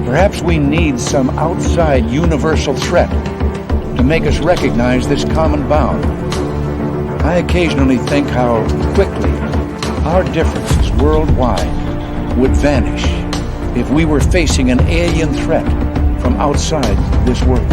Perhaps we need some outside universal threat to make us recognize this common bound. I occasionally think how quickly our differences worldwide would vanish if we were facing an alien threat from outside this world.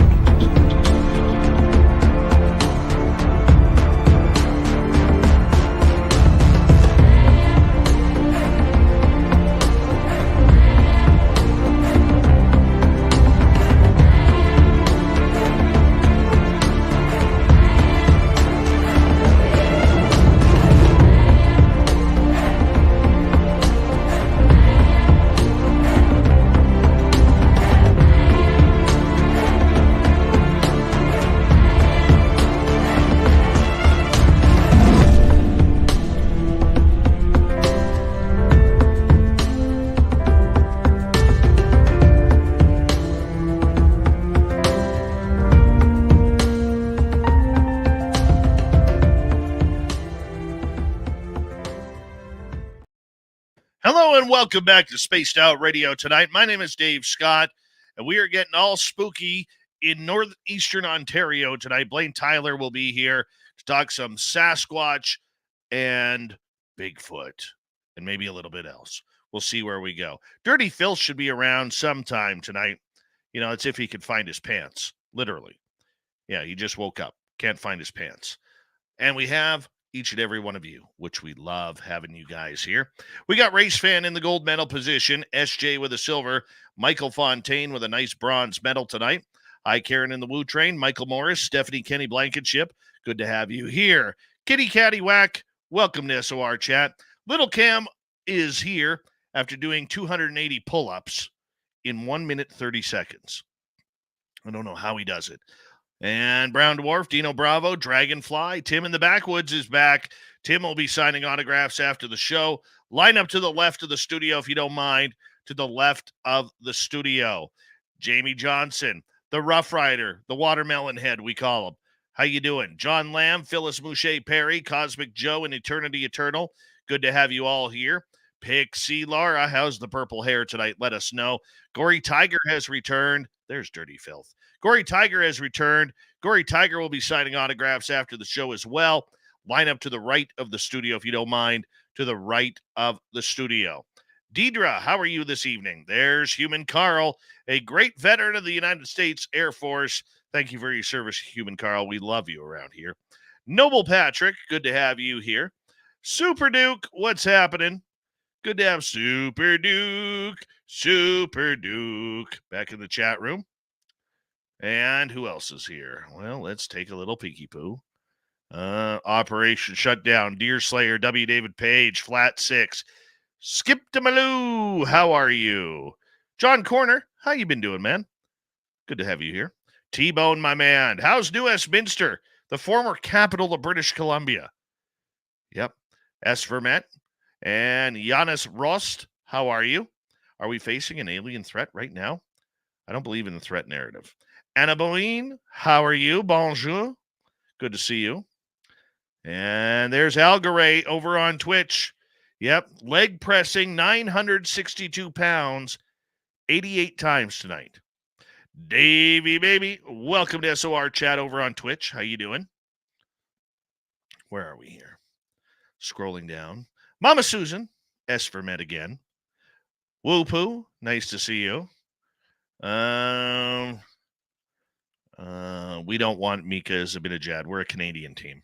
Hello and welcome back to Spaced Out Radio tonight. My name is Dave Scott, and we are getting all spooky in northeastern Ontario tonight. Blayne Tyler will be here to talk some Sasquatch and Bigfoot, and maybe a little bit else. We'll see where we go. Dirty Phil should be around sometime tonight. You know, it's if he could find his pants, literally. Yeah, he just woke up, can't find his pants. And we have each and every one of you, which we love having you guys here. We got Race Fan in the gold medal position, SJ with a silver, Michael Fontaine with a nice bronze medal tonight. Hi, Karen in the Woo Train, Michael Morris, Stephanie Kenny Blankenship. Good to have you here. Kitty Catty Whack, welcome to SOR Chat. Little Cam is here after doing 280 pull-ups in 1 minute 30 seconds. I don't know how he does it. And Brown Dwarf, Dino Bravo, Dragonfly, Tim in the Backwoods is back. Tim will be signing autographs after the show. Line up to the left of the studio, if you don't mind, to the left of the studio. Jamie Johnson, the Rough Rider, the Watermelon Head, we call him. How you doing? John Lamb, Phyllis Mouche Perry, Cosmic Joe, and Eternity Eternal. Good to have you all here. Pixie Laura, how's the purple hair tonight? Let us know. Gory Tiger has returned. There's Dirty Filth. Gory Tiger has returned. Gory Tiger will be signing autographs after the show as well. Line up to the right of the studio, if you don't mind, to the right of the studio. Deidre, how are you this evening? There's Human Carl, a great veteran of the United States Air Force. Thank you for your service, Human Carl. We love you around here. Noble Patrick, good to have you here. Super Duke, what's happening? Good to have Super Duke back in the chat room. And who else is here? Well, let's take a little peeky poo. Operation Shutdown, Deer Slayer, W. David Page, Flat 6. Skip to Maloo, how are you? John Corner, how you been doing, man? Good to have you here. T-Bone, my man. How's New Westminster, the former capital of British Columbia? Yep. S. Vermette. And Giannis Rost, how are you? Are we facing an alien threat right now? I don't believe in the threat narrative. Anna Boline, how are you? Bonjour. Good to see you. And there's Algaray over on Twitch. Yep, leg pressing 962 pounds 88 times tonight. Davey, baby, welcome to SOR Chat over on Twitch. How you doing? Where are we here? Scrolling down. Mama Susan, S for Med again. Woo Poo, nice to see you. We don't want Mika Zabinajad. We're a Canadian team.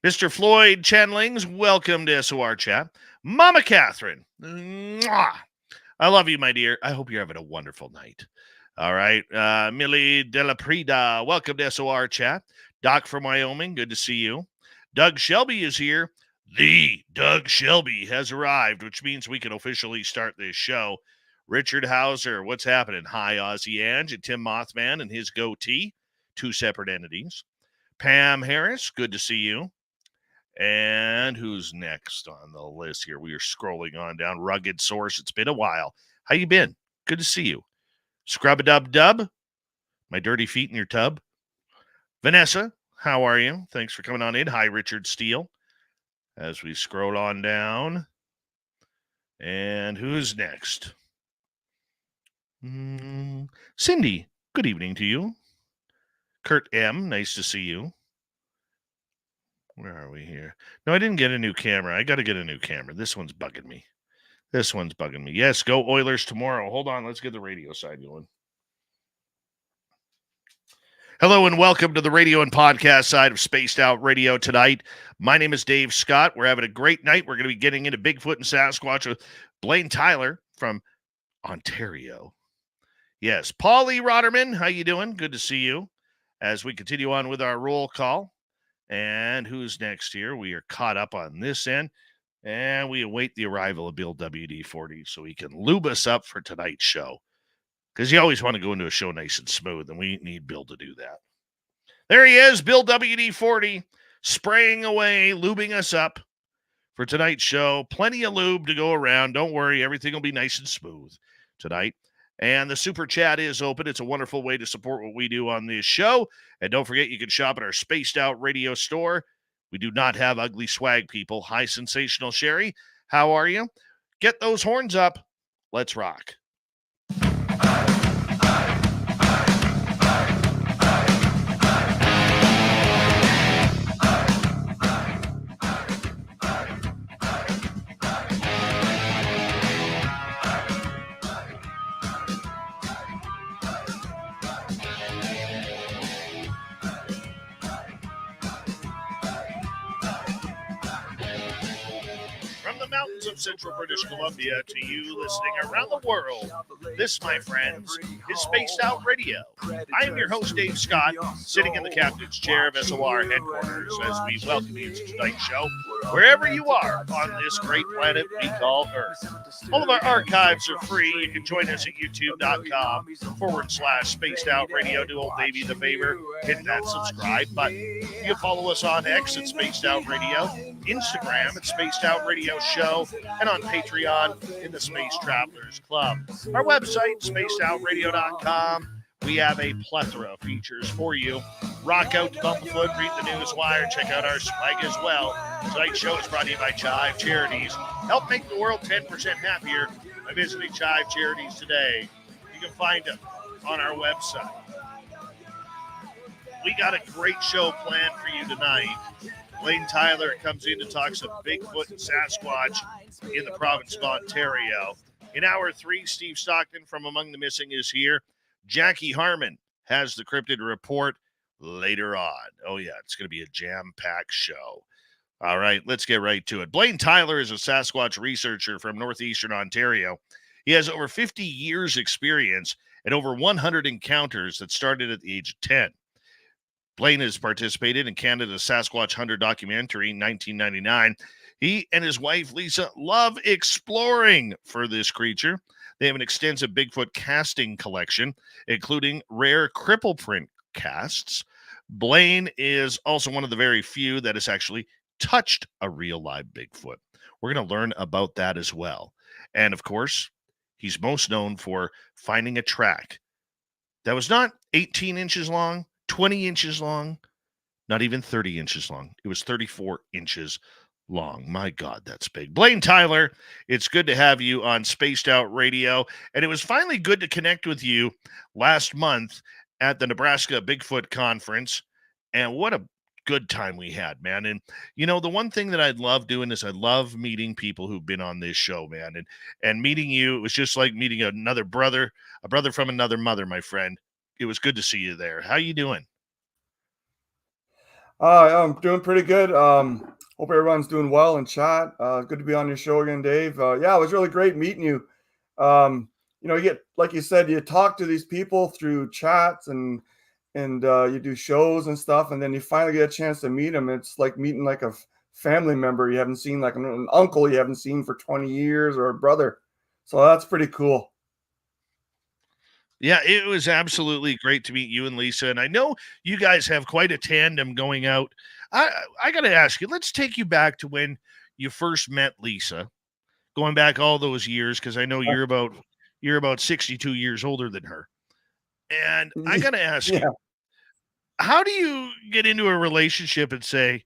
Mr. Floyd Chanlings, welcome to SOR Chat. Mama Catherine, mwah. I love you, my dear. I hope you're having a wonderful night. All right. Millie De La Prida, welcome to SOR Chat. Doc from Wyoming, good to see you. Doug Shelby is here. The Doug Shelby has arrived, which means we can officially start this show. Richard Hauser, what's happening? Hi, Ozzy Ange and Tim Mothman and his goatee. Two separate entities. Pam Harris, good to see you. And who's next on the list here? We are scrolling on down. Rugged Source, it's been a while. How you been? Good to see you. Scrub-a-dub-dub, my dirty feet in your tub. Vanessa, How are you? Thanks for coming on in. Hi, Richard Steele. As we scroll on down. And who's next? Cindy, good evening to you. Kurt M., nice to see you. Where are we here? No, I didn't get a new camera. I got to get a new camera. This one's bugging me. Yes, go Oilers tomorrow. Hold on. Let's get the radio side going. Hello and welcome to the radio and podcast side of Spaced Out Radio tonight. My name is Dave Scott. We're having a great night. We're going to be getting into Bigfoot and Sasquatch with Blayne Tyler from Ontario. Yes, Paulie Rotterman, how you doing? Good to see you. As we continue on with our roll call. And who's next here? We are caught up on this end. And we await the arrival of Bill WD-40 so he can lube us up for tonight's show. Because you always want to go into a show nice and smooth, and we need Bill to do that. There he is, Bill WD-40, spraying away, lubing us up for tonight's show. Plenty of lube to go around. Don't worry, everything will be nice and smooth tonight. And the super chat is open. It's a wonderful way to support what we do on this show. And don't forget, you can shop at our Spaced Out Radio store. We do not have ugly swag, people. Hi, Sensational Sherry. How are you? Get those horns up. Let's rock. Mountains of central British Columbia to you listening around the world. This, my friends, is Spaced Out Radio. I am your host, Dave Scott, sitting in the captain's chair of SOR headquarters as we welcome you to tonight's show, wherever you are on this great planet we call Earth. All of our archives are free. You can join us at youtube.com/Spaced Out Radio. Do old Davey the favor, hit that subscribe button. You can follow us on X at Spaced Out Radio, Instagram at Spaced Out Radio Show, and on Patreon in the Space Travelers Club. Our website, spacedoutradio.com. We have a plethora of features for you. Rock out to Bumblefoot, read the news wire, check out our swag as well. Tonight's show is brought to you by Chive Charities. Help make the world 10% happier by visiting Chive Charities today. You can find them on our website. We got a great show planned for you tonight. Blayne Tyler comes in to talk some Bigfoot and Sasquatch in the province of Ontario. In hour 3, Steve Stockton from Among the Missing is here. Jackie Harmon has the Crypted Report later on. Oh, yeah, it's going to be a jam-packed show. All right, let's get right to it. Blayne Tyler is a Sasquatch researcher from northeastern Ontario. He has over 50 years' experience and over 100 encounters that started at the age of 10. Blayne has participated in Canada's Sasquatch Hunter documentary in 1999. He and his wife, Lisa, love exploring for this creature. They have an extensive Bigfoot casting collection, including rare cripple print casts. Blayne is also one of the very few that has actually touched a real live Bigfoot. We're going to learn about that as well. And of course, he's most known for finding a track that was not 18 inches long, 20 inches long, not even 30 inches long. It was 34 inches long. My God, that's big. Blayne Tyler, it's good to have you on Spaced Out Radio. And it was finally good to connect with you last month at the Nebraska Bigfoot Conference. And what a good time we had, man. And, you know, the one thing that I love doing is I love meeting people who've been on this show, man. And meeting you, it was just like meeting another brother, a brother from another mother, my friend. It was good to see you there. How you doing? I'm doing pretty good. Hope everyone's doing well in chat. Good to be on your show again, Dave. Yeah, it was really great meeting you. You know, you get, like you said, you talk to these people through chats and you do shows and stuff, and then you finally get a chance to meet them. It's like meeting like a family member you haven't seen, like an uncle you haven't seen for 20 years, or a brother. So that's pretty cool. Yeah, it was absolutely great to meet you and Lisa. And I know you guys have quite a tandem going out. I got to ask you, let's take you back to when you first met Lisa, going back all those years, because I know you're about 62 years older than her. And I got to ask you, How do you get into a relationship and say,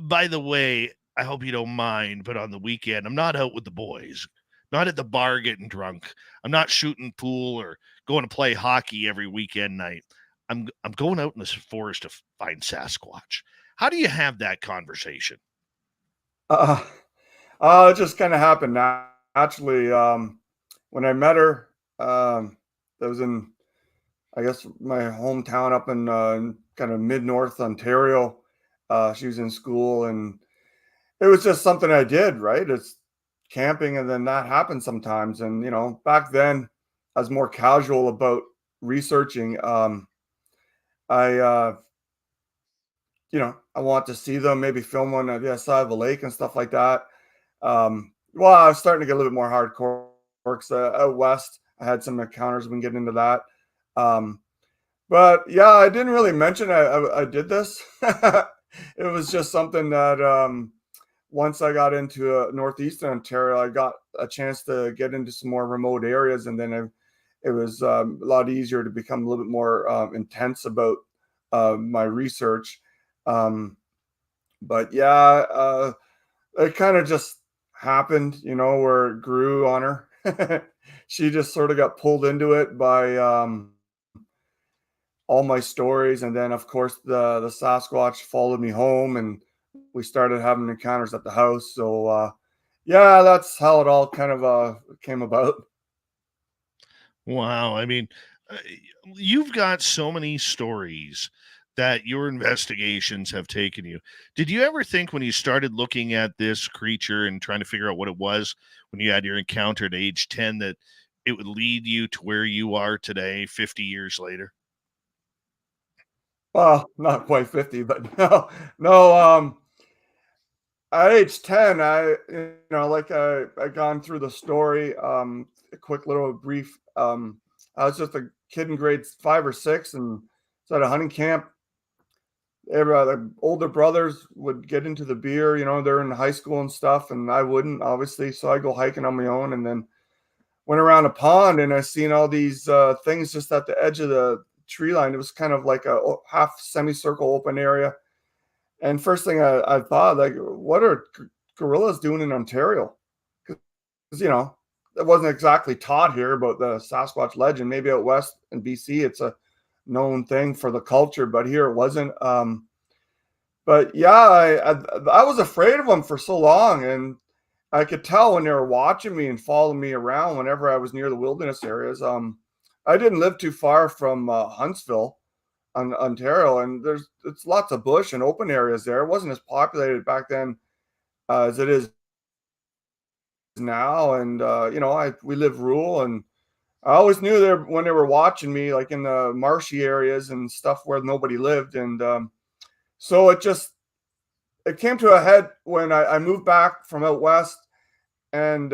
by the way, I hope you don't mind, but on the weekend, I'm not out with the boys, not at the bar getting drunk. I'm not shooting pool or going to play hockey every weekend night. I'm going out in this forest to find Sasquatch. How do you have that conversation? Uh, it just kind of happened naturally. When I met her, that was in, I guess, my hometown up in kind of mid North Ontario. She was in school, and it was just something I did, right? It's camping, and then that happens sometimes. And back then, I was more casual about researching. I I want to see them, maybe film one at the side of a lake and stuff like that. Well, I was starting to get a little bit more hardcore because out west, I had some encounters. We can get into that. Um, but yeah, I didn't really mention I did this. It was just something that once I got into northeastern Ontario, I got a chance to get into some more remote areas, and then it was a lot easier to become a little bit more intense about my research. Um, but yeah, it kind of just happened, where it grew on her. She just sort of got pulled into it by all my stories, and then of course the Sasquatch followed me home, and we started having encounters at the house. So yeah, that's how it all kind of came about. Wow. I mean, uh, you've got so many stories that your investigations have taken you. Did you ever think when you started looking at this creature and trying to figure out what it was when you had your encounter at age 10 that it would lead you to where you are today, 50 years later? Well, not quite 50, but no, no. At age 10, like I gone through the story. A quick little brief. I was just a kid in grades 5 or 6, and was at a hunting camp. The older brothers would get into the beer. They're in high school and stuff, and I wouldn't, obviously. So I go hiking on my own, and then went around a pond, and I seen all these things just at the edge of the tree line. It was kind of like a half semicircle open area. And first thing I thought, like, what are gorillas doing in Ontario? Because it wasn't exactly taught here about the Sasquatch legend. Maybe out west in BC, it's a known thing for the culture, but here it wasn't. But yeah, I was afraid of them for so long, and I could tell when they were watching me and following me around whenever I was near the wilderness areas. I didn't live too far from Huntsville, Ontario, and it's lots of bush and open areas there. It wasn't as populated back then as it is now, and we live rural, and I always knew there when they were watching me, like in the marshy areas and stuff where nobody lived, and so it came to a head when I moved back from out west, and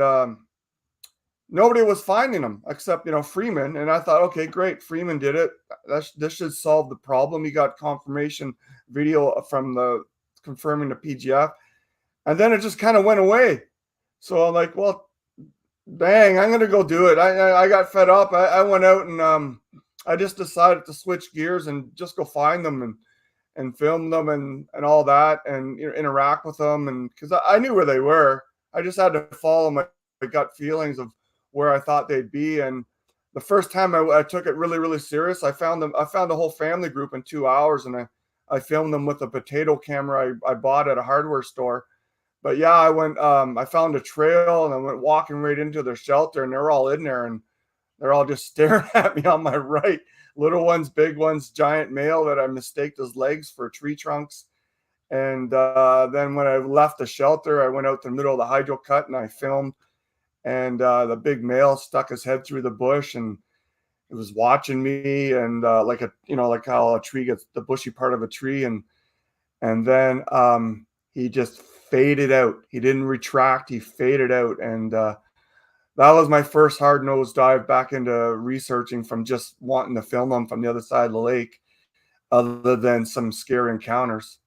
nobody was finding them except Freeman, and I thought, okay, great, Freeman did it. This should solve the problem. He got confirmation video from the confirming the PGF, and then it just kind of went away. So I'm like, well, dang, I'm gonna go do it. I got fed up. I went out, and I just decided to switch gears and just go find them and film them and all that, and interact with them, and because I knew where they were. I just had to follow my gut feelings of where I thought they'd be. And the first time I took it really, really serious, I found them. I found the whole family group in 2 hours, and I filmed them with a potato camera I bought at a hardware store. But yeah, I went. I found a trail, and I went walking right into their shelter, and they're all in there, and they're all just staring at me on my right. Little ones, big ones, giant male that I mistaked as legs for tree trunks. And then when I left the shelter, I went out to the middle of the hydro cut and I filmed. And the big male stuck his head through the bush, and it was watching me, and like how a tree gets the bushy part of a tree, and then he just faded out. He didn't retract. He faded out, and that was my first hard nosed dive back into researching from just wanting to film them from the other side of the lake, other than some scary encounters.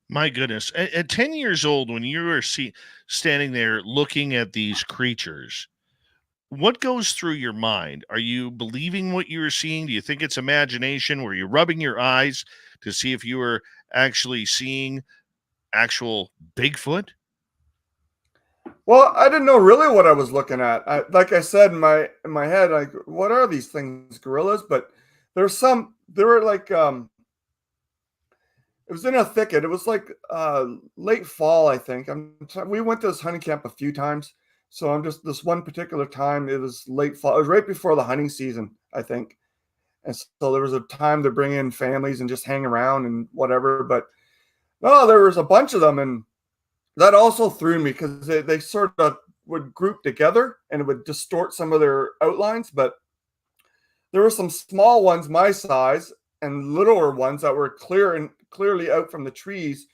My goodness. At 10 years old, when you were standing there looking at these creatures, what goes through your mind? Are you believing what you're seeing? Do you think it's imagination? Were you rubbing your eyes to see if you were actually seeing actual Bigfoot? Well, I didn't know really what I was looking at. Like I said in my head, like, what are these things? Gorillas? But there's some. There were like it was in a thicket. It was like late fall, I think. We went to this hunting camp a few times, so I'm just this one particular time. It was late fall. It was right before the hunting season, I think. And so there was a time to bring in families and just hang around and whatever. But no, there was a bunch of them, and that also threw me because they sort of would group together and it would distort some of their outlines. But there were some small ones my size and littler ones that were clearly out from the trees.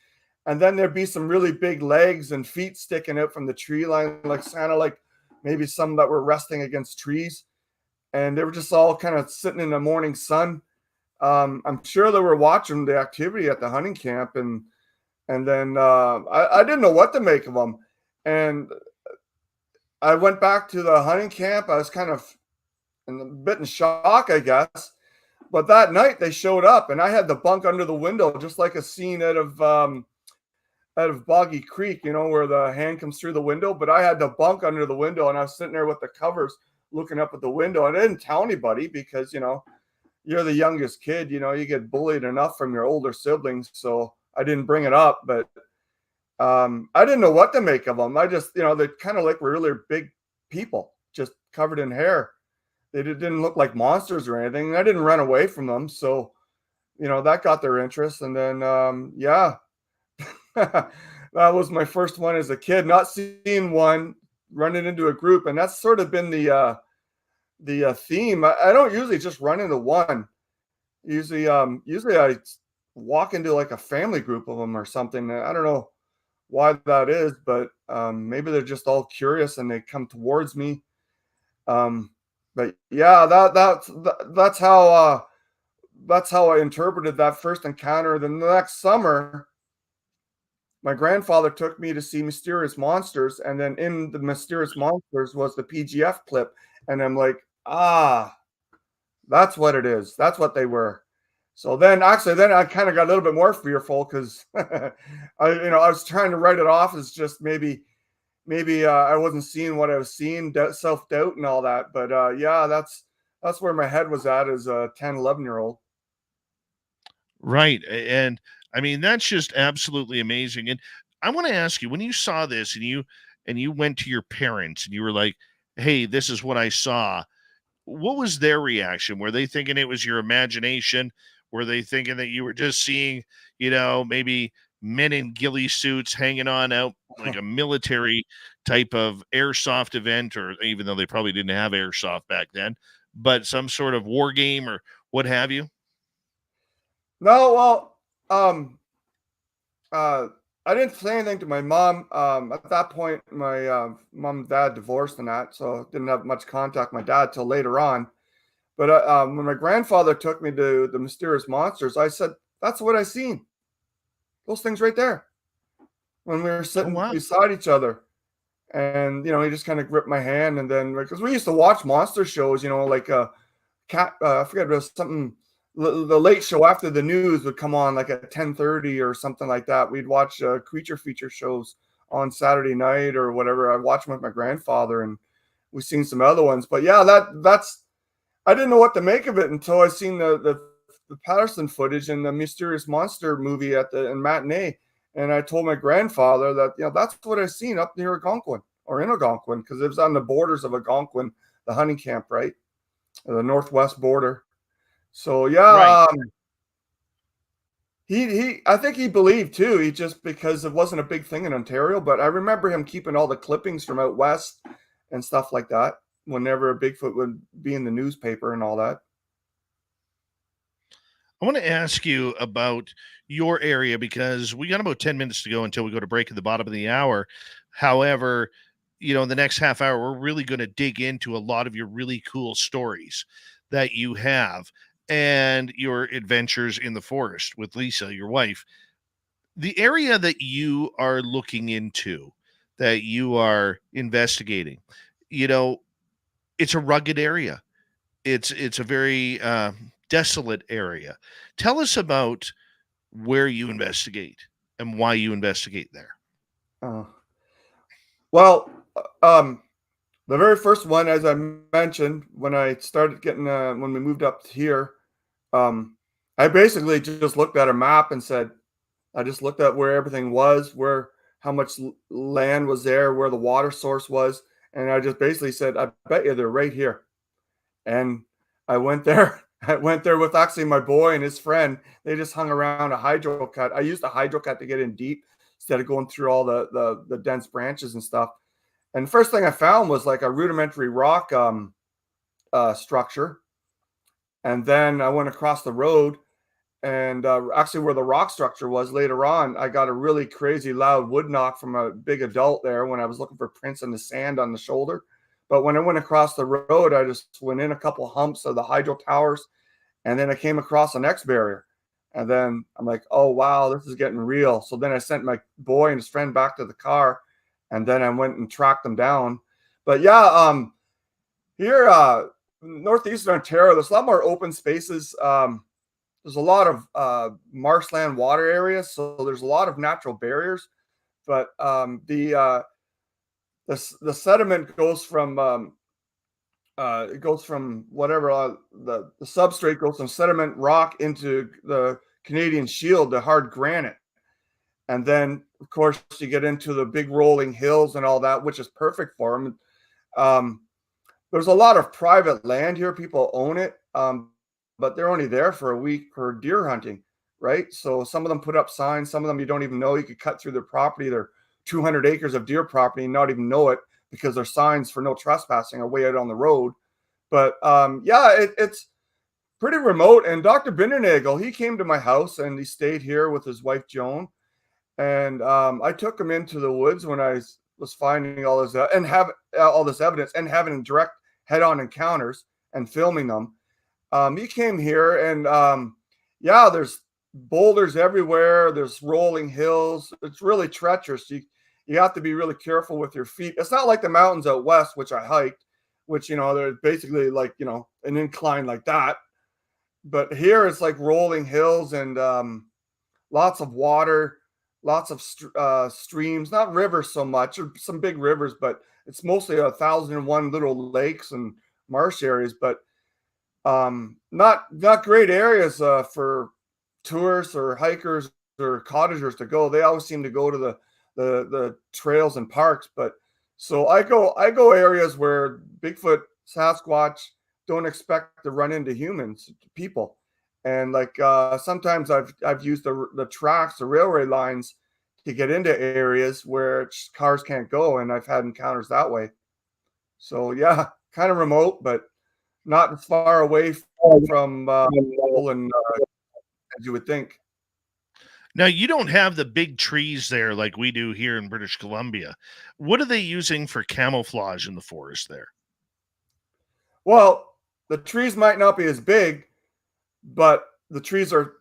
And then there'd be some really big legs and feet sticking out from the tree line, like kind of like maybe some that were resting against trees. And they were just all kind of sitting in the morning sun. I'm sure they were watching the activity at the hunting camp, and then I didn't know what to make of them. And I went back to the hunting camp. I was kind of a bit in shock, I guess. But that night they showed up, and I had the bunk under the window, just like a scene out of Boggy Creek, where the hand comes through the window. But I had the bunk under the window, and I was sitting there with the covers looking up at the window. And I didn't tell anybody because, you're the youngest kid, you get bullied enough from your older siblings. So I didn't bring it up, but I didn't know what to make of them. I just, they kind of like really big people, just covered in hair. They didn't look like monsters or anything. I didn't run away from them. So, that got their interest. And then, yeah, that was my first one as a kid, not seeing one running into a group. And that's sort of been the theme. I don't usually just run into one. Usually I walk into like a family group of them or something. I don't know why that is, but maybe they're just all curious and they come towards me. But yeah, that's how I interpreted that first encounter. Then the next summer, my grandfather took me to see Mysterious Monsters, and then in the Mysterious Monsters was the PGF clip, and I'm like, that's what it is. That's what they were. So then I kind of got a little bit more fearful because I was trying to write it off as just maybe I wasn't seeing what I was seeing, self-doubt and all that. But yeah, that's where my head was at as a 10, 11-year-old. Right. And I mean, that's just absolutely amazing. And I want to ask you, when you saw this and you went to your parents and you were like, hey, this is what I saw, what was their reaction? Were they thinking it was your imagination? Were they thinking that you were just seeing, maybe men in ghillie suits hanging on out like a military type of airsoft event, or even though they probably didn't have airsoft back then, but some sort of war game or what have you? No, well, I didn't say anything to my mom. At that point, my mom and dad divorced and that, so didn't have much contact with my dad till later on. But when my grandfather took me to the Mysterious Monsters, I said, "That's what I seen. Those things right there." When we were Oh, sitting wow. beside each other, and he just kind of gripped my hand, and then because we used to watch monster shows, like cat. I forget, it was something. The late show after the news would come on like at 10:30 or something like that. We'd watch creature feature shows on Saturday night or whatever. I'd watch them with my grandfather, and we've seen some other ones. But yeah, that's I didn't know what to make of it until I seen the Patterson footage in the Mysterious Monster movie in matinee, and I told my grandfather that that's what I seen up near Algonquin or in Algonquin because it was on the borders of Algonquin, the hunting camp, right, the northwest border. So Right. yeah, he I think he believed too. He just because it wasn't a big thing in Ontario, but I remember him keeping all the clippings from out west and stuff like that whenever a Bigfoot would be in the newspaper and all that. I want to ask you about your area because we got about 10 minutes to go until we go to break at the bottom of the hour. However, in the next half hour, we're really going to dig into a lot of your really cool stories that you have and your adventures in the forest with Lisa, your wife. The area that you are looking into, that you are investigating, you know, it's a rugged area. It's a very desolate area. Tell us about where you investigate and why you investigate there. Uh, well, the very first one, as I mentioned, when I started getting, when we moved up here, I basically just looked at a map and said, I just looked at where everything was, how much land was there, where the water source was. And I just basically said, I bet you they're right here. And I went there. I went there with actually my boy and his friend. They just hung around a hydro cut. I used a hydro cut to get in deep instead of going through all the dense branches and stuff. And the first thing I found was like a rudimentary rock structure. And then I went across the road, and actually where the rock structure was later on, I got a really crazy loud wood knock from a big adult there when I was looking for prints in the sand on the shoulder. But when I went across the road, I just went in a couple humps of the hydro towers, and then I came across an X barrier. And then I'm like, oh, wow, this is getting real. So then I sent my boy and his friend back to the car, and then I went and tracked them down. But yeah, here, northeastern Ontario, there's a lot more open spaces. There's a lot of marshland water areas, so there's a lot of natural barriers. But the sediment goes from it goes from whatever the substrate goes from sediment rock into the Canadian Shield, the hard granite, and then of course you get into the big rolling hills and all that, which is perfect for them. There's a lot of private land here; people own it, but they're only there for a week for deer hunting, right? So some of them put up signs, some of them you don't even know. You could cut through their property. They're 200 acres of deer property and not even know it because their signs for no trespassing are way out on the road. But yeah, it's pretty remote. And Dr. Bindernagel, he came to my house and he stayed here with his wife, Joan. And I took him into the woods when I was finding all this and have all this evidence and having direct head-on encounters and filming them. He came here and yeah, there's boulders everywhere. There's rolling hills. It's really treacherous. You have to be really careful with your feet. It's not like the mountains out west, which I hiked, which, they're basically like, an incline like that. But here it's like rolling hills and lots of water, lots of streams, not rivers so much, or some big rivers, but it's mostly 1,001 little lakes and marsh areas, but not great areas for tourists or hikers or cottagers to go. They always seem to go to the trails and parks. But so I go areas where Bigfoot, Sasquatch don't expect to run into people. And like sometimes I've used the tracks, the railway lines to get into areas where cars can't go, and I've had encounters that way. So yeah, kind of remote, but not as far away from people and as you would think. Now, you don't have the big trees there like we do here in British Columbia. What are they using for camouflage in the forest there? Well, the trees might not be as big, but the trees are,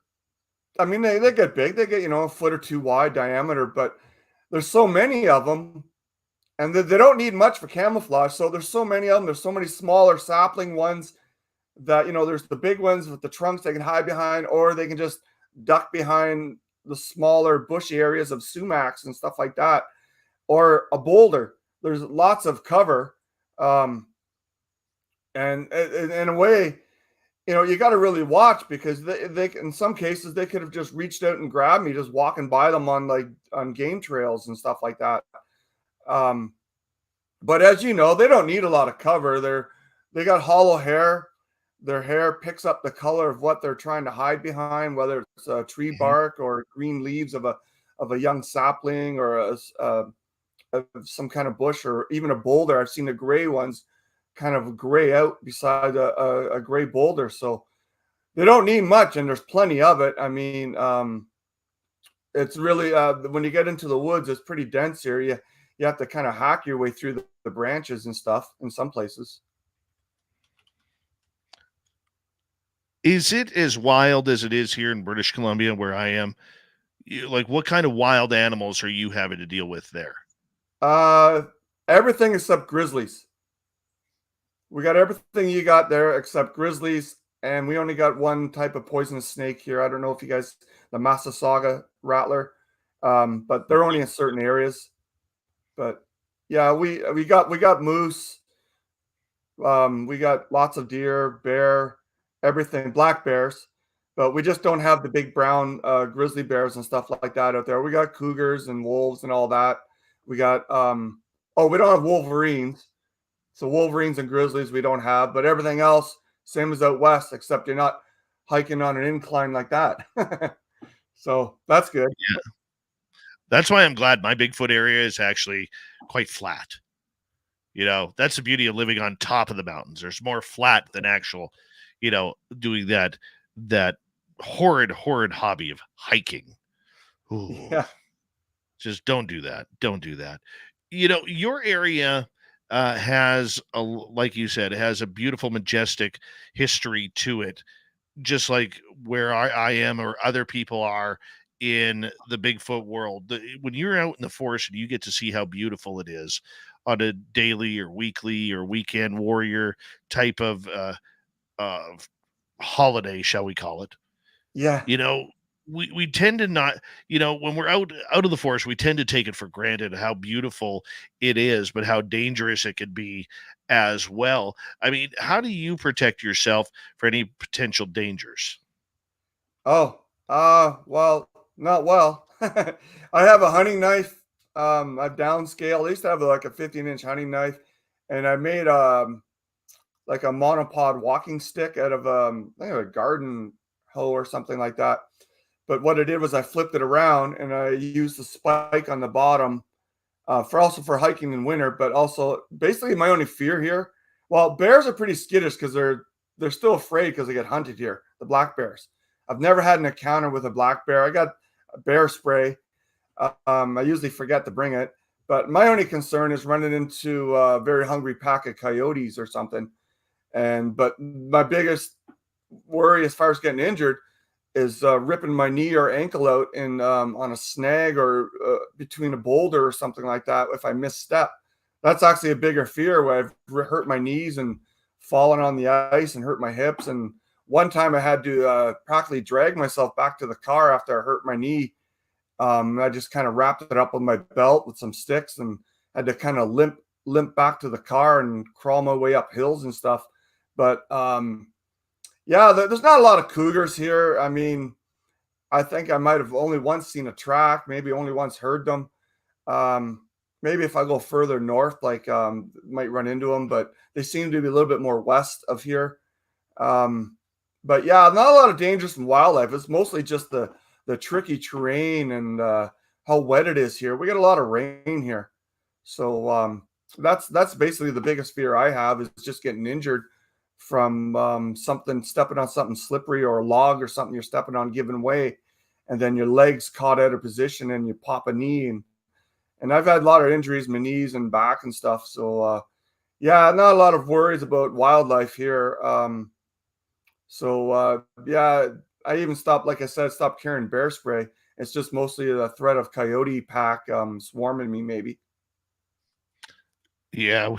I mean, they get big. They get, a foot or two wide diameter, but there's so many of them, and they don't need much for camouflage. So there's so many of them. There's so many smaller sapling ones that, there's the big ones with the trunks they can hide behind, or they can just duck behind the smaller bushy areas of sumacs and stuff like that, or a boulder. There's lots of cover. And in a way, you got to really watch, because they in some cases they could have just reached out and grabbed me just walking by them on game trails and stuff like that. But as you know, they don't need a lot of cover. They got hollow hair. Their hair picks up the color of what they're trying to hide behind, whether it's a tree bark or green leaves of a young sapling, or some kind of bush, or even a boulder. I've seen the gray ones kind of gray out beside a gray boulder. So they don't need much, and there's plenty of it. I mean, it's really when you get into the woods, it's pretty dense here. You have to kind of hack your way through the branches and stuff in some places. Is it as wild as it is here in British Columbia where I am? Like, what kind of wild animals are you having to deal with there? Everything except grizzlies. We got everything you got there except grizzlies, and we only got one type of poisonous snake here. I don't know if you guys, the Massasauga rattler, but they're only in certain areas. But yeah, we got moose. We got lots of deer, bear, everything, black bears, but we just don't have the big brown grizzly bears and stuff like that out there. We got cougars and wolves and all that. We got oh, we don't have wolverines. So wolverines and grizzlies we don't have, but everything else same as out west, except you're not hiking on an incline like that. So that's good. Yeah. That's why I'm glad my Bigfoot area is actually quite flat. That's the beauty of living on top of the mountains. There's more flat than actual, doing that horrid hobby of hiking. Ooh, Yeah. just don't do that. Don't do that. Your area has like you said, has a beautiful, majestic history to it, just like where I am or other people are in the Bigfoot world. When you're out in the forest and you get to see how beautiful it is on a daily or weekly or weekend warrior type of holiday, shall we call it? Yeah. You know, we tend to not, when we're out of the forest, we tend to take it for granted how beautiful it is, but how dangerous it could be as well. I mean, how do you protect yourself for any potential dangers? Oh, well, not well. I have a hunting knife. I've downscaled. I used to have like a 15-inch hunting knife, and I made like a monopod walking stick out of I think a garden hoe or something like that. But what I did was I flipped it around and I used the spike on the bottom for hiking in winter, but also basically my only fear here. Well, bears are pretty skittish because they're still afraid because they get hunted here. The black bears. I've never had an encounter with a black bear. I got a bear spray. I usually forget to bring it, but my only concern is running into a very hungry pack of coyotes or something. But my biggest worry as far as getting injured is ripping my knee or ankle out in on a snag or between a boulder or something like that if I misstep. That's actually a bigger fear where I've hurt my knees and fallen on the ice and hurt my hips. And one time I had to practically drag myself back to the car after I hurt my knee. I just kind of wrapped it up with my belt with some sticks and had to kind of limp back to the car and crawl my way up hills and stuff. But yeah, there's not a lot of cougars here. I mean, I think I might have only once seen a track, maybe only once heard them. Maybe if I go further north, like might run into them, but they seem to be a little bit more west of here. But yeah, not a lot of dangers from wildlife. It's mostly just the tricky terrain and how wet it is here. We get a lot of rain here, so that's basically the biggest fear I have is just getting injured from stepping on something slippery or a log or something you're stepping on giving way, and then your legs caught out of position and you pop a knee. And I've had a lot of injuries, my knees and back and stuff. So yeah, not a lot of worries about wildlife here. Yeah, I even stopped, like I said, stopped carrying bear spray. It's just mostly the threat of coyote pack swarming me, maybe. Yeah,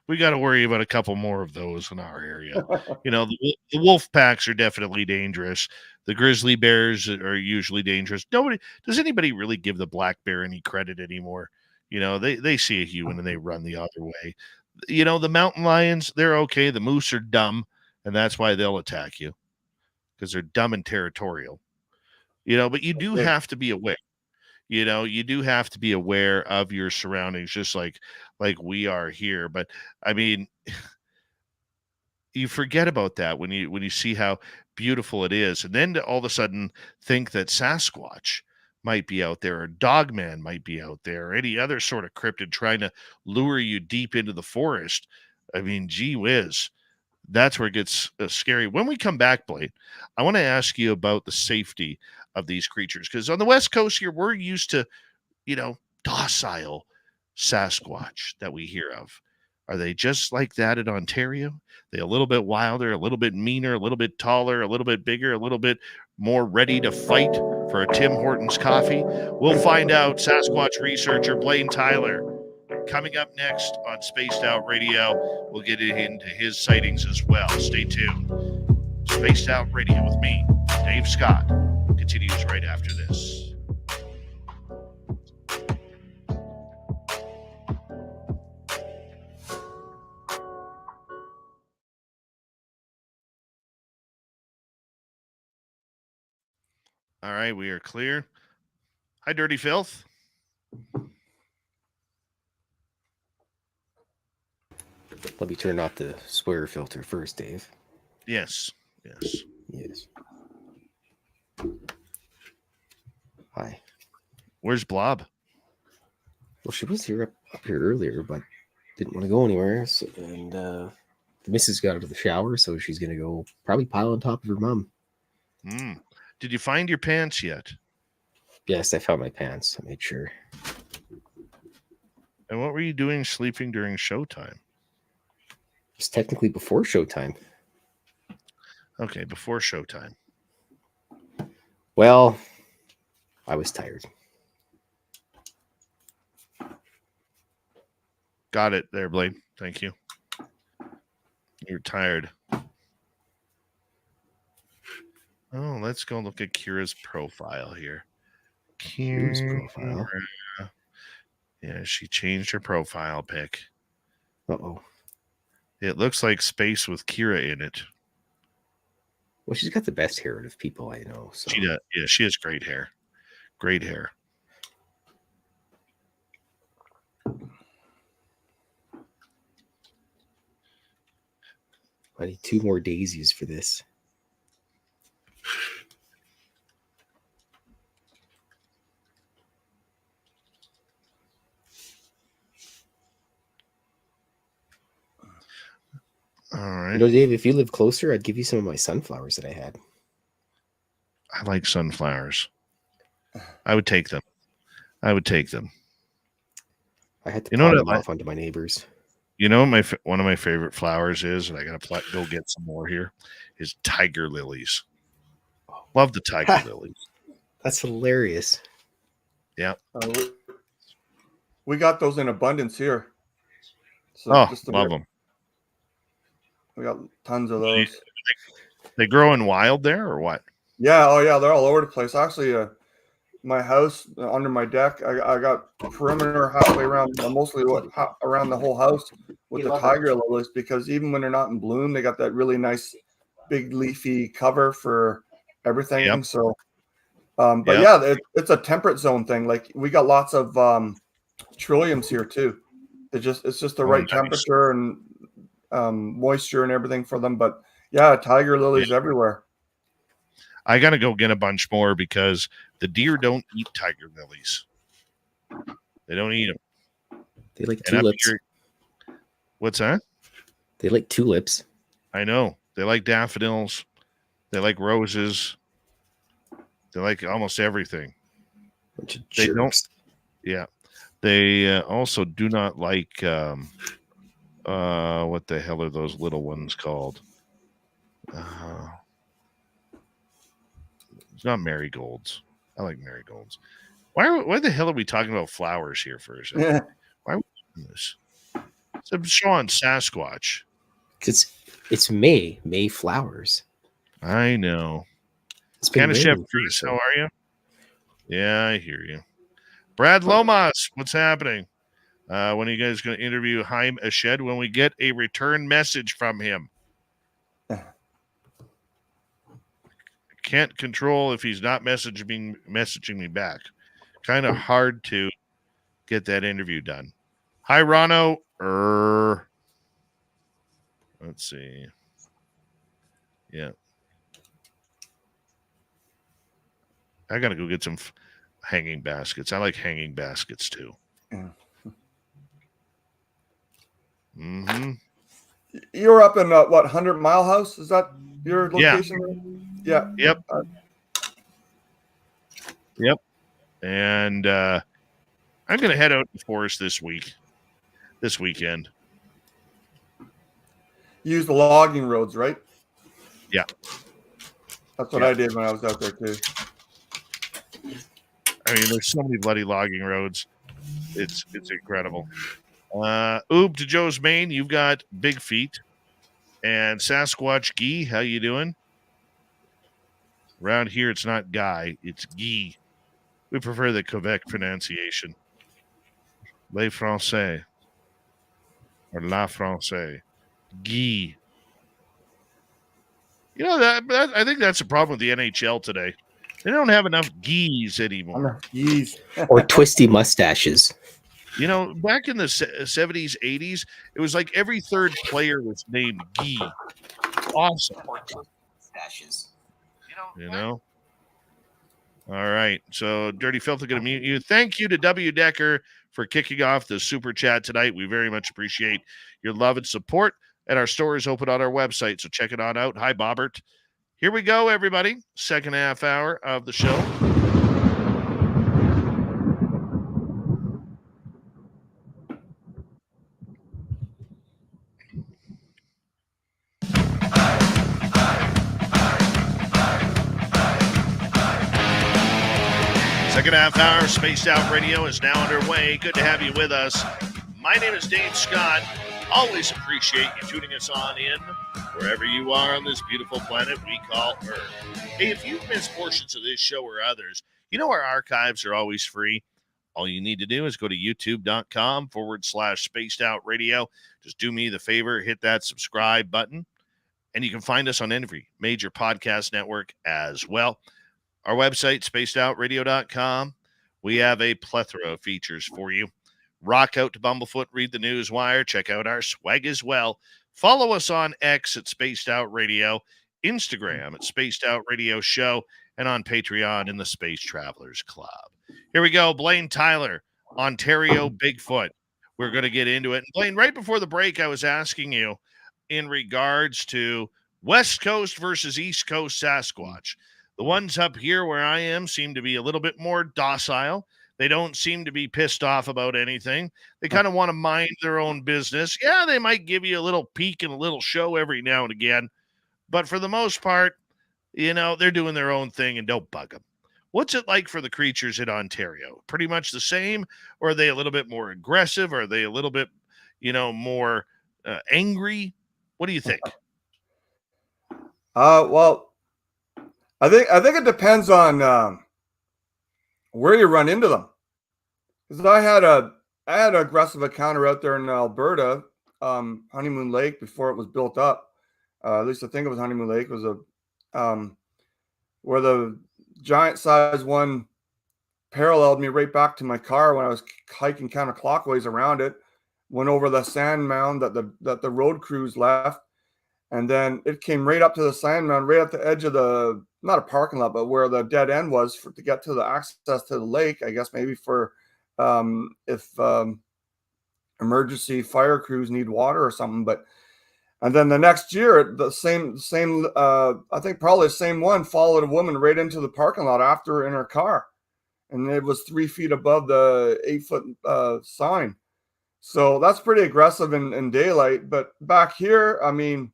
we got to worry about a couple more of those in our area. The wolf packs are definitely dangerous. The grizzly bears are usually dangerous. Does anybody really give the black bear any credit anymore? They see a human and they run the other way. The mountain lions, they're okay. The moose are dumb, and that's why they'll attack you because they're dumb and territorial. But you do have to be aware. You do have to be aware of your surroundings, just like we are here. But I mean, you forget about that when you see how beautiful it is, and then to all of a sudden think that Sasquatch might be out there, or Dogman might be out there, or any other sort of cryptid trying to lure you deep into the forest. I mean, gee whiz, that's where it gets scary. When we come back, Blade, I want to ask you about the safety of these creatures, because on the West Coast here, we're used to, docile Sasquatch that we hear of. Are they just like that in Ontario? They a little bit wilder, a little bit meaner, a little bit taller, a little bit bigger, a little bit more ready to fight for a Tim Hortons coffee? We'll find out. Sasquatch researcher Blayne Tyler Coming up next on Spaced Out Radio, we'll get into his sightings as well. Stay tuned. Spaced Out Radio with me, Dave Scott, continues right after this. All right, we are clear. Hi, Dirty Filth. Let me turn off the swear filter first, Dave. Yes. Yes. Hi. Where's Blob? Well, she was here up here earlier, but didn't want to go anywhere. So, and the missus got out of the shower, so she's going to go probably pile on top of her mom. Did you find your pants yet? Yes, I found my pants. I made sure. And what were you doing sleeping during showtime? It's technically before showtime. Okay, before showtime. Well, I was tired. Got it there, Blayne. Thank you. You're tired. Oh, let's go look at Kira's profile here. Kira's profile? Yeah, she changed her profile pic. Uh-oh. It looks like space with Kira in it. Well, she's got the best hair out of people I know. So. She does. Yeah, she has great hair. Great hair. I need 2 more daisies for this. All right. You know, Dave, if you live closer, I'd give you some of my sunflowers that I had. I like sunflowers. I would take them. I had to pot them off onto my neighbors. You know, one of my favorite flowers is, and I got to go get some more here, is tiger lilies. Love the tiger lilies. That's hilarious. Yeah. We got those in abundance here. So love them. We got tons of those. They grow in wild there or what? Yeah. Oh, yeah. They're all over the place. Actually, my house under my deck, I got perimeter halfway around, mostly around the whole house with the tiger lilies, because even when they're not in bloom, they got that really nice big leafy cover for everything. Yep. So, yeah, it's a temperate zone thing. Like we got lots of trilliums here too. It's just the right temperature and moisture and everything for them. But yeah, tiger lilies everywhere. I got to go get a bunch more because the deer don't eat tiger lilies. They don't eat them. They like tulips. What's that? They like tulips. I know. They like daffodils. They like roses. They like almost everything. They don't. Yeah. They also do not like what the hell are those little ones called? It's not marigolds. I like marigolds. Why the hell are we talking about flowers here for a second? Yeah. Why are we doing this? It's a show on Sasquatch. It's May flowers. I know. Kind of Chef Chris, how are you? Yeah, I hear you. Brad Lomas, what's happening? When are you guys going to interview Haim Ashed when we get a return message from him? Can't control if he's not messaging me back. Kind of hard to get that interview done. Hi, Rano. Let's see. Yeah. I got to go get some hanging baskets. I like hanging baskets too. Yeah. Mm-hmm. You're up in what, 100 Mile House? Is that your location? Yeah. Yep. Yep. And I'm going to head out to the forest this weekend. Use the logging roads, right? Yeah. That's what I did when I was out there too. I mean, there's so many bloody logging roads. It's incredible. Oob to Joe's Maine, you've got big feet. And Sasquatch Gee, how you doing? Around here, it's not Guy, it's Gee. We prefer the Quebec pronunciation. Les Français. Or La Français. Gee. You know, that I think that's a problem with the NHL today. They don't have enough geese anymore. Geez. Or twisty mustaches. You know, back in the 70s, 80s, it was like every third player was named Gee. Awesome. You know? All right. So, Dirty Filth, I'm going to mute you. Thank you to W. Decker for kicking off the super chat tonight. We very much appreciate your love and support. And our store is open on our website, so check it on out. Hi, Bobbert. Here we go, everybody. Second half hour of the show. Second half hour, Spaced Out Radio is now underway. Good to have you with us. My name is Dave Scott. Always appreciate you tuning us on in wherever you are on this beautiful planet we call Earth. Hey, if you've missed portions of this show or others, you know our archives are always free. All you need to do is go to youtube.com/Spaced Out Radio. Just do me the favor, hit that subscribe button, and you can find us on every major podcast network as well. Our website, spacedoutradio.com. We have a plethora of features for you. Rock out to Bumblefoot, read the news wire, check out our swag as well. Follow us on X at Spaced Out Radio, Instagram at Spaced Out Radio Show, and on Patreon in the Space Travelers Club. Here we go. Blayne Tyler, Ontario Bigfoot. We're going to get into it. And Blaine, right before the break, I was asking you in regards to West Coast versus East Coast Sasquatch. The ones up here where I am seem to be a little bit more docile. They don't seem to be pissed off about anything. They kind of want to mind their own business. Yeah, they might give you a little peek and a little show every now and again. But for the most part, you know, they're doing their own thing and don't bug them. What's it like for the creatures in Ontario? Pretty much the same? Or are they a little bit more aggressive? Are they a little bit, you know, more angry? What do you think? Well, I think it depends on where you run into them. Because I had an aggressive encounter out there in Alberta, Honeymoon Lake, before it was built up. At least I think it was Honeymoon Lake. It was where the giant size one paralleled me right back to my car when I was hiking counterclockwise around it. Went over the sand mound that the road crews left, and then it came right up to the sand mound, right at the edge of the, not a parking lot, but where the dead end was to get to the access to the lake. I guess maybe for if emergency fire crews need water or something. But and then the next year, the same I think probably the same one followed a woman right into the parking lot after her in her car, and it was 3 feet above the 8-foot sign. So that's pretty aggressive in daylight. But back here, I mean,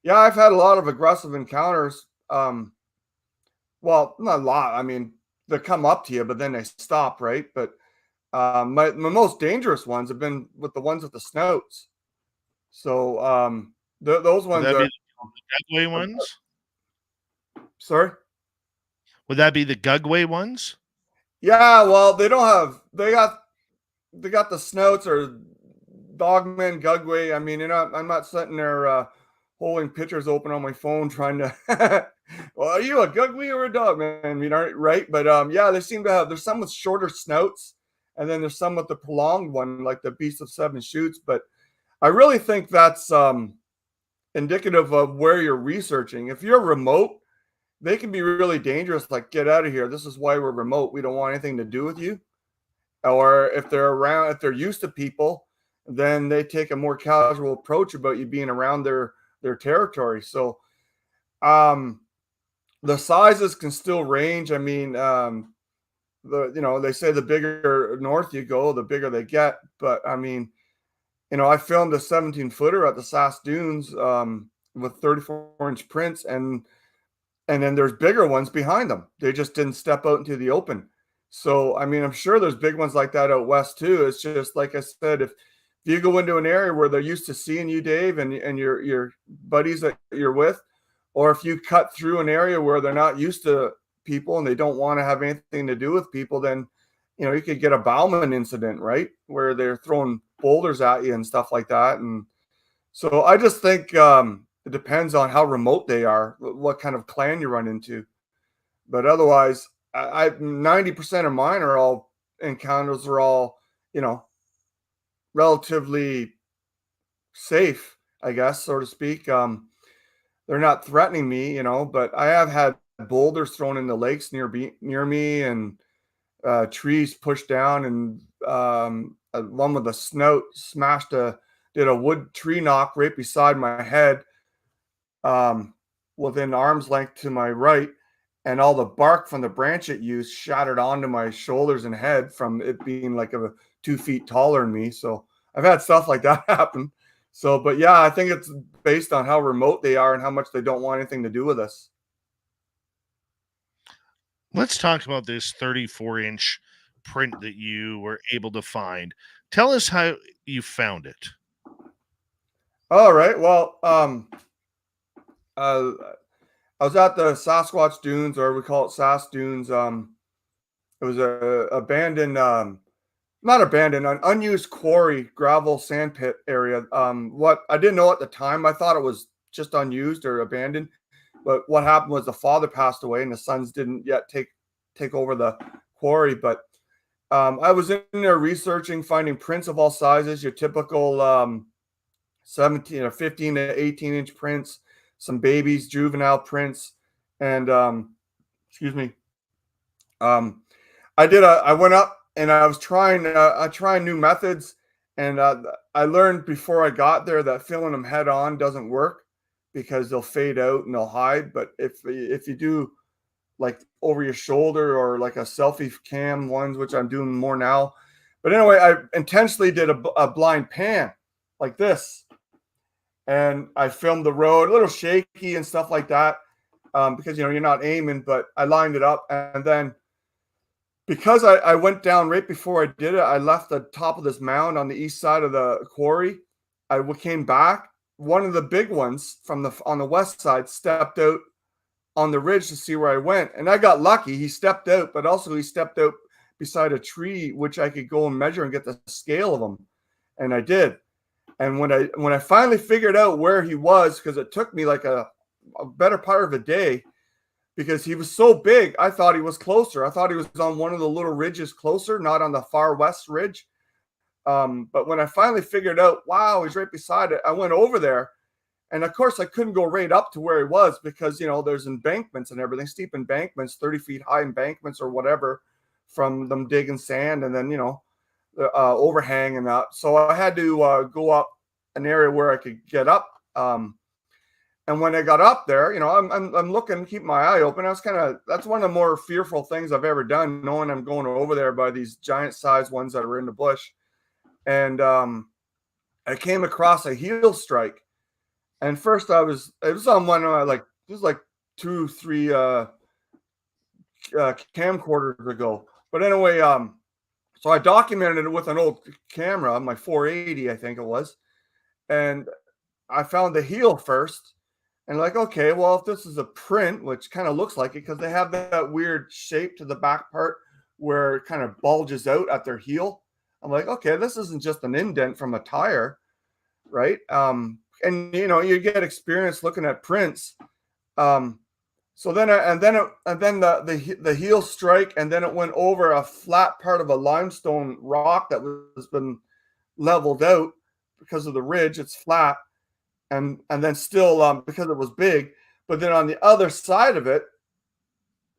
yeah, I've had a lot of aggressive encounters. Well, not a lot. I mean, they come up to you, but then they stop, right? But my most dangerous ones have been with the ones with the snouts. So those ones Would that are be the Gugway ones? Sorry? Would that be the Gugway ones? Yeah, well, they got the snouts or Dogman, Gugway. I mean, I'm not sitting there holding pictures open on my phone trying to well, are you a Gugway or a Dogman? I mean, right? But yeah, they seem to have, there's some with shorter snouts, and then there's some with the prolonged one, like the Beast of Seven Shoots. But I really think that's indicative of where you're researching. If you're remote, they can be really dangerous, like, get out of here. This is why we're remote. We don't want anything to do with you. Or if they're around, if they're used to people, then they take a more casual approach about you being around their territory. So the sizes can still range. I mean, they say the bigger north you go, the bigger they get. But I mean, I filmed a 17-footer at the Sass Dunes with 34-inch prints, and then there's bigger ones behind them. They just didn't step out into the open. So, I mean, I'm sure there's big ones like that out west too. It's just, like I said, if you go into an area where they're used to seeing you, Dave, and your buddies that you're with, or if you cut through an area where they're not used to people and they don't want to have anything to do with people, then you could get a Bowman incident, right, where they're throwing boulders at you and stuff like that. And so I just think it depends on how remote they are, what kind of clan you run into. But otherwise, I 90% of mine are all encounters, are all relatively safe, I guess, so to speak. They're not threatening me, but I have had boulders thrown in the lakes near me, and trees pushed down, and one with a snout did a wood tree knock right beside my head, within arm's length to my right, and all the bark from the branch it used shattered onto my shoulders and head from it being like 2 feet taller than me. So I've had stuff like that happen. So, but yeah, I think it's based on how remote they are and how much they don't want anything to do with us. Let's talk about this 34-inch print that you were able to find. Tell us how you found it. All right. Well, I was at the Sasquatch Dunes, or we call it Sass Dunes. It was a abandoned, not abandoned, an unused quarry, gravel sand pit area. What I didn't know at the time, I thought it was just unused or abandoned. But what happened was the father passed away, and the sons didn't yet take over the quarry. But I was in there researching, finding prints of all sizes, your typical 17 or 15 to 18-inch prints, some babies, juvenile prints, and excuse me. I went up and I was trying new methods, and I learned before I got there that filling them head on doesn't work because they'll fade out and they'll hide. But if you do like over your shoulder or like a selfie cam ones, which I'm doing more now. But anyway, I intentionally did a blind pan like this, and I filmed the road, a little shaky and stuff like that, because you're not aiming. But I lined it up, and then because I went down right before I did it, I left the top of this mound on the east side of the quarry. I came back. One of the big ones on the west side stepped out on the ridge to see where I went, and I got lucky. He stepped out, but also he stepped out beside a tree, which I could go and measure and get the scale of him, and I did. And when I finally figured out where he was, because it took me like a better part of a day, because he was so big, I thought he was closer. I thought he was on one of the little ridges closer, not on the far west ridge. But when I finally figured out, wow, he's right beside it, I went over there. And of course, I couldn't go right up to where he was because, there's embankments and everything, steep embankments, 30 feet high embankments or whatever from them digging sand, and then, the overhang and that. So I had to go up an area where I could get up. And when I got up there, I'm looking, keep my eye open. That's one of the more fearful things I've ever done, knowing I'm going over there by these giant sized ones that are in the bush. And I came across a heel strike. And first it was on one it was like 2-3 camcorders ago. But anyway, so I documented it with an old camera, my 480, I think it was. And I found the heel first. And okay, well, if this is a print, which kind of looks like it, because they have that weird shape to the back part where it kind of bulges out at their heel. I'm like, okay, this isn't just an indent from a tire, right? And you get experience looking at prints. So then the heel strike, and then it went over a flat part of a limestone rock that was been leveled out because of the ridge. It's flat. And then still because it was big, but then on the other side of it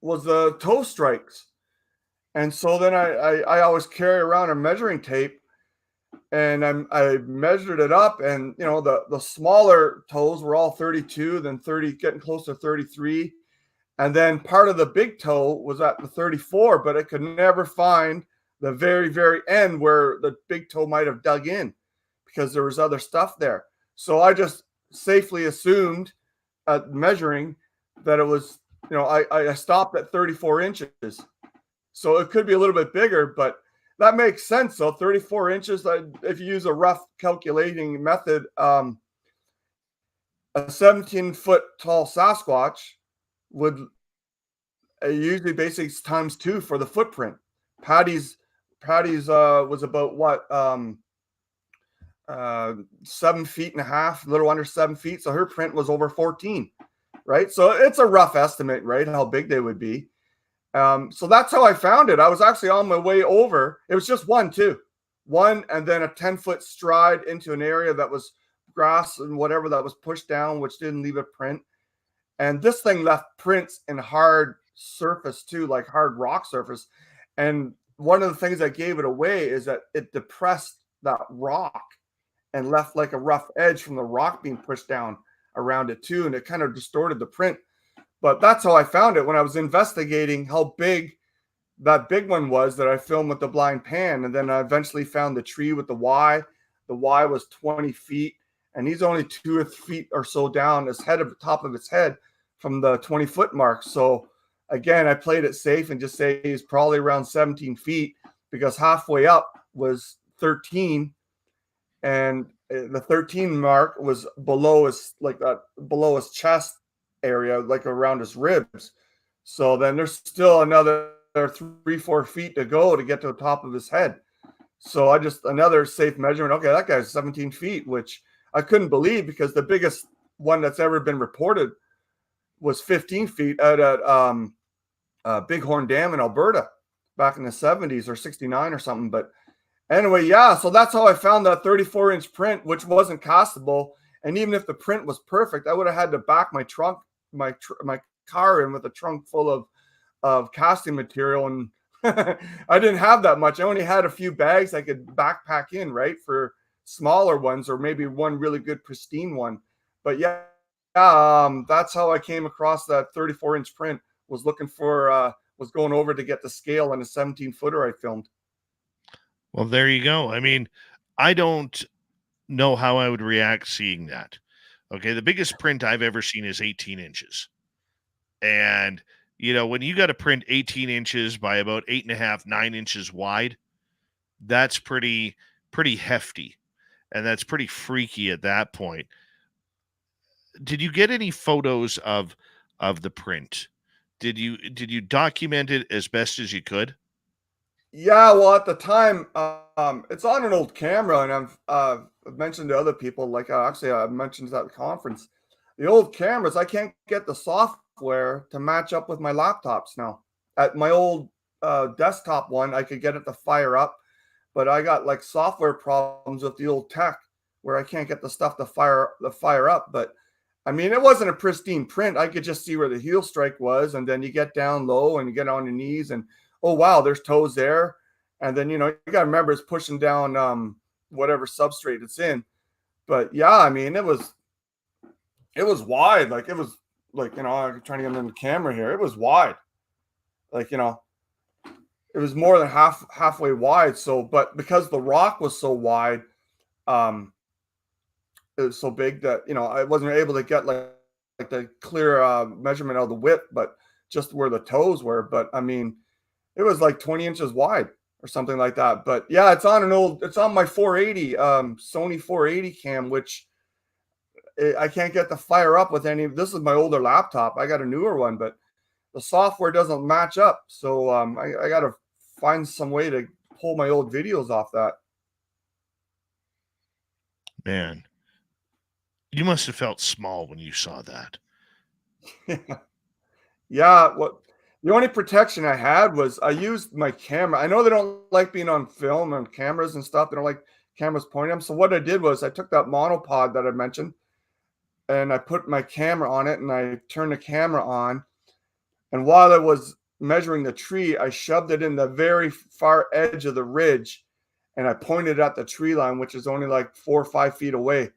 was the toe strikes. And so then I always carry around a measuring tape, and I measured it up, and the smaller toes were all 32, then 30, getting close to 33, and then part of the big toe was at the 34, but I could never find the very, very end where the big toe might have dug in because there was other stuff there. So I just safely assumed at measuring that it was, I stopped at 34 inches. So it could be a little bit bigger, but that makes sense. So 34 inches, if you use a rough calculating method, a 17-foot tall Sasquatch would usually basically times 2 for the footprint. Patty's was about what 7.5 feet, a little under 7 feet. So her print was over 14, right? So it's a rough estimate, right? How big they would be. So that's how I found it. I was actually on my way over. It was just one, and then a 10-foot stride into an area that was grass and whatever that was pushed down, which didn't leave a print. And this thing left prints in hard surface too, like hard rock surface. And one of the things that gave it away is that it depressed that rock and left like a rough edge from the rock being pushed down around it too. And it kind of distorted the print. But that's how I found it when I was investigating how big that big one was that I filmed with the blind pan. And then I eventually found the tree with the Y. The Y was 20 feet. And he's only 2 feet or so down his head, of the top of his head from the 20-foot mark. So again, I played it safe and just say he's probably around 17 feet because halfway up was 13. And the 13 mark was below his, below his chest area, like around his ribs. So then there's still another 3-4 feet to go to get to the top of his head. So another safe measurement. Okay, that guy's 17 feet, which I couldn't believe because the biggest one that's ever been reported was 15 feet out at Bighorn Dam in Alberta back in the 70s or 69 or something. But anyway, yeah, so that's how I found that 34-inch print, which wasn't castable. And even if the print was perfect, I would have had to back my car in with a trunk full of casting material. And I didn't have that much. I only had a few bags I could backpack in, right, for smaller ones or maybe one really good pristine one. But yeah, that's how I came across that 34-inch print. Was going over to get the scale on a 17-footer I filmed. Well, there you go. I mean, I don't know how I would react seeing that. Okay, the biggest print I've ever seen is 18 inches. And, when you got a print 18 inches by about 8.5, 9 inches wide, that's pretty hefty. And that's pretty freaky at that point. Did you get any photos of the print? Did you document it as best as you could? Yeah, well, at the time, it's on an old camera, and I've mentioned to other people, like actually I mentioned at the conference, the old cameras, I can't get the software to match up with my laptops now. At my old desktop one, I could get it to fire up, but I got like software problems with the old tech where I can't get the stuff to fire up. But I mean, it wasn't a pristine print. I could just see where the heel strike was, and then you get down low and you get on your knees and oh wow, there's toes there. And then you gotta remember it's pushing down whatever substrate it's in. But yeah, I mean it was wide. Like it was like, I'm trying to get in the camera here. It was wide. Like, it was more than halfway wide. So, but because the rock was so wide, it was so big that, I wasn't able to get like the clear measurement of the width, but just where the toes were. But I mean, it was like 20 inches wide or something like that. But yeah, it's on my 480, Sony 480 cam, which I can't get to fire up with any. This is my older laptop. I got a newer one, but the software doesn't match up. So I got to find some way to pull my old videos off that. Man, you must have felt small when you saw that. Yeah. The only protection I had was I used my camera. I know they don't like being on film and cameras and stuff. They don't like cameras pointing them. So what I did was I took that monopod that I mentioned and I put my camera on it and I turned the camera on. And while I was measuring the tree, I shoved it in the very far edge of the ridge and I pointed at the tree line, which is only like 4 or 5 feet away,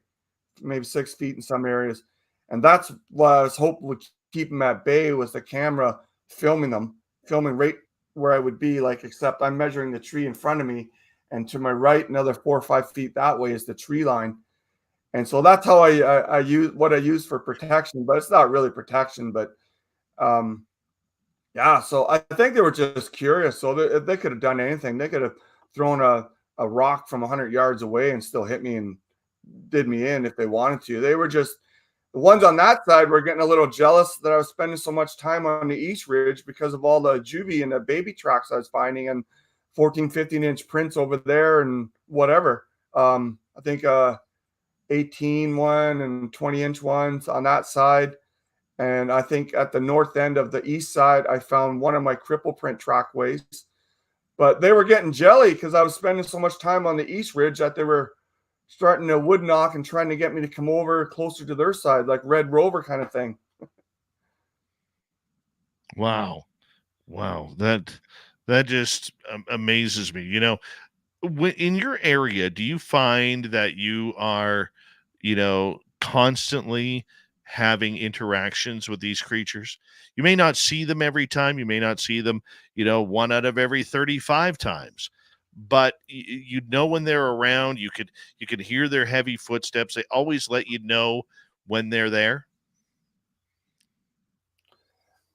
maybe 6 feet in some areas. And that's what I was hoping would keep them at bay, was the camera filming right where I would be, like, except I'm measuring the tree in front of me, and to my right, another 4 or 5 feet that way is the tree line. And so that's how I use for protection, but it's not really protection. But yeah, so I think they were just curious. So they could have done anything. They could have thrown a rock from 100 yards away and still hit me and did me in if they wanted to. They were just, the ones on that side were getting a little jealous that I was spending so much time on the East Ridge because of all the juvie and the baby tracks I was finding, and 14, 15-inch prints over there and whatever. I think 18 one and 20-inch ones on that side. And I think at the north end of the east side, I found one of my cripple print trackways. But they were getting jelly because I was spending so much time on the East Ridge that they were starting to wood knock and trying to get me to come over closer to their side, like Red Rover kind of thing. Wow. That just amazes me. You know, in your area, do you find that you are, constantly having interactions with these creatures? You may not see them every time. You may not see them, 1 out of every 35 times, but you know when they're around. You could hear their heavy footsteps. They always let you know when they're there.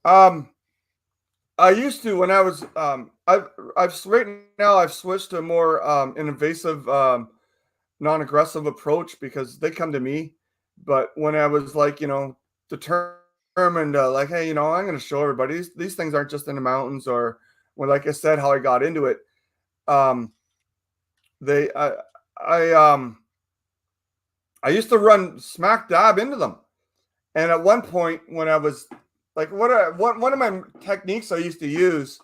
I used to when I was I've right now I've switched to a more an invasive non-aggressive approach because they come to me. But when I was like, determined like, hey, I'm going to show everybody these things aren't just in the mountains, or when, like I said, how I got into it. They I used to run smack dab into them. And at one point when I was like, one of my techniques I used to use,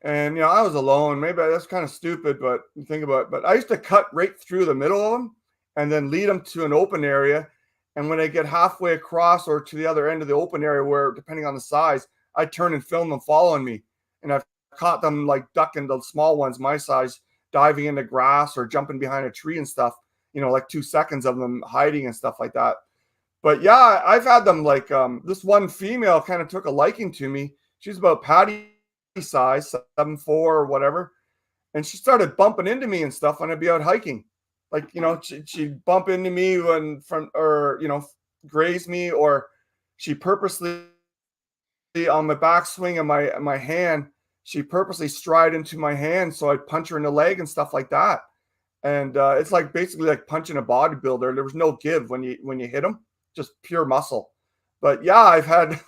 and I was alone. Maybe that's kind of stupid, but you think about it. But I used to cut right through the middle of them and then lead them to an open area. And when they get halfway across or to the other end of the open area, where depending on the size, I turn and film them following me. And I've caught them like ducking the small ones my size, diving into grass or jumping behind a tree and stuff. Like 2 seconds of them hiding and stuff like that. But yeah, I've had them like this one female kind of took a liking to me. She's about Patty size, 7'4" or whatever. And she started bumping into me and stuff when I'd be out hiking. Like, she'd bump into me graze me, or she purposely on my backswing of my hand, she purposely stride into my hand. So I'd punch her in the leg and stuff like that. And it's like basically like punching a bodybuilder. There was no give when you hit them. Just pure muscle. But yeah, I've had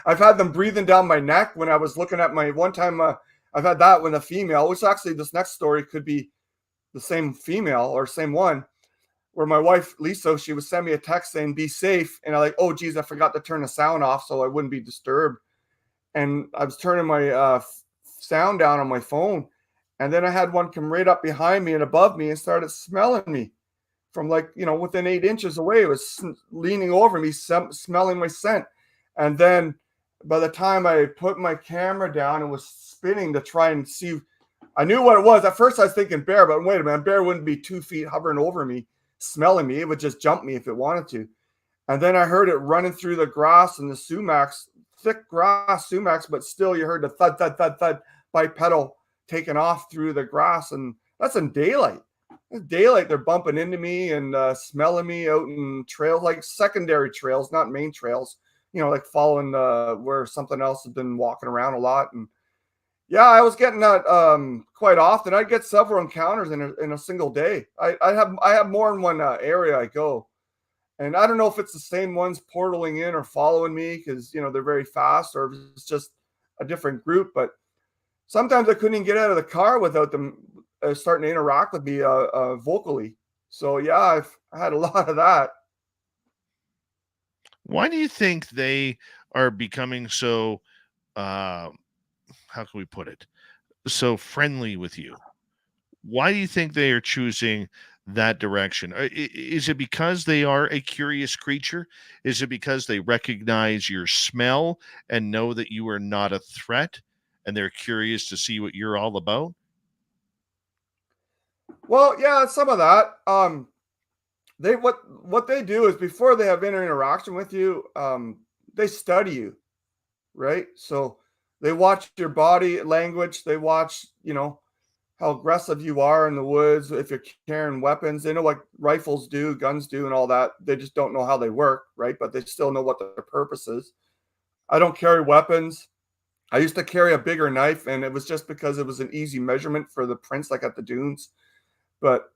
I've had them breathing down my neck when I was looking at my one time. I've had that with a female, which actually this next story could be the same female or same one, where my wife Lisa, she would send me a text saying be safe, and I'm like, oh geez, I forgot to turn the sound off so I wouldn't be disturbed. And I was turning my sound down on my phone, and then I had one come right up behind me and above me and started smelling me. From like, within 8 inches away, it was leaning over me, smelling my scent. And then by the time I put my camera down, it was spinning to try and see. I knew what it was. At first I was thinking bear, but wait a minute, bear wouldn't be 2 feet hovering over me, smelling me. It would just jump me if it wanted to. And then I heard it running through the grass and the sumacs, thick grass sumacs, but still you heard the thud, thud, thud, thud, bipedal taking off through the grass. And that's in daylight. Daylight, they're bumping into me and smelling me out in trails, like secondary trails, not main trails, like following where something else has been walking around a lot. And yeah, I was getting that quite often. I'd get several encounters in a single day. I have more in one area I go, and I don't know if it's the same ones portaling in or following me because they're very fast, or if it's just a different group. But sometimes I couldn't even get out of the car without them starting to interact with me vocally. So yeah, I've had a lot of that. Why do you think they are becoming so, how can we put it, so friendly with you? Why do you think they are choosing that direction? Is it because they are a curious creature? Is it because they recognize your smell and know that you are not a threat, and they're curious to see what you're all about? Well, yeah, some of that. They what they do is before they have any interaction with you, they study you, right? So they watch your body language. They watch, how aggressive you are in the woods. If you're carrying weapons, they know what rifles do, guns do, and all that. They just don't know how they work, right? But they still know what their purpose is. I don't carry weapons. I used to carry a bigger knife, and it was just because it was an easy measurement for the prints, like at the dunes. But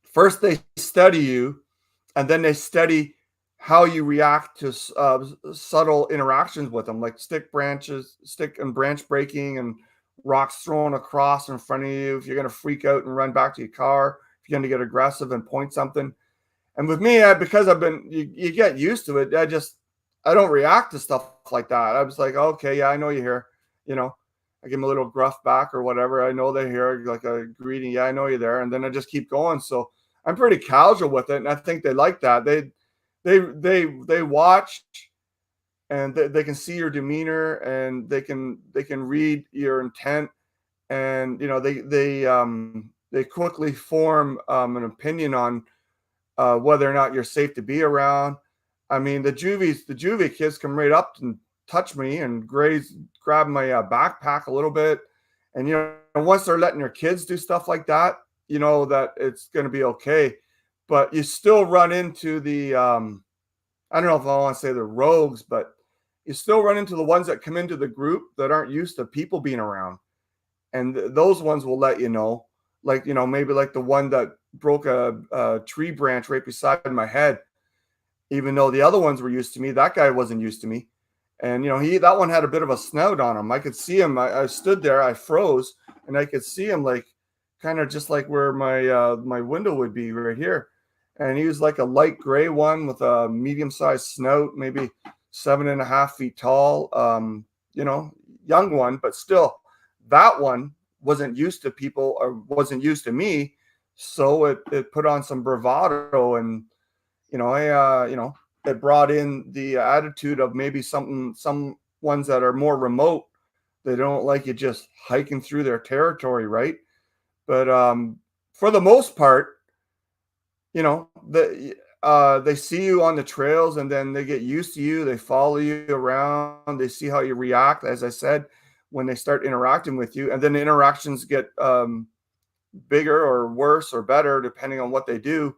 first they study you, and then they study how you react to subtle interactions with them, like stick and branch breaking, and rocks thrown across in front of you. If you're going to freak out and run back to your car, if you're going to get aggressive and point something. And with me, because I've been, you get used to it. I don't react to stuff like that. I was like, okay, yeah, I know you're here. I give them a little gruff back or whatever. I know they're here, like a greeting. Yeah, I know you're there. And then I just keep going. So I'm pretty casual with it. And I think they like that. They watch, and they can see your demeanor, and they can read your intent. And, they quickly form an opinion on whether or not you're safe to be around. I mean, the juvie kids come right up and touch me and grab my backpack a little bit. And, once they're letting your kids do stuff like that, you know that it's going to be okay. But you still run into the, I don't know if I want to say the rogues, but you still run into the ones that come into the group that aren't used to people being around. And those ones will let you know. Like, maybe like the one that broke a tree branch right beside my head. Even though the other ones were used to me, that guy wasn't used to me. And, that one had a bit of a snout on him. I could see him. I stood there, I froze, and I could see him, like, kind of just like where my window would be right here. And he was like a light gray one with a medium-sized snout, maybe 7.5 feet tall. Young one, but still, that one wasn't used to people or wasn't used to me. So it put on some bravado, and, it brought in the attitude of maybe some ones that are more remote. They don't like you just hiking through their territory, right? But for the most part, they see you on the trails, and then they get used to you. They follow you around. They see how you react, as I said, when they start interacting with you. And then the interactions get bigger or worse or better, depending on what they do.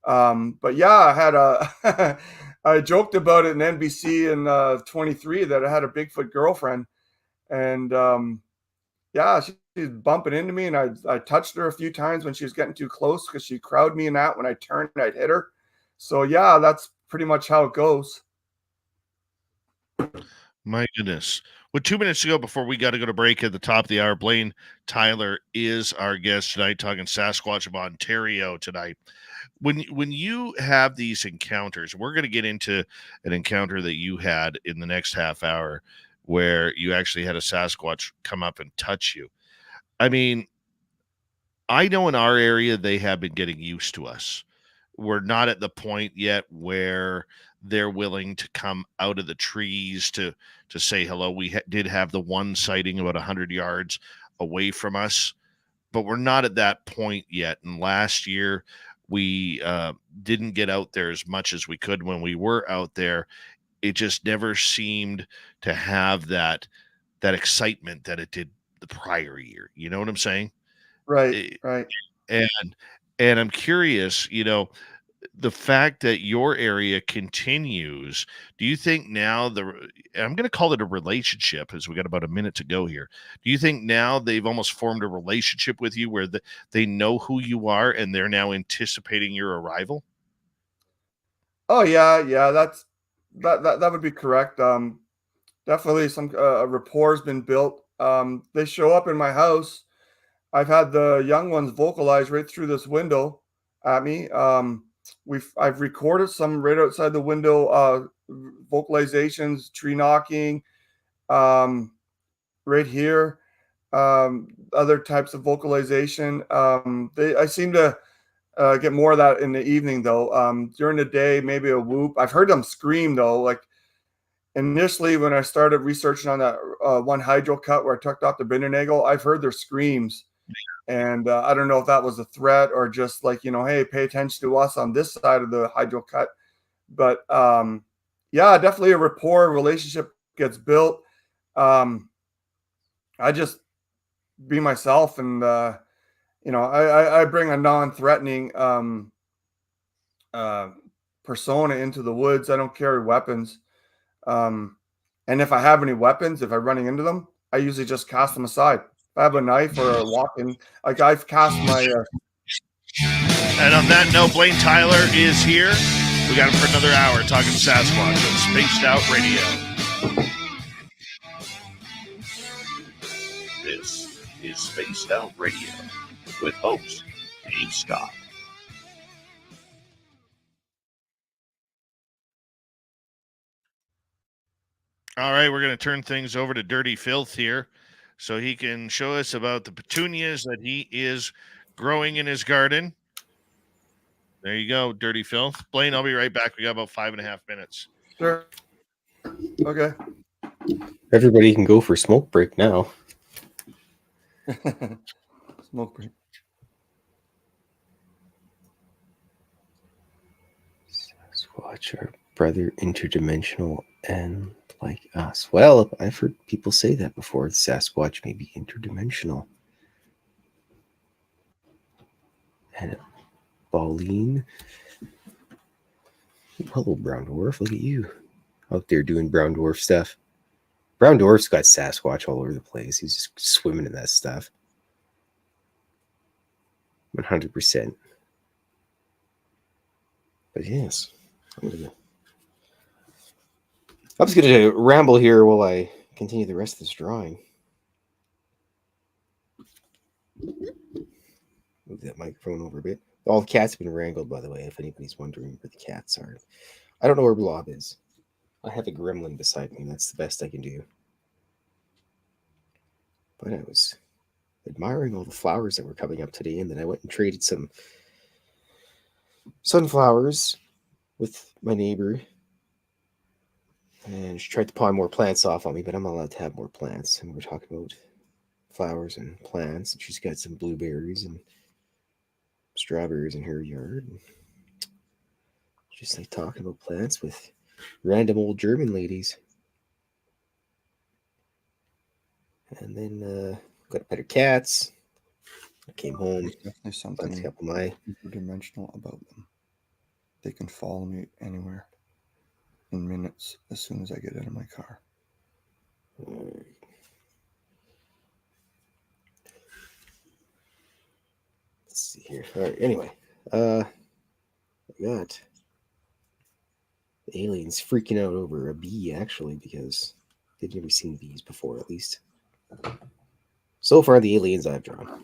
But yeah, I had I joked about it in NBC in 23 that I had a Bigfoot girlfriend. And yeah, she's bumping into me, and I touched her a few times when she was getting too close, because she crowded me in that. When I turned, I'd hit her. So yeah, that's pretty much how it goes. My goodness. With 2 minutes to go before we got to go to break at the top of the hour, Blayne Tyler is our guest tonight, talking Sasquatch of Ontario tonight. When you have these encounters, we're going to get into an encounter that you had in the next half hour where you actually had a Sasquatch come up and touch you. I mean, I know in our area they have been getting used to us. We're not at the point yet where they're willing to come out of the trees to say hello. We did have the one sighting about 100 yards away from us, but we're not at that point yet. And last year we didn't get out there as much as we could. When we were out there, it just never seemed to have that excitement that it did the prior year. You know what I'm saying? Right, right. And I'm curious, the fact that your area continues, do you think now I'm going to call it a relationship, as we got about a minute to go here. Do you think now they've almost formed a relationship with you where they know who you are and they're now anticipating your arrival? Oh yeah, yeah. That would be correct. Definitely some rapport's been built. They show up in my house. I've had the young ones vocalize right through this window at me. I've recorded some right outside the window, vocalizations, tree knocking, right here, other types of vocalization. I seem to get more of that in the evening, though. During the day, maybe a whoop. I've heard them scream, though. Like initially, when I started researching on that one hydro cut where I tucked off the Bindernagel, I've heard their screams. And I don't know if that was a threat or just like, hey, pay attention to us on this side of the hydro cut. But yeah, definitely a rapport relationship gets built. I just be myself, and I bring a non-threatening persona into the woods. I don't carry weapons. And if I have any weapons, if I'm running into them, I usually just cast them aside. If I have a knife or a walking, like I've cast my. And on that note, Blayne Tyler is here. We got him for another hour talking Sasquatch on Spaced Out Radio. This is Spaced Out Radio with host Dave Scott. All right, we're going to turn things over to Dirty Filth here so he can show us about the petunias that he is growing in his garden. There you go, Dirty Filth. Blayne, I'll be right back. We got about 5.5 minutes. Sure. Okay. Everybody can go for a smoke break now. Smoke break. Sasquatch are brother interdimensional and like us. Well, I've heard people say that before. Sasquatch may be interdimensional. And Blayne. Hello, Brown Dwarf. Look at you out there doing Brown Dwarf stuff. Brown Dwarf's got Sasquatch all over the place. He's just swimming in that stuff. 100%. But yes, I'm just going to ramble here while I continue the rest of this drawing. Move that microphone over a bit. All the cats have been wrangled, by the way, if anybody's wondering where the cats are. I don't know where Blob is. I have a gremlin beside me, and that's the best I can do. But I was admiring all the flowers that were coming up today, and then I went and traded some sunflowers with my neighbor. And she tried to pawn more plants off on me, but I'm not allowed to have more plants. And we're talking about flowers and plants, and she's got some blueberries and strawberries in her yard. And just like talking about plants with random old German ladies. And then got to pet her cats. I came home. There's definitely something interdimensional about them. They can follow me anywhere in minutes as soon as I get out of my car. Let's see here. All right. Anyway, I got the aliens freaking out over a bee, actually, because they've never seen bees before, at least. So far, the aliens I've drawn.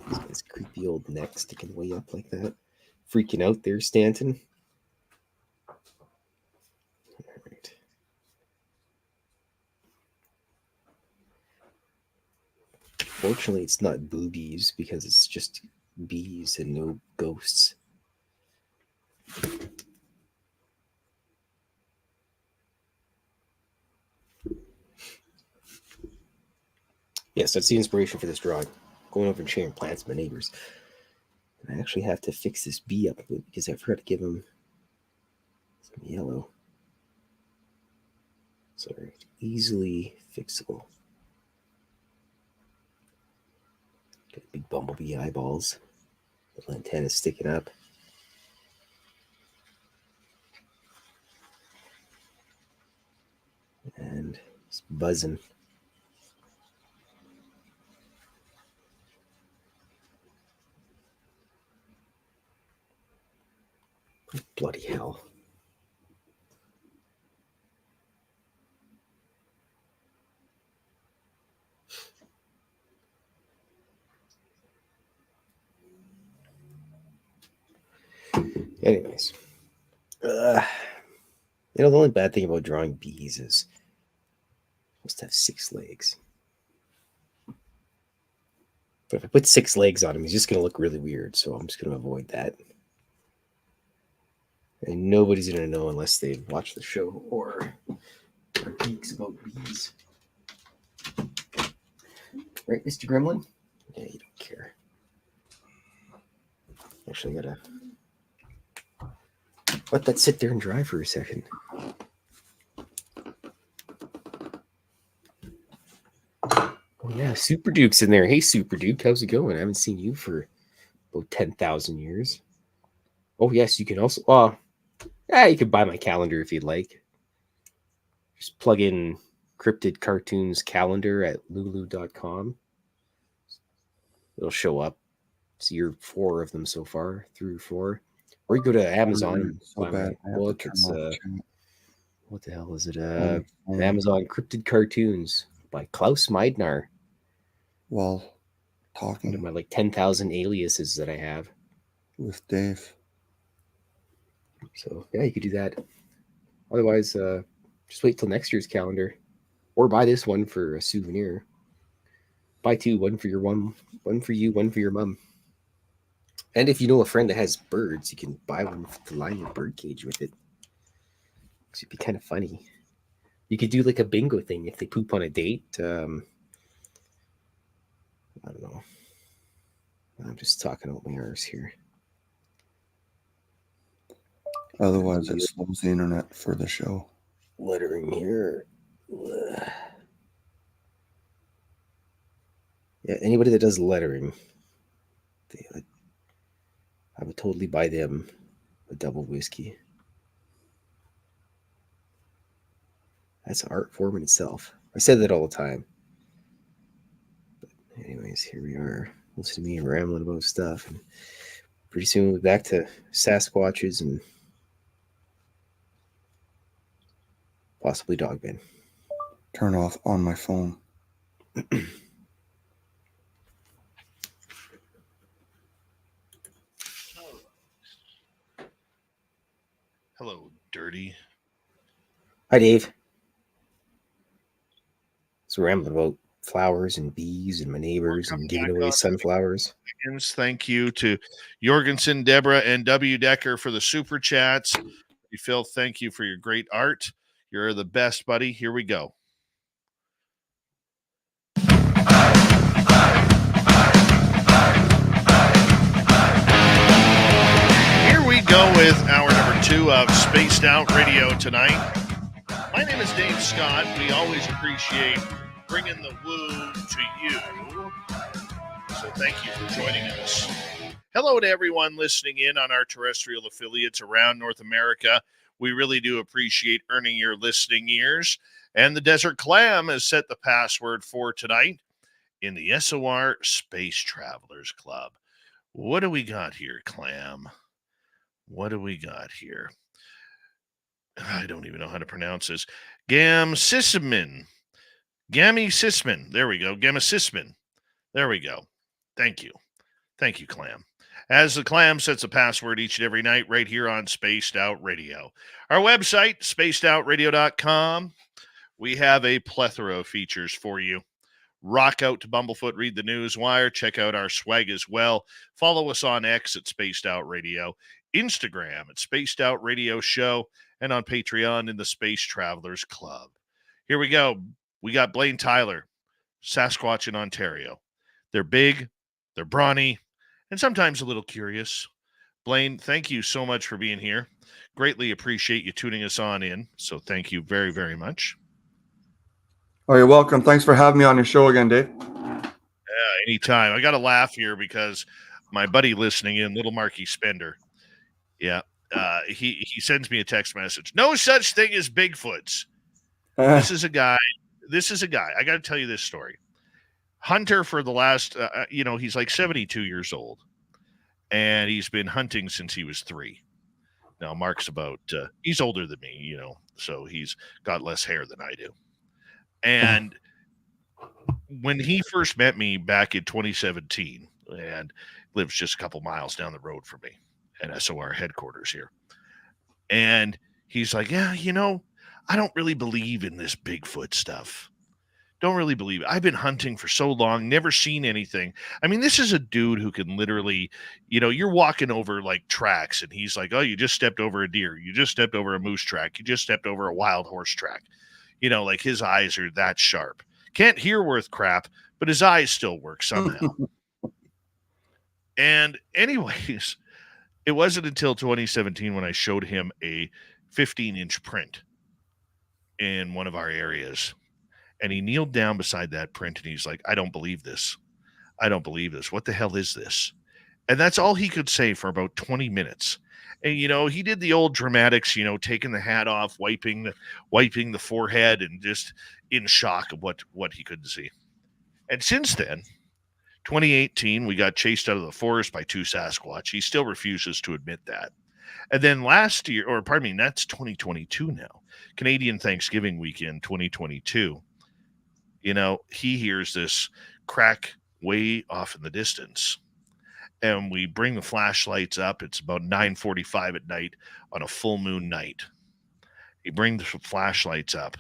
This guy's creepy old neck sticking way up like that. Freaking out there, Stanton. All right. Fortunately, it's not boobies because it's just bees and no ghosts. Yes, that's the inspiration for this drawing. Going over and sharing plants with my neighbors. And I actually have to fix this bee up a bit because I forgot to give him some yellow. Sorry, easily fixable. Got big bumblebee eyeballs. Little antennas sticking up. And it's buzzing. Bloody hell. Anyways. The only bad thing about drawing bees is must have 6 legs. But if I put 6 legs on him, he's just going to look really weird. So I'm just going to avoid that. And nobody's going to know unless they watch the show or are geeks about bees. Right, Mr. Gremlin? Yeah, you don't care. Actually, I got to let that sit there and dry for a second. Oh, yeah, Super Duke's in there. Hey, Super Duke, how's it going? I haven't seen you for about 10,000 years. Oh, yes, you can also... you can buy my calendar if you'd like. Just plug in Cryptid Cartoons calendar at lulu.com. It'll show up. See your 4 of them so far, through 4. Or you go to Amazon and So buy bad. my I have to book. turn It's off the chat. what the hell is it? On Amazon Cryptid Cartoons by Klaus Meidner. while One of talking my like 10,000 aliases that I have. with Dave. So yeah, you could do that. Otherwise, just wait till next year's calendar, or buy this one for a souvenir. Buy 2, one for one for you, one for your mom. And if you know a friend that has birds, you can buy one to line your bird cage with it. It'd be kind of funny. You could do like a bingo thing if they poop on a date. I don't know. I'm just talking about my arse here. Otherwise, it slows the internet for the show. Lettering here. Yeah, anybody that does lettering, I would totally buy them a double whiskey. That's an art form in itself. I say that all the time. But anyways, here we are. Listen to me rambling about stuff. And pretty soon we'll be back to Sasquatches and possibly Dogman. Turn off on my phone. Hello, dirty. Hi, Dave. So rambling about flowers and bees and my neighbors and giving away sunflowers. Thank you to Jorgensen, Deborah, and W. Decker for the super chats. Phil, thank you for your great art. You're the best, buddy. Here we go. Here we go with hour number 2 of Spaced Out Radio tonight. My name is Dave Scott. We always appreciate bringing the woo to you. So thank you for joining us. Hello to everyone listening in on our terrestrial affiliates around North America. We really do appreciate earning your listening ears. And the Desert Clam has set the password for tonight in the SOR Space Travelers Club. What do we got here, Clam? What do we got here? I don't even know how to pronounce this. Gamsismin. There we go. Gamsismin. There we go. Thank you. Thank you, Clam. As the Clam sets a password each and every night right here on Spaced Out Radio. Our website, spacedoutradio.com. We have a plethora of features for you. Rock out to Bumblefoot, read the news wire, check out our swag as well. Follow us on X at Spaced Out Radio, Instagram at Spaced Out Radio Show, and on Patreon in the Space Travelers Club. Here we go. We got Blayne Tyler, Sasquatch in Ontario. They're big, they're brawny, and sometimes a little curious. Blayne, thank you so much for being here. Greatly appreciate you tuning us on in. So thank you very, very much. Oh, you're welcome. Thanks for having me on your show again, Dave. Yeah, anytime. I got to laugh here because my buddy listening in, Little Marky Spender, he sends me a text message. No such thing as Bigfoots. This is a guy. I got to tell you this story. Hunter for the last, he's like 72 years old, and he's been hunting since he was 3. Now, Mark's he's older than me, so he's got less hair than I do. And when he first met me back in 2017, and lives just a couple miles down the road from me at SOR headquarters here, and he's like, yeah, I don't really believe in this Bigfoot stuff. Don't really believe it. I've been hunting for so long, never seen anything. I mean, this is a dude who can literally, you're walking over like tracks and he's like, oh, you just stepped over a deer. You just stepped over a moose track. You just stepped over a wild horse track. Like his eyes are that sharp. Can't hear worth crap, but his eyes still work somehow. And anyways, it wasn't until 2017 when I showed him a 15-inch print in one of our areas. And he kneeled down beside that print and he's like, I don't believe this. I don't believe this. What the hell is this? And that's all he could say for about 20 minutes. And, he did the old dramatics, taking the hat off, wiping the forehead, and just in shock of what he couldn't see. And since then, 2018, we got chased out of the forest by 2 Sasquatch. He still refuses to admit that. And then last year, or pardon me, that's 2022 now, Canadian Thanksgiving weekend, 2022, he hears this crack way off in the distance. And we bring the flashlights up. It's about 9:45 at night on a full moon night. We bring the flashlights up,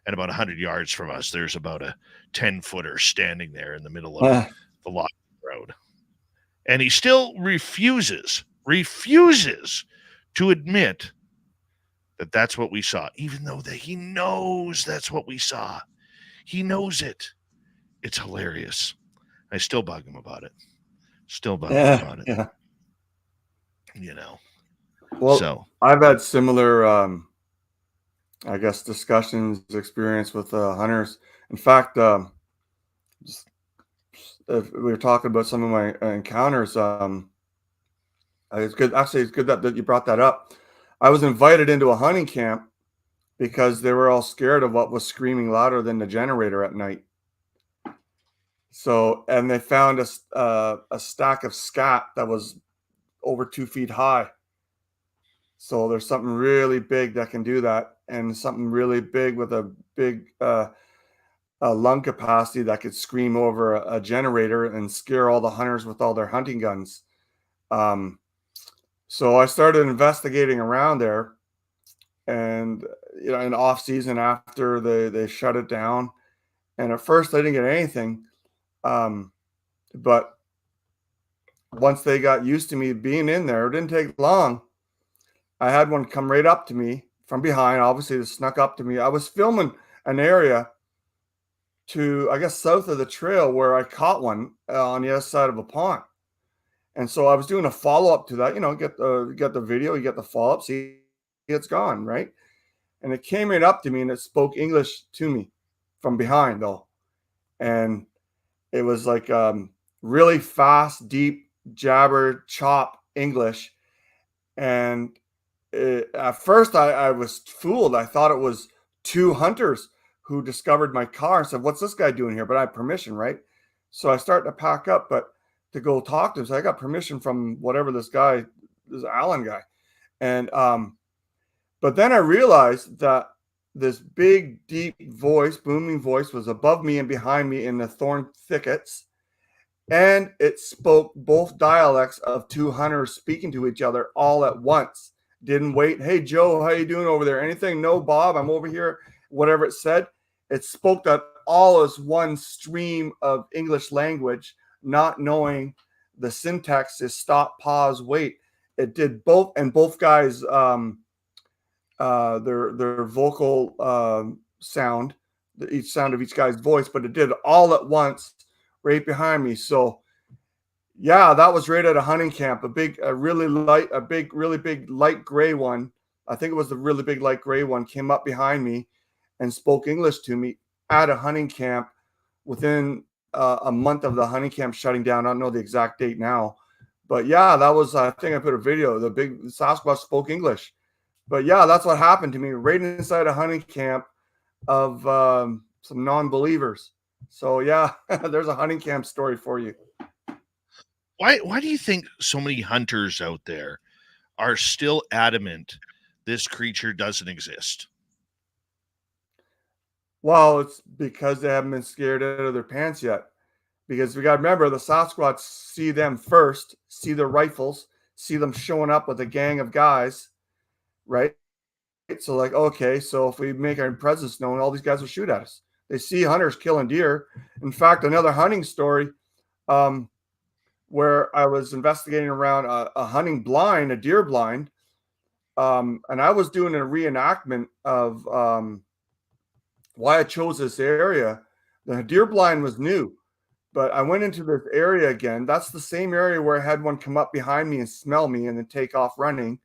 and about 100 yards from us, there's about a 10-footer standing there in the middle of the logging road. And he still refuses to admit that that's what we saw, even though that he knows that's what we saw. He knows it. It's hilarious. I still bug him about it. Yeah. Well, So I've had similar, I guess, discussions, experience with hunters. In fact, if we were talking about some of my encounters. It's good. Actually, it's good that you brought that up. I was invited into a hunting camp because they were all scared of what was screaming louder than the generator at night. So, and they found a stack of scat that was over 2 feet high. So there's something really big that can do that, and something really big with a big lung capacity that could scream over a generator and scare all the hunters with all their hunting guns. So I started investigating around there, and in off season after they shut it down. And at first I didn't get anything. But once they got used to me being in there, it didn't take long. I had one come right up to me from behind. Obviously, it snuck up to me. I was filming an area to, I guess, south of the trail where I caught one on the other side of a pond. And so I was doing a follow-up to that, get the video, you get the follow-up, see it's gone, right? And it came right up to me and it spoke English to me from behind, though. And it was like really fast, deep, jabber, chop English. And at first I was fooled. I thought it was 2 hunters who discovered my car and said, "What's this guy doing here?" But I had permission, right? So I started to pack up, but to go talk to him. So I got permission from whatever this Allen guy. And but then I realized that this big, deep voice, booming voice, was above me and behind me in the thorn thickets. And it spoke both dialects of 2 hunters speaking to each other all at once. Didn't wait. "Hey, Joe, how you doing over there? Anything?" "No, Bob, I'm over here." Whatever it said, it spoke that all as one stream of English language, not knowing the syntax is stop, pause, wait. It did both, and both guys, their vocal sound, each sound of each guy's voice, but it did all at once right behind me. So yeah, that was right at a hunting camp, really big light gray one. I think it was the really big light gray one came up behind me and spoke English to me at a hunting camp within a month of the hunting camp shutting down. I don't know the exact date now, but yeah, that was, I think I put a video, the big Sasquatch spoke English. But yeah, that's what happened to me right inside a hunting camp of some non-believers. So yeah, there's a hunting camp story for you. Why do you think so many hunters out there are still adamant this creature doesn't exist? Well, it's because they haven't been scared out of their pants yet. Because we got to remember, the Sasquatch see them first, see their rifles, see them showing up with a gang of guys, right? So like, okay, so if we make our presence known, all these guys will shoot at us. They see hunters killing deer. In fact, another hunting story where I was investigating around a hunting blind, a deer blind, and I was doing a reenactment of why I chose this area. The deer blind was new, but I went into this area again. That's the same area where I had one come up behind me and smell me and then take off running.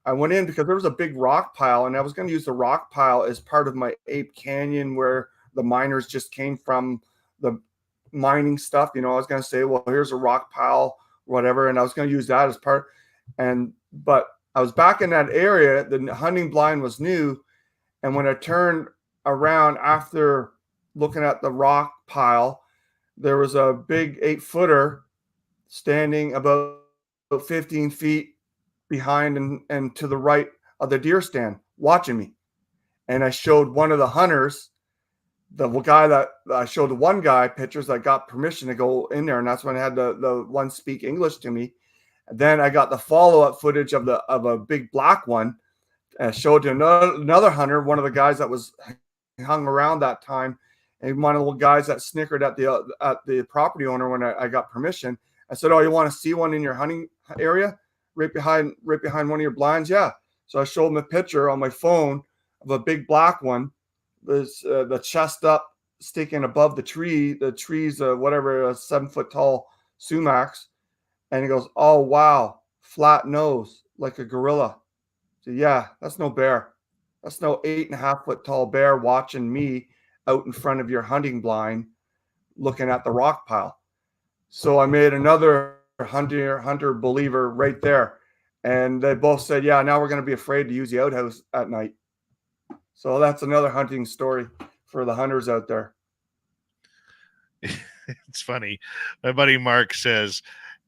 I went in because there was a big rock pile, and I was going to use the rock pile as part of my Ape Canyon where the miners just came from the mining stuff. I was going to say, well, here's a rock pile whatever, and I was going to use that as part. But I was back in that area. The hunting blind was new, and when I turned around after looking at the rock pile, there was a big 8-footer standing about 15 feet behind and to the right of the deer stand watching me. And I showed one of the hunters, the guy that I showed the one guy pictures. I got permission to go in there, and that's when I had the one speak English to me. And then I got the follow-up footage of a big black one. I showed to another hunter, one of the guys that was hung around that time, and one of the guys that snickered at the property owner when I got permission. I said, "Oh, you want to see one in your hunting area, right behind one of your blinds?" Yeah. So I showed him a picture on my phone of a big black one. There's the chest up, sticking above the tree. The tree's whatever, a 7-foot tall sumacs, and he goes, "Oh wow, flat nose like a gorilla." So yeah, that's no bear. That's no 8.5-foot tall bear watching me out in front of your hunting blind, looking at the rock pile. So I made another hunter believer right there, and they both said, "Yeah, now we're going to be afraid to use the outhouse at night." So that's another hunting story for the hunters out there. It's funny. My buddy Mark says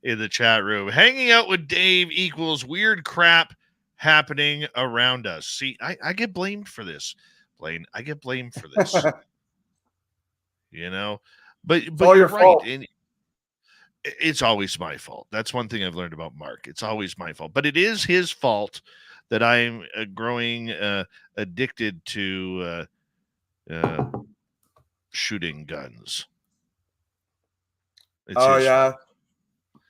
in the chat room, hanging out with Dave equals weird crap happening around us. See, I get blamed for this, Blaine. I get blamed for this. You know, but all you're your right. fault. And it's always my fault. That's one thing I've learned about Mark. It's always my fault, but it is his fault that I'm growing addicted to shooting guns. It's Oh his yeah, fault.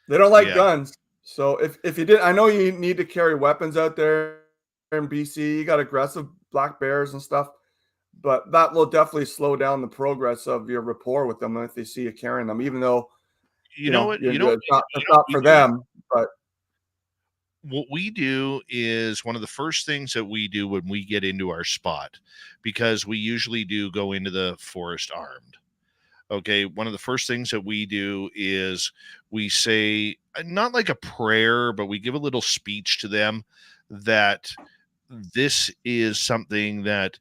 they don't like Yeah. guns. So if you did, I know you need to carry weapons out there in BC. You got aggressive black bears and stuff, but that will definitely slow down the progress of your rapport with them if they see you carrying them. Even though You know what? You know it's what not we for do? them, but What we do is one of the first things that we do when we get into our spot, because we usually do go into the forest armed. Okay, one of the first things that we do is we say, not like a prayer, but we give a little speech to them that this is something that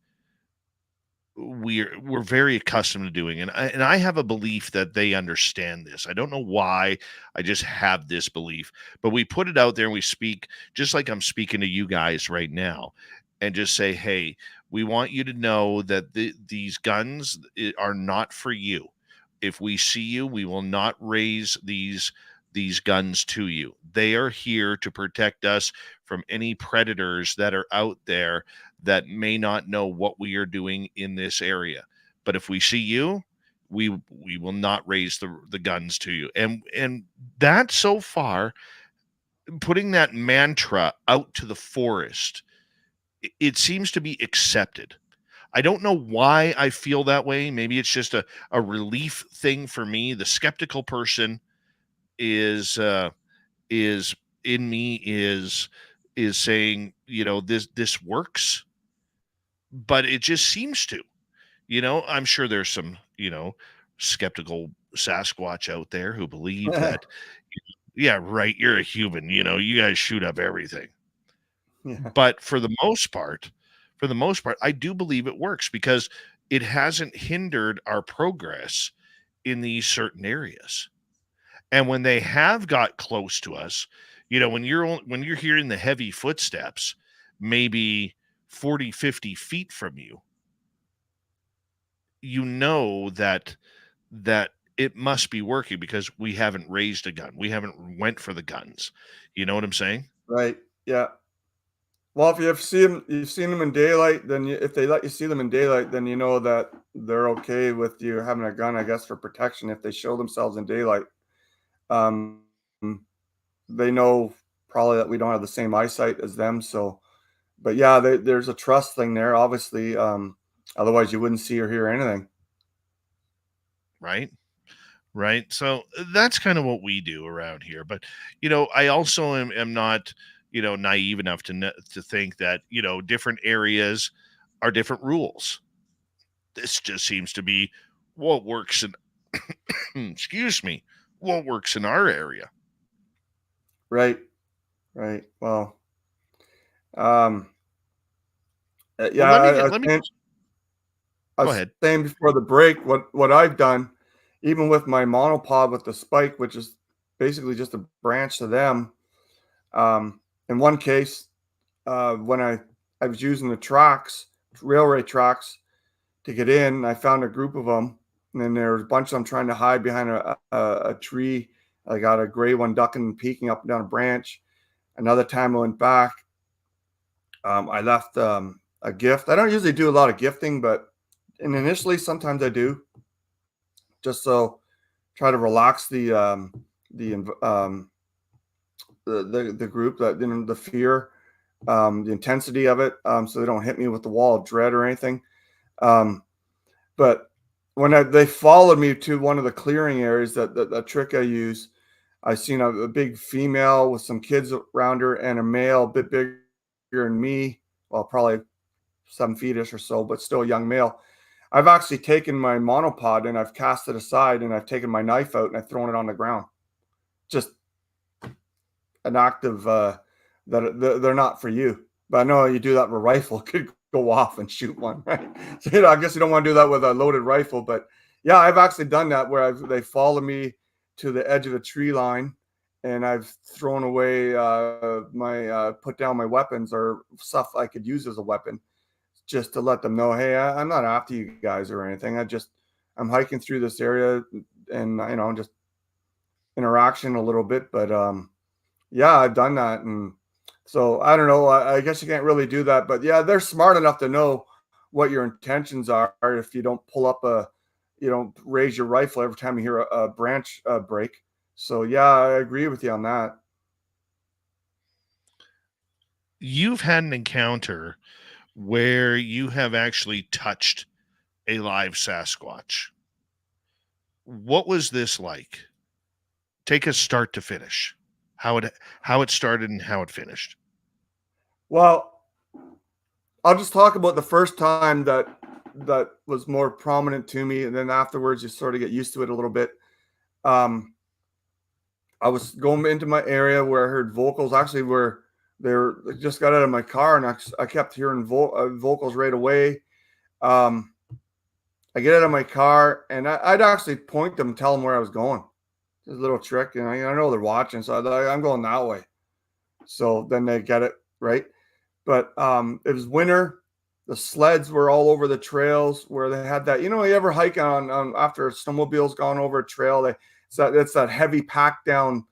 we're very accustomed to doing, and I have a belief that they understand this. I don't know why, I just have this belief, but we put it out there and we speak just like I'm speaking to you guys right now, and just say, hey, we want you to know that these guns are not for you. If we see you, we will not raise these guns to you. They are here to protect us from any predators that are out there that may not know what we are doing in this area. But if we see you, we will not raise the guns to you. And that, so far, putting that mantra out to the forest, it seems to be accepted. I don't know why I feel that way. Maybe it's just a relief thing for me. The skeptical person is in me is saying, this works, but it just seems to. I'm sure there's some, skeptical Sasquatch out there who believe that, yeah, right, you're a human, you guys shoot up everything. yeah. But for the most part, I do believe it works because it hasn't hindered our progress in these certain areas. And when they have got close to us, when you're hearing the heavy footsteps, maybe 40, 50 feet from you, that it must be working because we haven't raised a gun. We haven't went for the guns. You know what I'm saying? Right. Yeah. Well, if you've seen them in daylight, then if they let you see them in daylight, then you know that they're okay with you having a gun, I guess, for protection. If they show themselves in daylight, um, they know probably that we don't have the same eyesight as them. So, but yeah, there's a trust thing there, obviously. Otherwise, you wouldn't see or hear anything. Right. Right. So that's kind of what we do around here. But, I also am not, naive enough to think that, different areas are different rules. This just seems to be what works in, excuse me, what works in our area. Right. Right. Well, um, yeah, Well, let me I get was let me saying, I go was ahead. saying before the break, what I've done, even with my monopod with the spike, which is basically just a branch to them. In one case, when I was using the tracks, railway tracks to get in, I found a group of them, and then there was a bunch of them trying to hide behind a tree. I got a gray one ducking and peeking up and down a branch. Another time I went back, I left a gift. I don't usually do a lot of gifting, but and initially sometimes I do, just so try to relax the inv- um, the group, that the fear, the intensity of it, so they don't hit me with the wall of dread or anything. Um, but when they followed me to one of the clearing areas, that trick I use, I seen a big female with some kids around her and a male a bit bigger than me, well, probably 7 feet-ish or so, but still a young male. I've actually taken my monopod and I've cast it aside and I've taken my knife out and I've thrown it on the ground. Just an act of that they're not for you. But I know you do that with a rifle, it could go off and shoot one, right? So I guess you don't want to do that with a loaded rifle. But yeah, I've actually done that where they follow me to the edge of the tree line, and I've thrown away my put down my weapons or stuff I could use as a weapon, just to let them know, hey, I'm not after you guys or anything. I'm hiking through this area, and just interaction a little bit. But yeah, I've done that. And so I don't know. I guess you can't really do that, but yeah, they're smart enough to know what your intentions are if you don't pull up you don't raise your rifle every time you hear a branch break. So yeah, I agree with you on that. You've had an encounter where you have actually touched a live Sasquatch. What was this like? Take us start to finish. How it started and how it finished. Well, I'll just talk about the first time that was more prominent to me, and then afterwards you sort of get used to it a little bit. Um, I was going into my area where I heard vocals. Actually, where I just got out of my car, and I kept hearing vocals right away. Um, I get out of my car, and I'd actually point them, tell them where I was going. It's a little trick, and I know they're watching, so I'm going that way. So then they get it right. But it was winter. The sleds were all over the trails where they had that. You ever hike on after a snowmobile's gone over a trail? It's that heavy pack down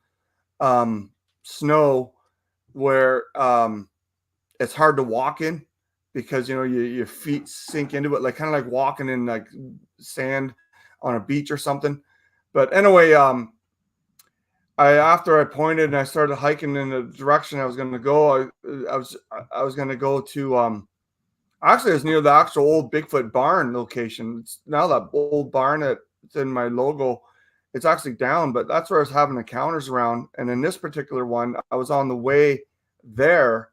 um, snow where it's hard to walk in because your feet sink into it, like kind of like walking in like sand on a beach or something. But anyway, after I pointed and I started hiking in the direction I was going to go, I was going to go to actually it was near the actual old Bigfoot barn location. It's now that old barn that's in my logo. It's actually down, but that's where I was having encounters around. And in this particular one, I was on the way there,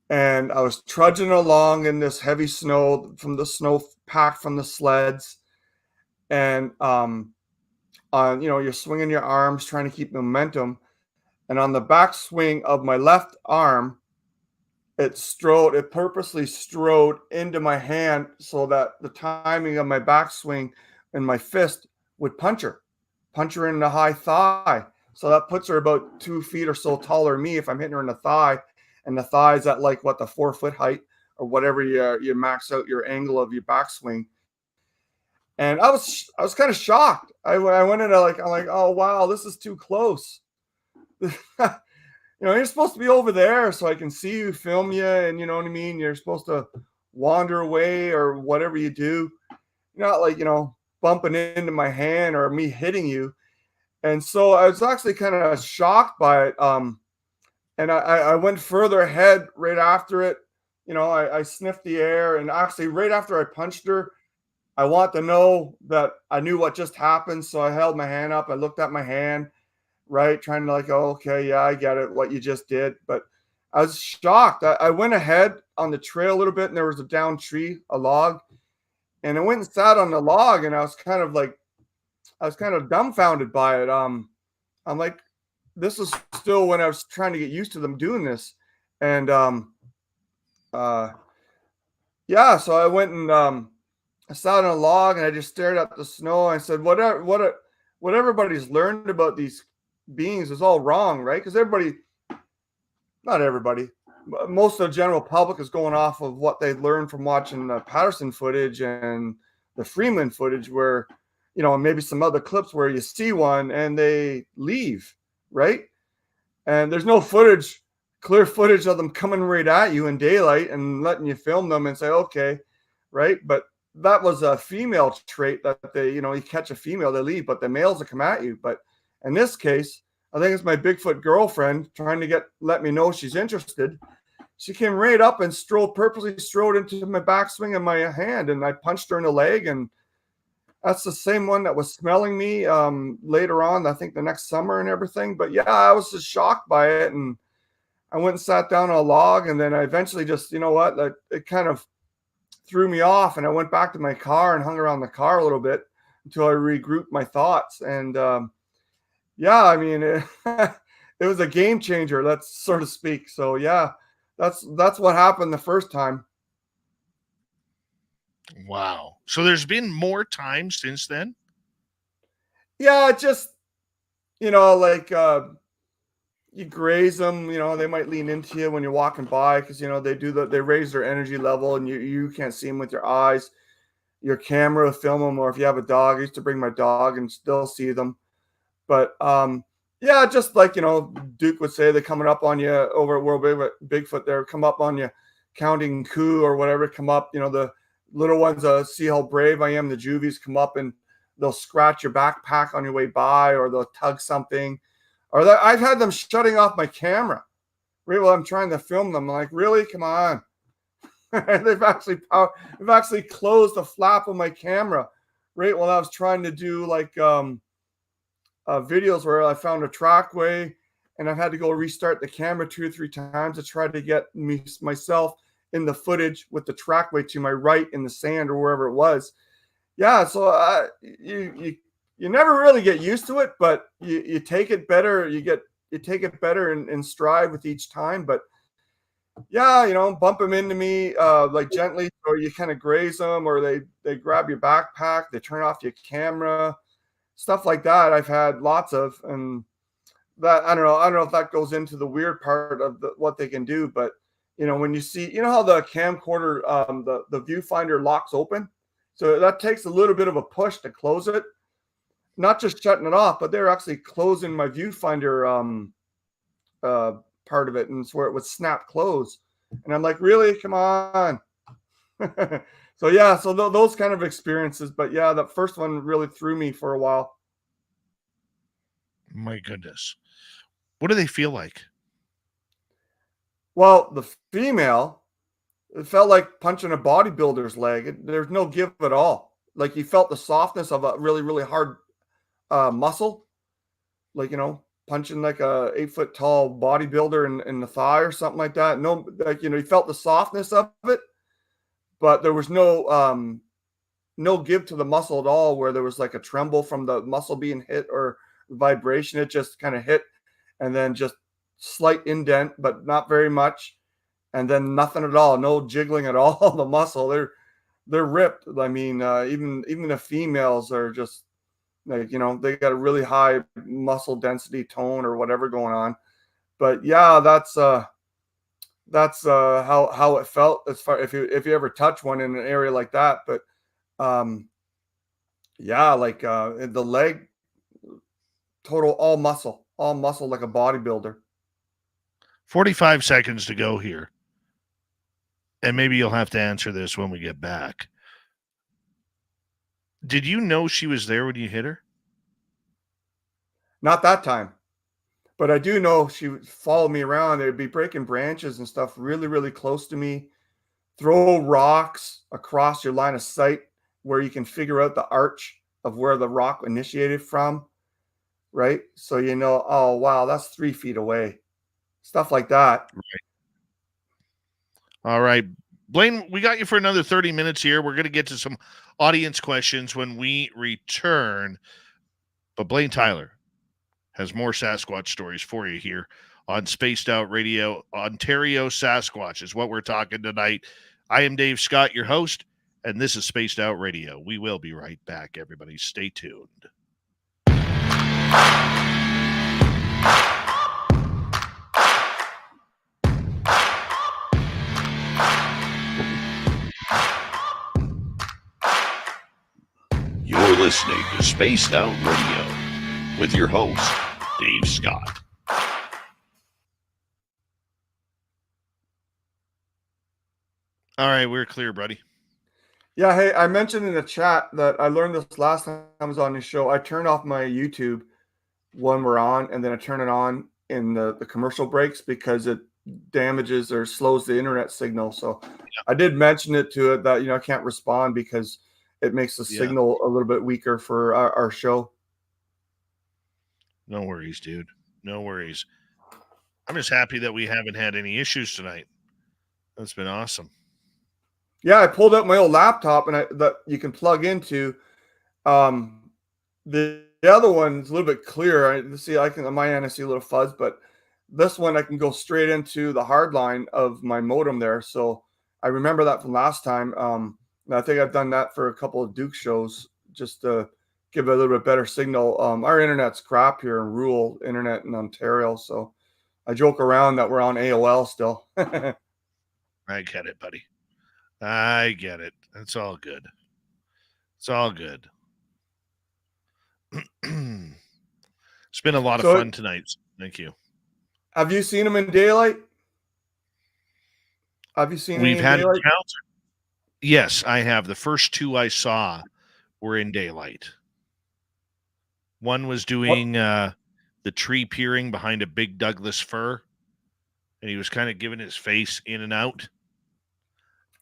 and I was trudging along in this heavy snow from the snow packed from the sleds, and you're swinging your arms trying to keep momentum, and on the backswing of my left arm, it purposely strode into my hand so that the timing of my backswing and my fist would punch her in the high thigh. So that puts her about 2 feet or so taller than me if I'm hitting her in the thigh. And the thigh is at like the 4 foot height or whatever you max out your angle of your backswing. And I was kind of shocked. I went into I'm like, oh wow, this is too close. You're supposed to be over there so I can see you, film you, and you know what I mean? You're supposed to wander away or whatever you do. Not like, bumping into my hand or me hitting you. And so I was actually kind of shocked by it. And I went further ahead right after it. I sniffed the air, and actually right after I punched her, I want to know that I knew what just happened. So I held my hand up. I looked at my hand, right? Trying to oh, okay, yeah, I get it, what you just did. But I was shocked. I went ahead on the trail a little bit, and there was a down tree, a log. And I went and sat on the log, and I was kind of dumbfounded by it. I'm like, this is still when I was trying to get used to them doing this. And yeah, so I went and I sat on a log and I just stared at the snow. And I said, what everybody's learned about these beings is all wrong, right? Because not everybody, but most of the general public is going off of what they learned from watching the Patterson footage and the Freeman footage, where, you know, maybe some other clips where you see one and they leave, right? And there's no clear footage of them coming right at you in daylight and letting you film them and say, okay, right? But that was a female trait that they, you know, you catch a female, they leave, but the males will come at you. But in this case, I think it's my Bigfoot girlfriend trying to let me know she's interested. She came right up and purposely strode into my backswing of my hand, and I punched her in the leg. And that's the same one that was smelling me later on, I think the next summer and everything. But yeah, I was just shocked by it. And I went and sat down on a log, and then I eventually just, you know what, it kind of threw me off. And I went back to my car and hung around the car a little bit until I regrouped my thoughts. And yeah, I mean, it was a game changer, let's so to speak. So yeah, that's what happened the first time. Wow. So there's been more time since then? Yeah, just, you know, like you graze them, you know, they might lean into you when you're walking by, because, you know, they raise their energy level and you can't see them with your eyes. Your camera will film them, or if you have a dog, I used to bring my dog and still see them. But yeah, just like, you know, Duke would say, they're coming up on you over at World Bigfoot. They're come up on you, counting coup or whatever, come up. You know, the little ones see how brave I am. The juvies come up and they'll scratch your backpack on your way by, or they'll tug something. Or I've had them shutting off my camera right while I'm trying to film them. I'm like, really? Come on. They've actually closed the flap of my camera right while I was trying to do like videos where I found a trackway and I've had to go restart the camera 2 or 3 times to try to get myself in the footage with the trackway to my right in the sand or wherever it was. Yeah, so you never really get used to it, but you take it better. You take it better and strive with each time. But yeah, you know, bump them into me like gently, or you kind of graze them, or they grab your backpack, they turn off your camera. Stuff like that I've had lots of. And that I don't know if that goes into the weird part of what they can do. But, you know, when you see, you know how the camcorder, the viewfinder locks open, so that takes a little bit of a push to close it, not just shutting it off, but they're actually closing my viewfinder part of it, and it's where it would snap close. And I'm like, really? Come on. So yeah, so those kind of experiences. But yeah, that first one really threw me for a while. My goodness. What do they feel like? Well, the female, it felt like punching a bodybuilder's leg. There's no give at all. Like you felt the softness of a really, really hard muscle. Like, you know, punching like a 8-foot tall bodybuilder in the thigh or something like that. No, like, you know, you felt the softness of it, but there was no give to the muscle at all, where there was like a tremble from the muscle being hit or vibration. It just kind of hit, and then just slight indent, but not very much, and then nothing at all, no jiggling at all. The muscle, they're ripped. I mean, even the females are just like, you know, they got a really high muscle density tone or whatever going on. But yeah, that's how it felt, as far if you ever touch one in an area like that. But yeah, like the leg, total all muscle like a bodybuilder. 45 seconds to go here, and maybe you'll have to answer this when we get back. Did you know she was there when you hit her? Not that time, but I do know she would follow me around. They'd be breaking branches and stuff really, really close to me, throw rocks across your line of sight where you can figure out the arch of where the rock initiated from, right? So, you know, oh, wow, that's 3 feet away. Stuff like that. Right. All right. Blayne, we got you for another 30 minutes here. We're going to get to some audience questions when we return. But Blayne Tyler has more Sasquatch stories for you here on Spaced Out Radio. Ontario Sasquatch is what we're talking tonight. I am Dave Scott, your host, and this is Spaced Out Radio. We will be right back, everybody. Stay tuned. You're listening to Spaced Out Radio with your host, Dave Scott. All right, we're clear, buddy. Yeah, hey, I mentioned in the chat that I learned this last time I was on this show. I turn off my YouTube when we're on, and then I turn it on in the commercial breaks because it damages or slows the internet signal. So I did mention it to it that, I can't respond because it makes the signal a little bit weaker for our show. No worries, dude. No worries. I'm just happy that we haven't had any issues tonight. That's been awesome. Yeah, I pulled out my old laptop and that you can plug into. The other one's a little bit clearer. On my end I see a little fuzz, but this one I can go straight into the hard line of my modem there. So I remember that from last time. And I think I've done that for a couple of Duke shows just to give it a little bit better signal. Our internet's crap here in rural internet in Ontario, so I joke around that we're on AOL still. I get it, buddy. I get it. It's all good. It's all good. It's been a lot of fun tonight. Thank you. Have you seen them in daylight? Have you seen We've had daylight? encounters. Yes, I have. The first two I saw were in daylight. One was doing the tree peering behind a big Douglas fir, and he was kind of giving his face in and out.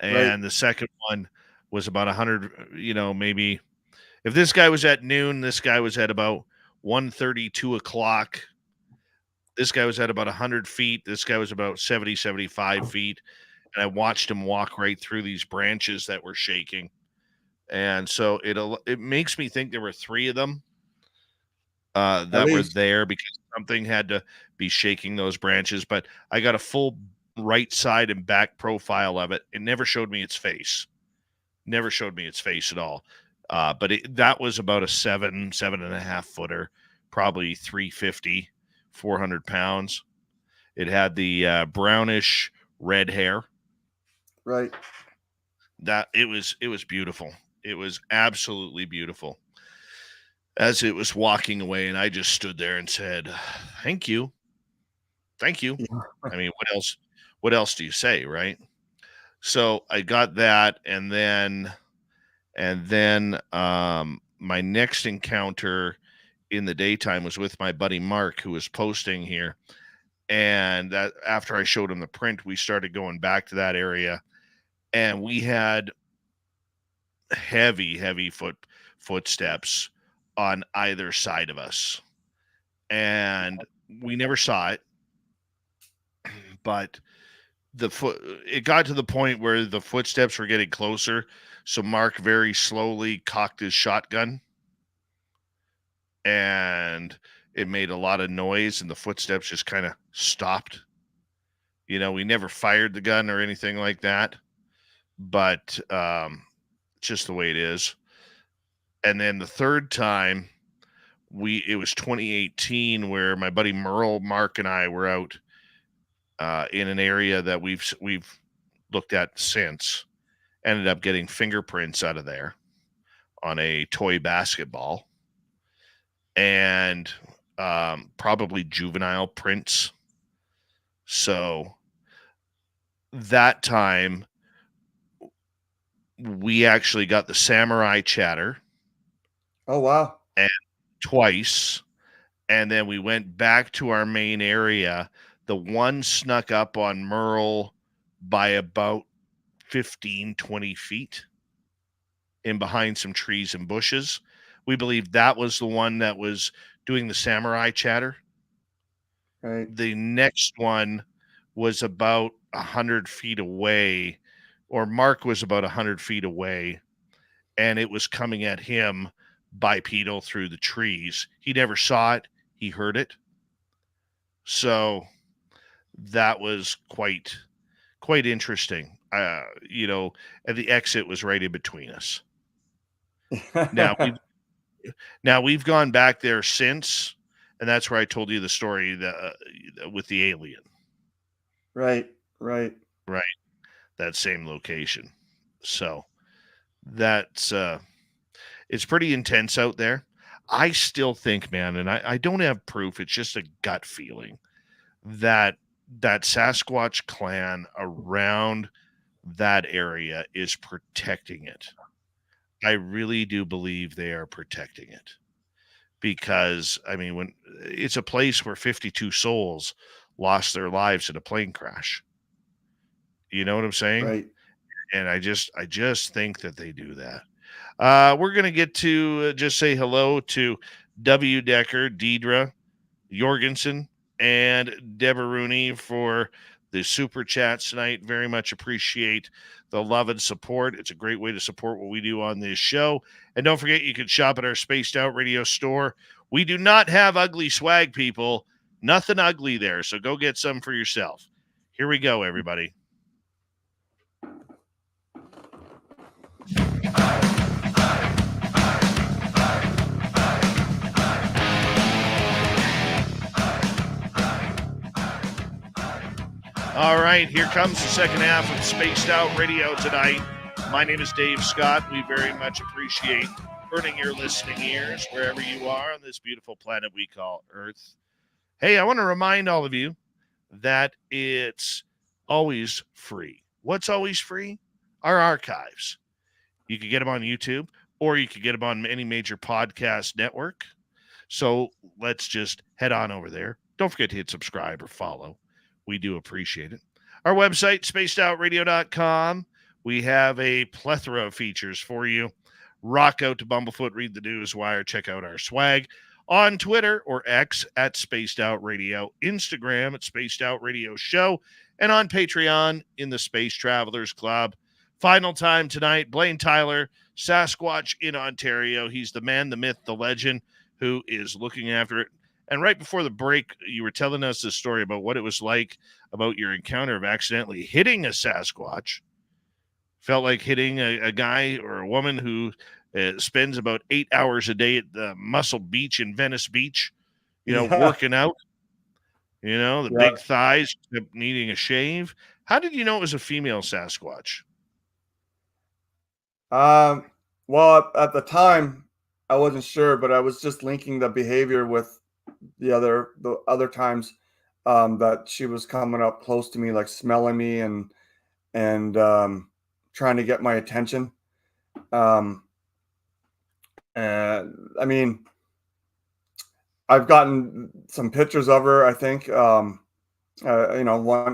And the second one was about 100, maybe if this guy was at noon, this guy was at about 1:30, 2 o'clock. This guy was at about 100 feet. This guy was about 70, 75 feet. And I watched him walk right through these branches that were shaking. And so it makes me think there were three of them that were there because something had to be shaking those branches. But I got a full right side and back profile of it. It never showed me its face. Never showed me its face at all. But that was about a 7.5 footer, probably 350, 400 pounds. It had the brownish red hair. Right. That it was beautiful. It was absolutely beautiful. As it was walking away, and I just stood there and said, "Thank you, thank you." Yeah. I mean, what else do you say, right? So I got that, and then my next encounter in the daytime was with my buddy Mark, who was posting here. And that after I showed him the print, we started going back to that area, and we had heavy footsteps on either side of us, and we never saw it, but it got to the point where the footsteps were getting closer. So Mark very slowly cocked his shotgun, and it made a lot of noise, and the footsteps just kind of stopped. We never fired the gun or anything like that, but just the way it is. And then the third time, it was 2018, where my buddy Merle, Mark, and I were out in an area that we've looked at since. Ended up getting fingerprints out of there on a toy basketball, and probably juvenile prints. So that time we actually got the samurai chatter. Oh, wow. And twice. And then we went back to our main area. The one snuck up on Merle by about 15, 20 feet in behind some trees and bushes. We believe that was the one that was doing the samurai chatter. Right. The next one was about 100 feet away, or Mark was about 100 feet away, and it was coming at him bipedal through the trees. He never saw it. he heard it. So that was quite interesting. You know, and the exit was right in between us. Now we've gone back there since, and that's where I told you the story with the alien. Right. That same location. So that's it's pretty intense out there. I still think, man, and I don't have proof, it's just a gut feeling that Sasquatch clan around that area is protecting it. I really do believe they are protecting it. Because I mean, when it's a place where 52 souls lost their lives in a plane crash. You know what I'm saying? Right. And I just think that they do that. We're going to get to just say hello to W. Decker, Deidre, Jorgensen, and Deborah Rooney for the super chats tonight. Very much appreciate the love and support. It's a great way to support what we do on this show. And don't forget, you can shop at our Spaced Out Radio store. We do not have ugly swag, people. Nothing ugly there. So go get some for yourself. Here we go, everybody. All right, here comes the second half of Spaced Out Radio tonight. My name is Dave Scott. We very much appreciate earning your listening ears wherever you are on this beautiful planet we call Earth. Hey, I want to remind all of you that it's always free. What's always free? Our archives. You can get them on YouTube, or you can get them on any major podcast network. So let's just head on over there. Don't forget to hit subscribe or follow. We do appreciate it. Our website, spacedoutradio.com. We have a plethora of features for you. Rock out to Bumblefoot, read the news wire, check out our swag. On Twitter or X at Spaced Out Radio, Instagram at Spaced Out Radio Show, and on Patreon in the Space Travelers Club. Final time tonight, Blayne Tyler, Sasquatch in Ontario. He's the man, the myth, the legend who is looking after it. And right before the break, you were telling us the story about what it was like about your encounter of accidentally hitting a Sasquatch. Felt like hitting a guy or a woman who spends about 8 hours a day at the Muscle Beach in Venice Beach, working out, the big thighs, needing a shave. How did you know it was a female Sasquatch? Well, at the time, I wasn't sure, but I was just linking the behavior with the other times that she was coming up close to me, like smelling me and trying to get my attention. And I mean, I've gotten some pictures of her, I think, one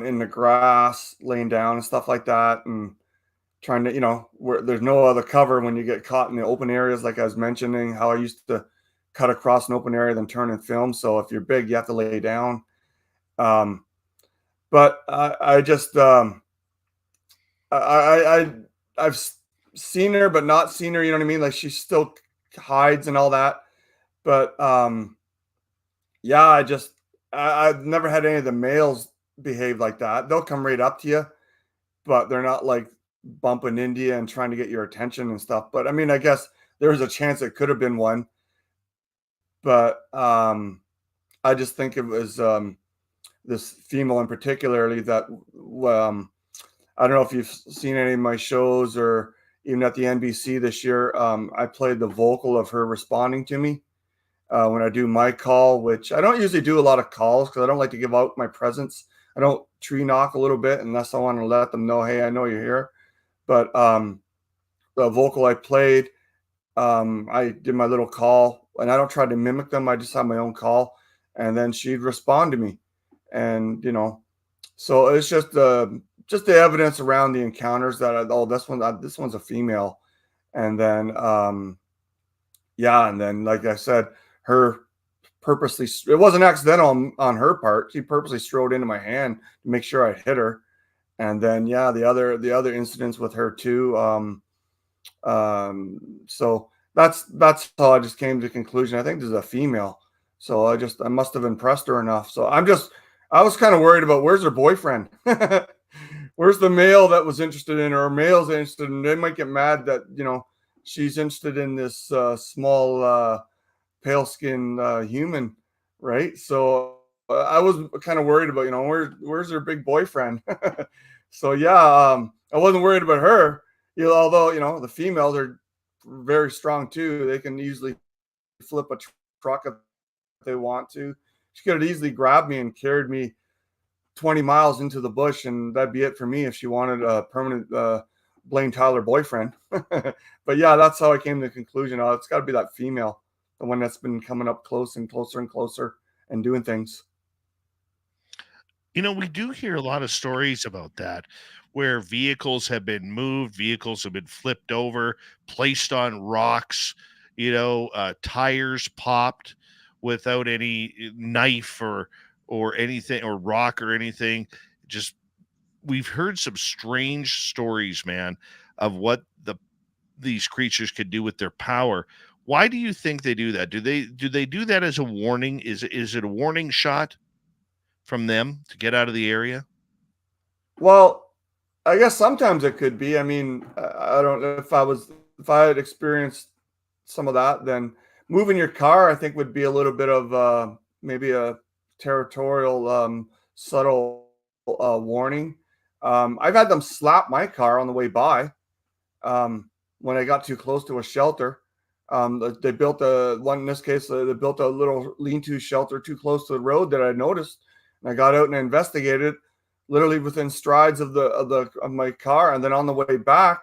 in the grass laying down and stuff like that, and trying to, where there's no other cover when you get caught in the open areas, like I was mentioning, how I used to cut across an open area, then turn and film. So if you're big, you have to lay down. But I just, I've seen her, but not seen her, you know what I mean? Like she still hides and all that. But yeah, I've never had any of the males behave like that. They'll come right up to you, but they're not like bumping into you and trying to get your attention and stuff. But I mean, I guess there was a chance it could have been one. But I just think it was this female in particularly that I don't know if you've seen any of my shows or even at the NBC this year. I played the vocal of her responding to me when I do my call, which I don't usually do a lot of calls because I don't like to give out my presence. I don't tree knock a little bit unless I want to let them know, hey, I know you're here. But the vocal I played, I did my little call, and I don't try to mimic them. I just have my own call, and then she'd respond to me, and so it's just the evidence around the encounters that this one's a female, and then and then like I said, her purposely, it wasn't accidental on her part. She purposely strode into my hand to make sure I hit her, and then the other incidents with her too. So that's how I just came to the conclusion. I think this is a female. So I must have impressed her enough. So I was kind of worried about where's her boyfriend? Where's the male that was interested in her? Or male's interested in, they might get mad that, she's interested in this small, pale skin human, right? So I was kind of worried about, where's her big boyfriend? So yeah, I wasn't worried about her, although, the females are very strong too. They can easily flip a truck if they want to. She could have easily grabbed me and carried me 20 miles into the bush, and that'd be it for me if she wanted a permanent Blayne Tyler boyfriend. But yeah, that's how I came to the conclusion. Oh, it's got to be that female, the one that's been coming up close and closer and closer and doing things. We do hear a lot of stories about that, where vehicles have been moved, vehicles have been flipped over, placed on rocks, tires popped without any knife or anything, or rock or anything. Just, we've heard some strange stories, man, of what these creatures could do with their power. Why do you think they do that? Do they do that as a warning? Is it a warning shot from them to get out of the area? Well, I guess sometimes it could be. I mean, I don't know if I had experienced some of that, then moving your car, I think, would be a little bit of maybe a territorial subtle warning. I've had them slap my car on the way by when I got too close to a shelter. They built in this case, they built a little lean-to shelter too close to the road that I noticed. And I got out and I investigated, literally within strides of my car. And then on the way back,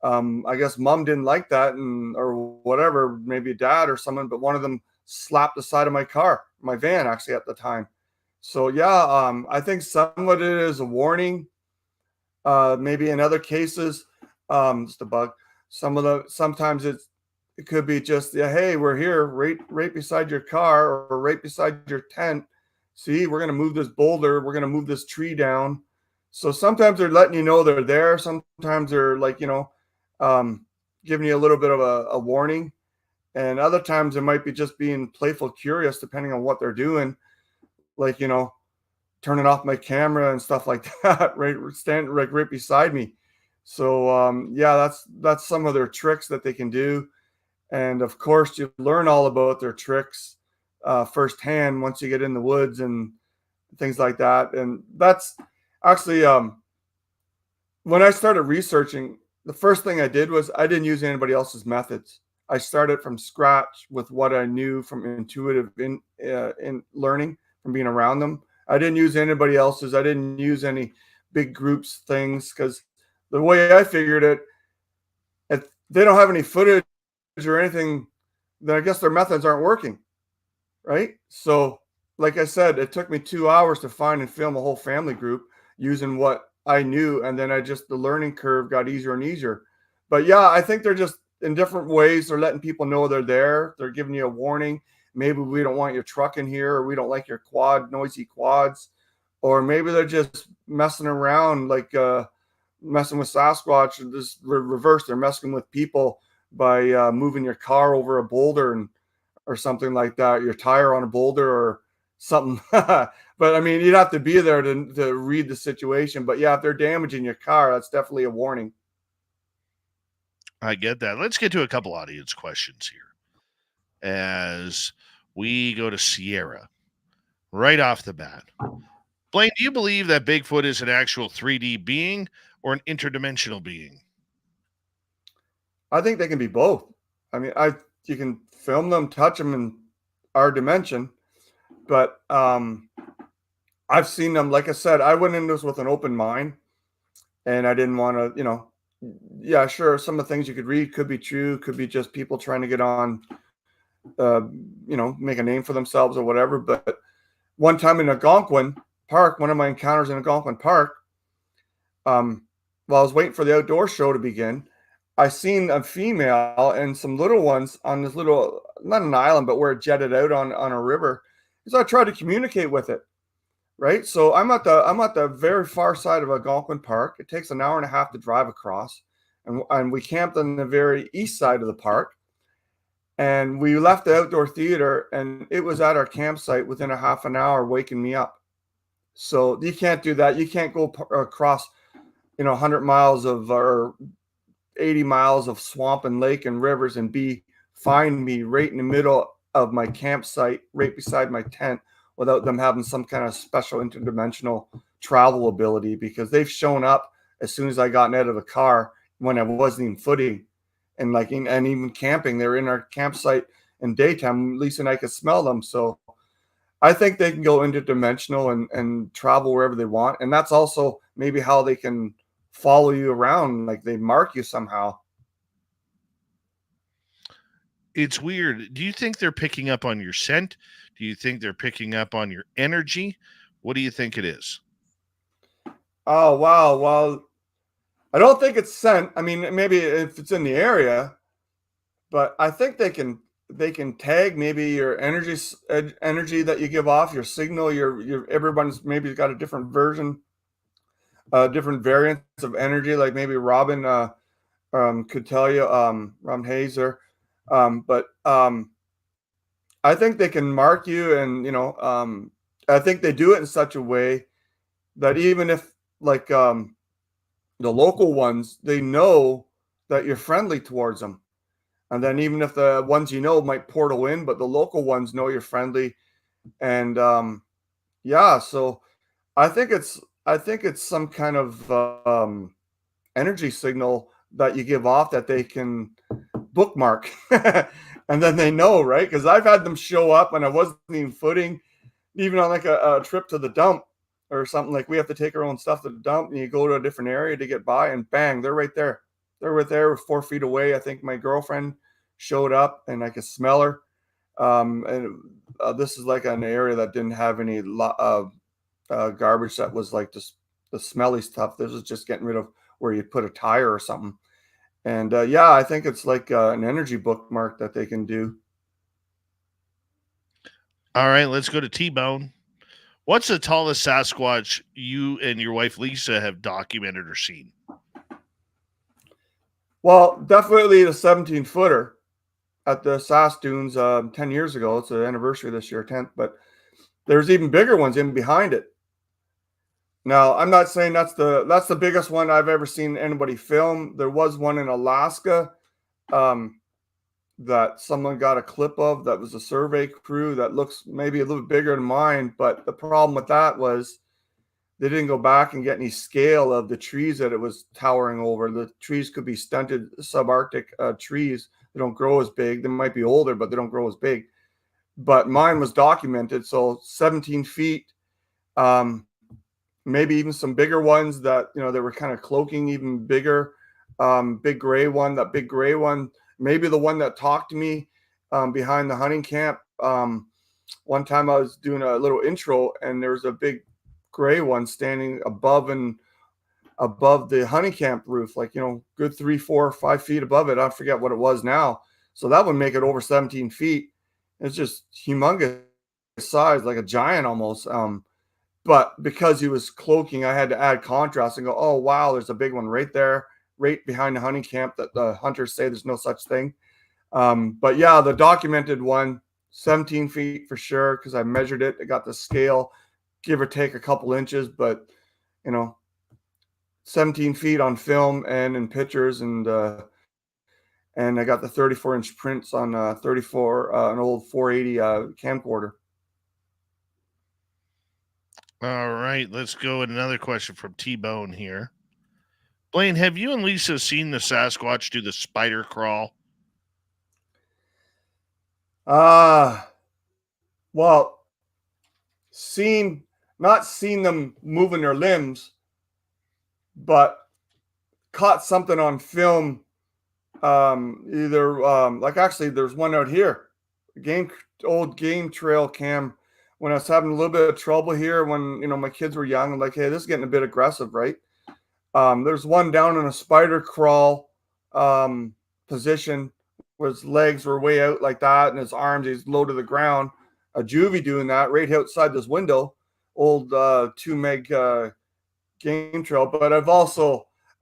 I guess mom didn't like that, or whatever, maybe dad or someone, but one of them slapped the side of my car, my van actually at the time. So yeah, I think some of it is a warning. Maybe in other cases, just a bug. Sometimes it could be just, yeah, hey, we're here right beside your car or right beside your tent. See, we're going to move this boulder. We're going to move this tree down. So sometimes they're letting you know they're there. Sometimes they're like, giving you a little bit of a warning. And other times it might be just being playful curious, depending on what they're doing. Like, turning off my camera and stuff like that, right? Standing right beside me. So yeah, that's some of their tricks that they can do. And of course, you learn all about their tricks firsthand once you get in the woods and things like that. And that's actually when I started researching, the first thing I did was I didn't use anybody else's methods. I started from scratch with what I knew from intuitive in learning from being around them. I didn't use anybody else's. I didn't use any big groups things, because the way I figured it, if they don't have any footage or anything, then I guess their methods aren't working, right? So like I said, it took me 2 hours to find and film a whole family group using what I knew, and then the learning curve got easier and easier. But yeah, I think they're just in different ways. They're letting people know they're there. They're giving you a warning. Maybe we don't want your truck in here, or we don't like your noisy quads, or maybe they're just messing around, like messing with Sasquatch, or just reverse. They're messing with people by moving your car over a boulder or something like that, your tire on a boulder or something. But I mean, you'd have to be there to read the situation. But yeah, if they're damaging your car, that's definitely a warning. I get that. Let's get to a couple audience questions here as we go to Sierra right off the bat. Blayne, do you believe that Bigfoot is an actual 3D being or an interdimensional being? I think they can be both. I mean, you can film them, touch them in our dimension, but I've seen them. Like I said, I went into this with an open mind, and I didn't want to, yeah, sure, some of the things you could read could be true, could be just people trying to get on, make a name for themselves or whatever. But one time in Algonquin Park, one of my encounters in Algonquin Park, while I was waiting for the outdoor show to begin, I seen a female and some little ones on this little, not an island, but where it jetted out on a river. So I tried to communicate with it. Right. So I'm at the very far side of Algonquin Park. It takes an hour and a half to drive across. And we camped on the very east side of the park. And we left the outdoor theater, and it was at our campsite within a half an hour, waking me up. So you can't do that. You can't go across, 100 miles of or 80 miles of swamp and lake and rivers and find me right in the middle of my campsite, right beside my tent, without them having some kind of special interdimensional travel ability, because they've shown up as soon as I got out of the car when I wasn't even footing. And and even camping, they're in our campsite in daytime. Lisa and I could smell them. So I think they can go interdimensional and travel wherever they want. And that's also maybe how they can follow you around, like they mark you somehow. It's weird. Do you think they're picking up on your scent? Do you think they're picking up on your energy? What do you think it is? Oh, wow. Well, I don't think it's scent. I mean, maybe if it's in the area, but I think they can tag maybe your energy that you give off, your signal, your everyone's maybe got a different version, different variants of energy. Like maybe Robin could tell you, Robin Hazer. But I think they can mark you, and I think they do it in such a way that even if like the local ones, they know that you're friendly towards them. And then even if the ones might portal in, but the local ones know you're friendly. And yeah, so I think it's some kind of energy signal that you give off that they can bookmark. And then they know, right? Because I've had them show up when I wasn't even footing, even on like a trip to the dump or something. Like we have to take our own stuff to the dump, and you go to a different area to get by, and bang, they're right there. They're right there, 4 feet away. I think my girlfriend showed up, and I could smell her. And this is like an area that didn't have any garbage that was like just the smelly stuff. This is just getting rid of where you put a tire or something. And yeah, I think it's like an energy bookmark that they can do. All right, let's go to T-Bone. What's the tallest Sasquatch you and your wife Lisa have documented or seen? Well, definitely the 17-footer at the Sass Dunes 10 years ago. It's the anniversary this year, 10th, but there's even bigger ones in behind it. Now, I'm not saying that's the biggest one I've ever seen anybody film. There was one in Alaska that someone got a clip of, that was a survey crew that looks maybe a little bigger than mine. But the problem with that was they didn't go back and get any scale of the trees that it was towering over. The trees could be stunted subarctic trees. They don't grow as big. They might be older, but they don't grow as big. But mine was documented. So 17 feet, maybe even some bigger ones that, they were kind of cloaking even bigger. Big gray one, maybe the one that talked to me behind the hunting camp. One time I was doing a little intro, and there was a big gray one standing above the hunting camp roof, like, good 3, 4, 5 feet above it. I forget what it was now. So that would make it over 17 feet. It's just humongous size, like a giant almost. But because he was cloaking, I had to add contrast and go, oh, wow, there's a big one right there, right behind the hunting camp that the hunters say there's no such thing. But yeah, the documented one, 17 feet for sure, because I measured it. I got the scale, give or take a couple inches, but 17 feet on film and in pictures, and I got the 34-inch prints on an old 480 camcorder. All right, let's go with another question from T-Bone here. Blaine, have you and Lisa seen the Sasquatch do the spider crawl? Well, not seen them moving their limbs, but caught something on film. Actually, there's one out here, old game trail cam, when I was having a little bit of trouble here when, my kids were young. I'm like, hey, this is getting a bit aggressive, right? There's one down in a spider crawl position where his legs were way out like that, and his arms, he's low to the ground. A juvie doing that right outside this window, old 2 meg game trail. But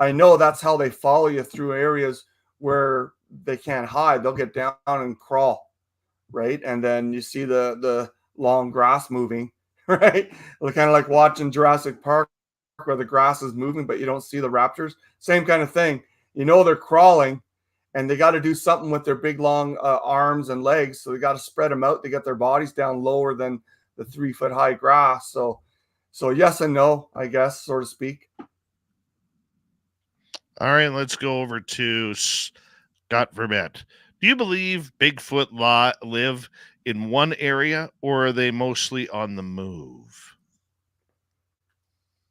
I know that's how they follow you through areas where they can't hide, they'll get down and crawl, right? And then you see the long grass moving, right? Kind of like watching Jurassic Park where the grass is moving, but you don't see the raptors. Same kind of thing. You know they're crawling, and they got to do something with their big long arms and legs, so they got to spread them out to get their bodies down lower than the 3-foot high grass. So yes and no, I guess, so to speak. All right, let's go over to Scott Vermette. Do you believe Bigfoot live in one area, or are they mostly on the move?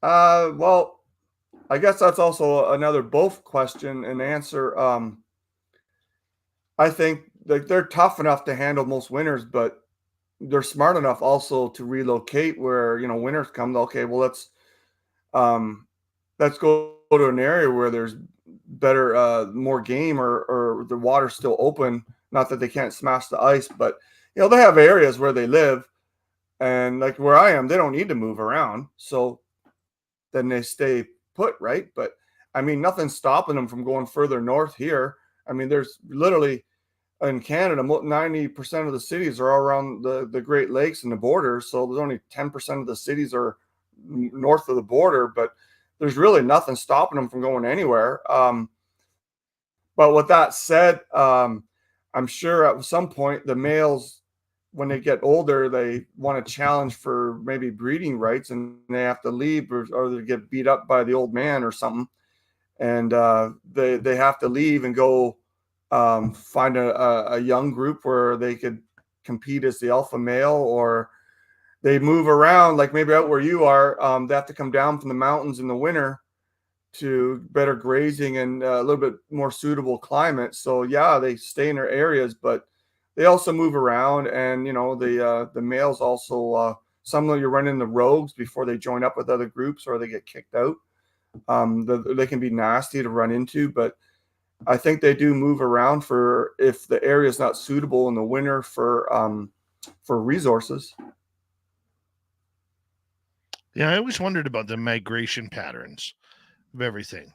Well, I guess that's also another both question and answer. I think like they're tough enough to handle most winters, but they're smart enough also to relocate where, winters come. Okay, well, let's go to an area where there's better, more game, or the water's still open. Not that they can't smash the ice, but they have areas where they live, and like where I am, they don't need to move around. So then they stay put, right? But I mean, nothing's stopping them from going further north here. I mean, there's literally in Canada, 90% of the cities are all around the Great Lakes and the border. So there's only 10% of the cities are north of the border, but there's really nothing stopping them from going anywhere. But with that said, I'm sure at some point the males, when they get older, they want to challenge for maybe breeding rights, and they have to leave, or they get beat up by the old man or something. And they have to leave and go find a young group where they could compete as the alpha male, or they move around, like maybe out where you are. They have to come down from the mountains in the winter to better grazing and a little bit more suitable climate. So yeah, they stay in their areas, but they also move around. And the males also, some of you run into rogues before they join up with other groups, or they get kicked out. They can be nasty to run into, but I think they do move around for if the area is not suitable in the winter for resources. Yeah, I always wondered about the migration patterns of everything.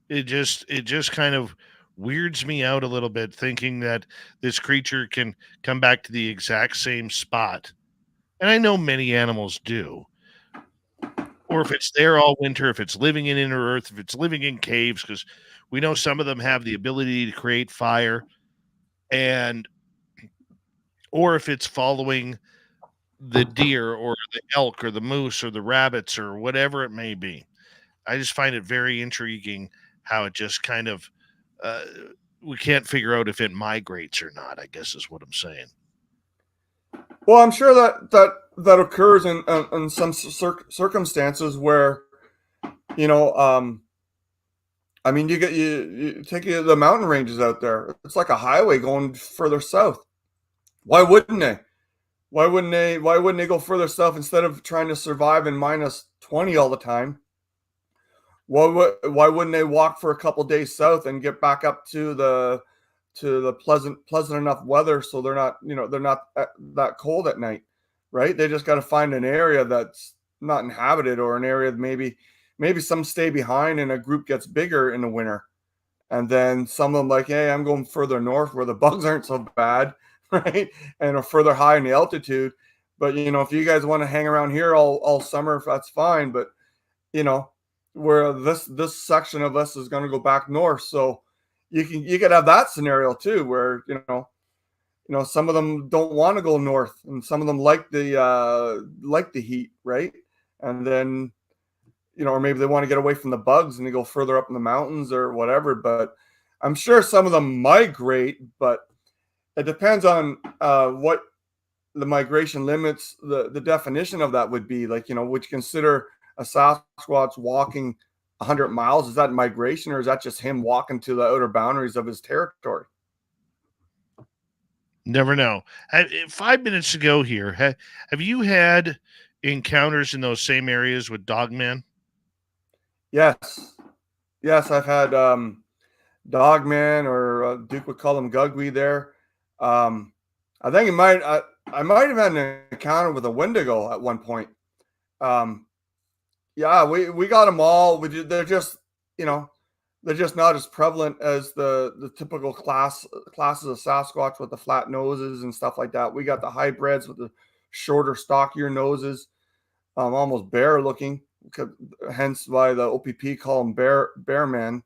It just kind of weirds me out a little bit, thinking that this creature can come back to the exact same spot. And I know many animals do. Or if it's there all winter, if it's living in inner earth, if it's living in caves, because we know some of them have the ability to create fire, or if it's following the deer or the elk or the moose or the rabbits or whatever it may be. I just find it very intriguing how it just kind of, we can't figure out if it migrates or not, I guess is what I'm saying. Well, I'm sure that occurs in some circumstances where, I mean, you take the mountain ranges out there. It's like a highway going further south. Why wouldn't they? Why wouldn't they go further south instead of trying to survive in -20 all the time? Why wouldn't they walk for a couple days south and get back up to the pleasant enough weather, so they're not that cold at night, right? They just got to find an area that's not inhabited, or an area maybe some stay behind and a group gets bigger in the winter, and then some of them like, hey, I'm going further north where the bugs aren't so bad, right? And are further high in the altitude. But if you guys want to hang around here all summer, that's fine. But where this section of us is going to go back north, so you could have that scenario too, where some of them don't want to go north, and some of them like the heat, right? And then or maybe they want to get away from the bugs and they go further up in the mountains or whatever. But I'm sure some of them migrate, but it depends on what the migration limits, the definition of that would be. Like, would you consider a Sasquatch walking 100 miles? Is that migration, or is that just him walking to the outer boundaries of his territory? Never know. 5 minutes ago here, have you had encounters in those same areas with Dogman? Yes, I've had Dogman, or Duke would call him Gugwe there. I think I might have had an encounter with a Wendigo at one point. Yeah, we got them all. They're just, they're just not as prevalent as the typical classes of Sasquatch with the flat noses and stuff like that. We got the hybrids with the shorter, stockier noses, almost bear looking. Hence why the OPP call them bear men.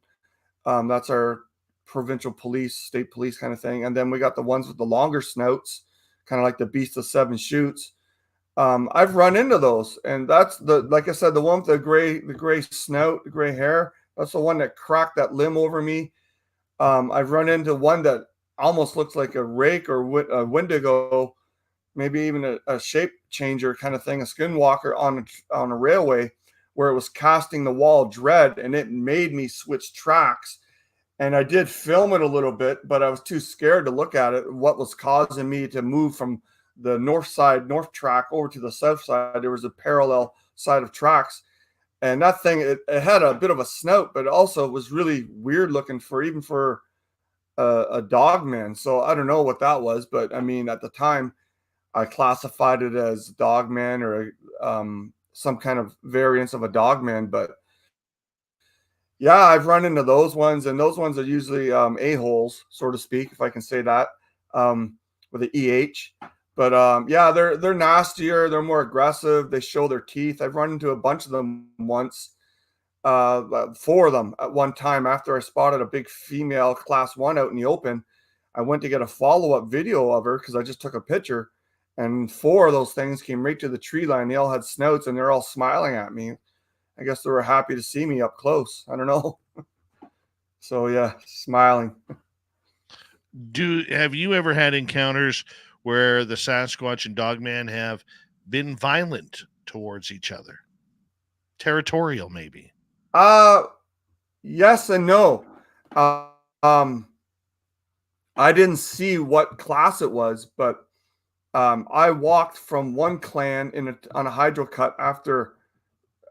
That's our provincial police, state police kind of thing. And then we got the ones with the longer snouts, kind of like the Beast of Seven Shoots. I've run into those, and that's like I said, the one with the gray snout, the gray hair. That's the one that cracked that limb over me. I've run into one that almost looks like a rake or a Wendigo, maybe even a shape changer kind of thing, a skinwalker on a railway, where it was casting the wall of dread, and it made me switch tracks. And I did film it a little bit, but I was too scared to look at it. What was causing me to move from the north track over to the south side? There was a parallel side of tracks. And that thing, it had a bit of a snout, but also was really weird looking for a dogman. So I don't know what that was, but I mean, at the time, I classified it as dogman or some kind of variance of a dogman. But yeah, I've run into those ones, and those ones are usually a-holes, so to speak, if I can say that, with the EH. But yeah, they're nastier, they're more aggressive, they show their teeth. I've run into a bunch of them once, 4 of them at one time. After I spotted a big female class 1 out in the open, I went to get a follow-up video of her because I just took a picture, and 4 of those things came right to the tree line. They all had snouts, and they're all smiling at me. I guess they were happy to see me up close. I don't know. So yeah, smiling. Have you ever had encounters where the Sasquatch and Dogman have been violent towards each other? Territorial, maybe? Yes and no. I didn't see what class it was, but I walked from one clan on a hydro cut after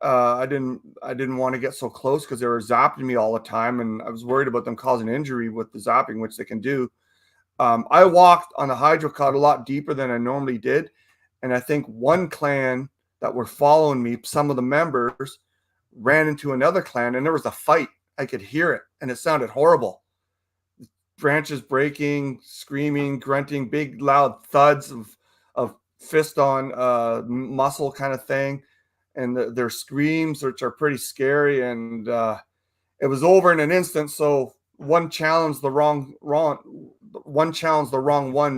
I didn't want to get so close because they were zapping me all the time, and I was worried about them causing injury with the zapping, which they can do. I walked on the hydro cut a lot deeper than I normally did, and I think one clan that were following me, some of the members ran into another clan, and there was a fight. I could hear it, and it sounded horrible. Branches breaking, screaming, grunting, big loud thuds of fist on muscle kind of thing. And their screams, which are pretty scary, and it was over in an instant. So one challenged the wrong one,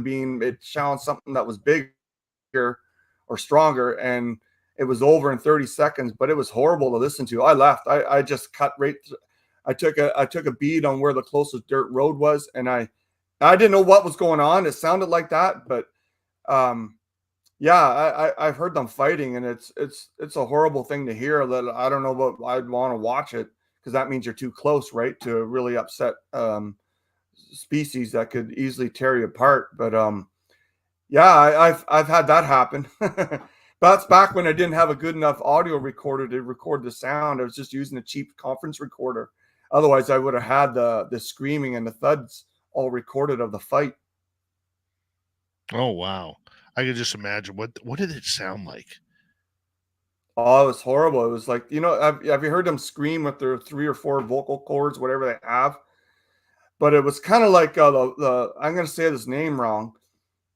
being it challenged something that was bigger or stronger, and it was over in 30 seconds. But it was horrible to listen to. I left. I just cut right. I took a bead on where the closest dirt road was, and I didn't know what was going on. It sounded like that, but yeah, I've heard them fighting, and it's a horrible thing to hear. That I don't know, but I'd want to watch it because that means you're too close, right, to really upset species that could easily tear you apart. But yeah, I've had that happen. That's back when I didn't have a good enough audio recorder to record the sound. I was just using a cheap conference recorder. Otherwise, I would have had the screaming and the thuds all recorded of the fight. Oh wow. I could just imagine what did it sound like? Oh, it was horrible. It was like, have you heard them scream with their 3 or 4 vocal cords, whatever they have? But it was kind of like the I'm going to say this name wrong,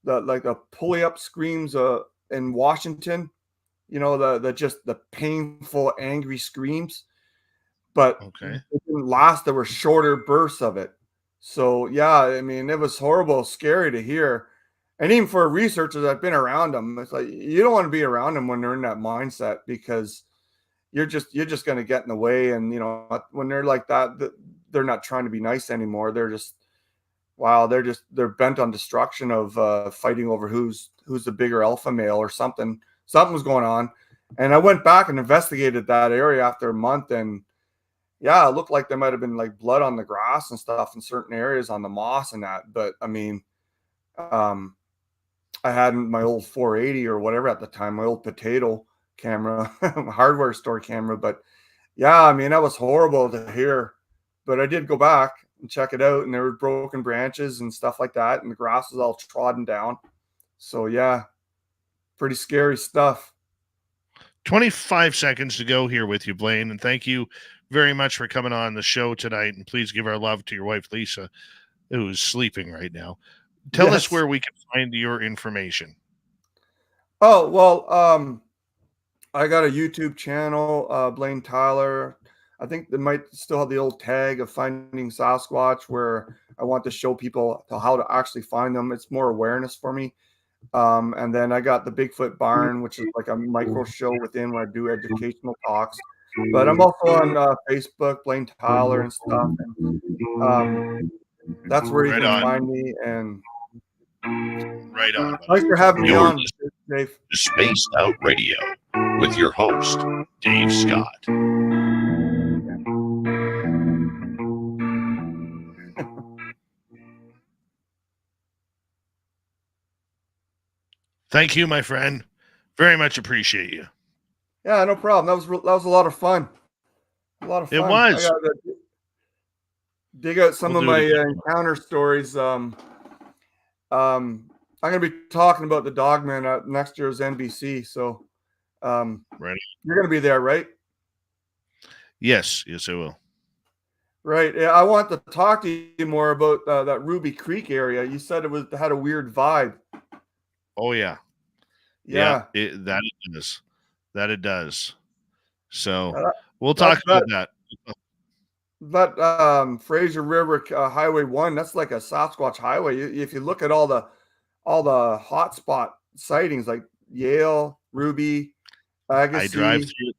the pulley up screams in Washington, the painful, angry screams. But Okay. it didn't last. There were shorter bursts of it. So yeah, I mean, it was horrible, scary to hear. And even for researchers that've been around them, it's like you don't want to be around them when they're in that mindset, because you're just going to get in the way. And when they're like that, they're not trying to be nice anymore. They're just they're bent on destruction of fighting over who's the bigger alpha male or something. Something was going on. And I went back and investigated that area after a month, and yeah, it looked like there might have been like blood on the grass and stuff in certain areas on the moss and that. But I mean, I had my old 480 or whatever at the time, my old potato camera, hardware store camera. But yeah, I mean, that was horrible to hear. But I did go back and check it out, and there were broken branches and stuff like that, and the grass was all trodden down. So yeah, pretty scary stuff. 25 seconds to go here with you, Blaine, and thank you very much for coming on the show tonight. And please give our love to your wife, Lisa, who's sleeping right now. Tell us Yes. where we can find your information. Oh, well, I got a YouTube channel, Blayne Tyler. I think they might still have the old tag of finding Sasquatch, where I want to show people how to actually find them. It's more awareness for me. And then I got the Bigfoot Barn, which is like a micro show within where I do educational talks. But I'm also on Facebook, Blayne Tyler and stuff. And that's where you Right can on. find me. And Right on. thanks for having me You're on, listening Dave. to Spaced Out Radio with your host, Dave Scott. Thank you, my friend. Very much appreciate you. Yeah, no problem. That was a lot of fun. A lot of fun. It was. I gotta dig out some We'll of do it my again. encounter stories. I'm gonna be talking about the Dogman at next year's NBC. So, Right. you're gonna be there, right? Yes, I will. Right. Yeah, I want to talk to you more about that Ruby Creek area. You said it had a weird vibe. Oh yeah. Yeah. That it does. That it does. So Uh, we'll that talk about that. that Fraser River Highway 1. That's like a Sasquatch highway. If you look at all the hotspot sightings like Yale, Ruby, I drive Agassiz, through it.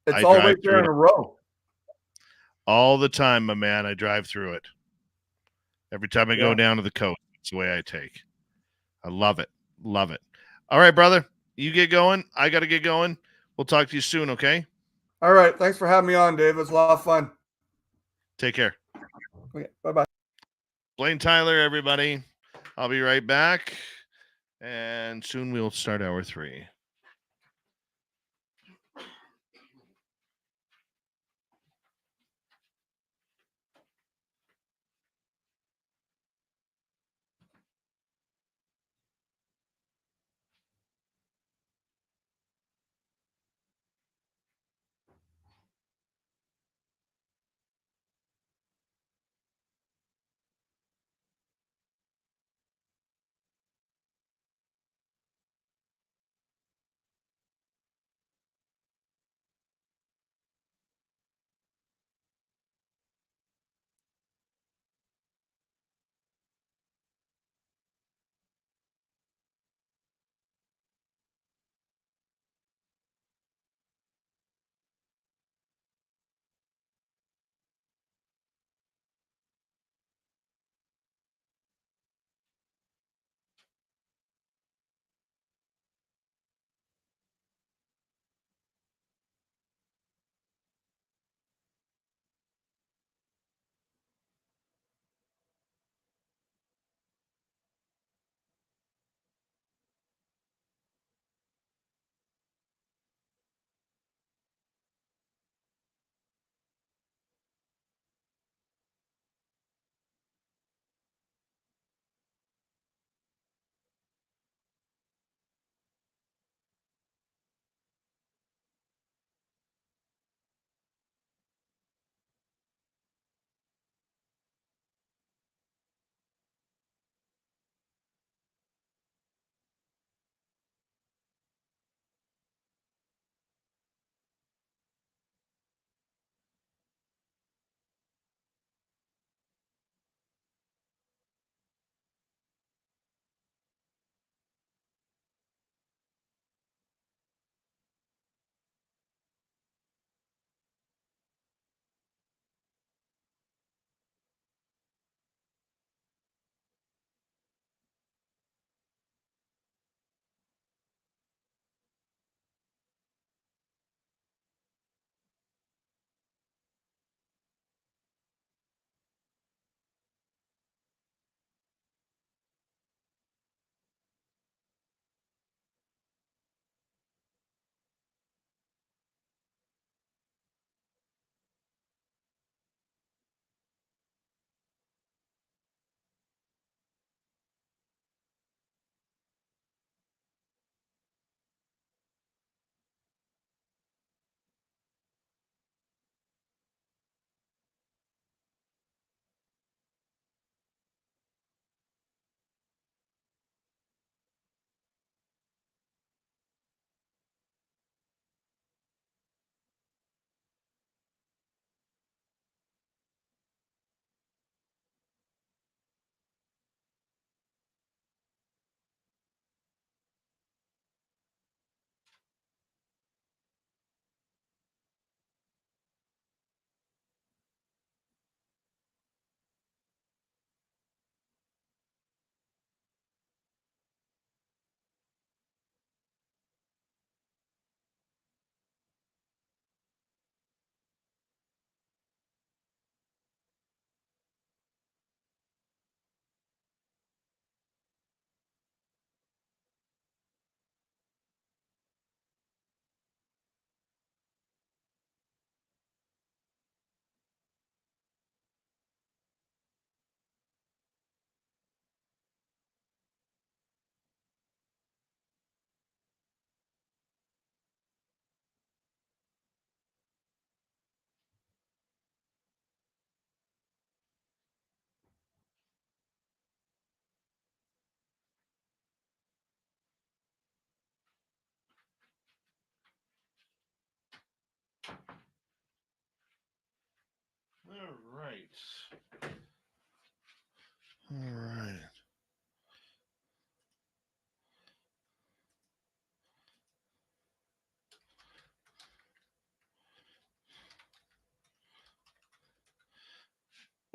it's I all drive right there through in it a row. all the time, my man. I drive through it. Every time I go Yeah. down to the coast, it's the way I take. I love it. Love it. All right, brother. You get going. I got to get going. We'll talk to you soon, okay? All right. Thanks for having me on, Dave. It was a lot of fun. Take care. Okay. Bye-bye. Blayne Tyler, everybody. I'll be right back. And soon we'll start hour 3.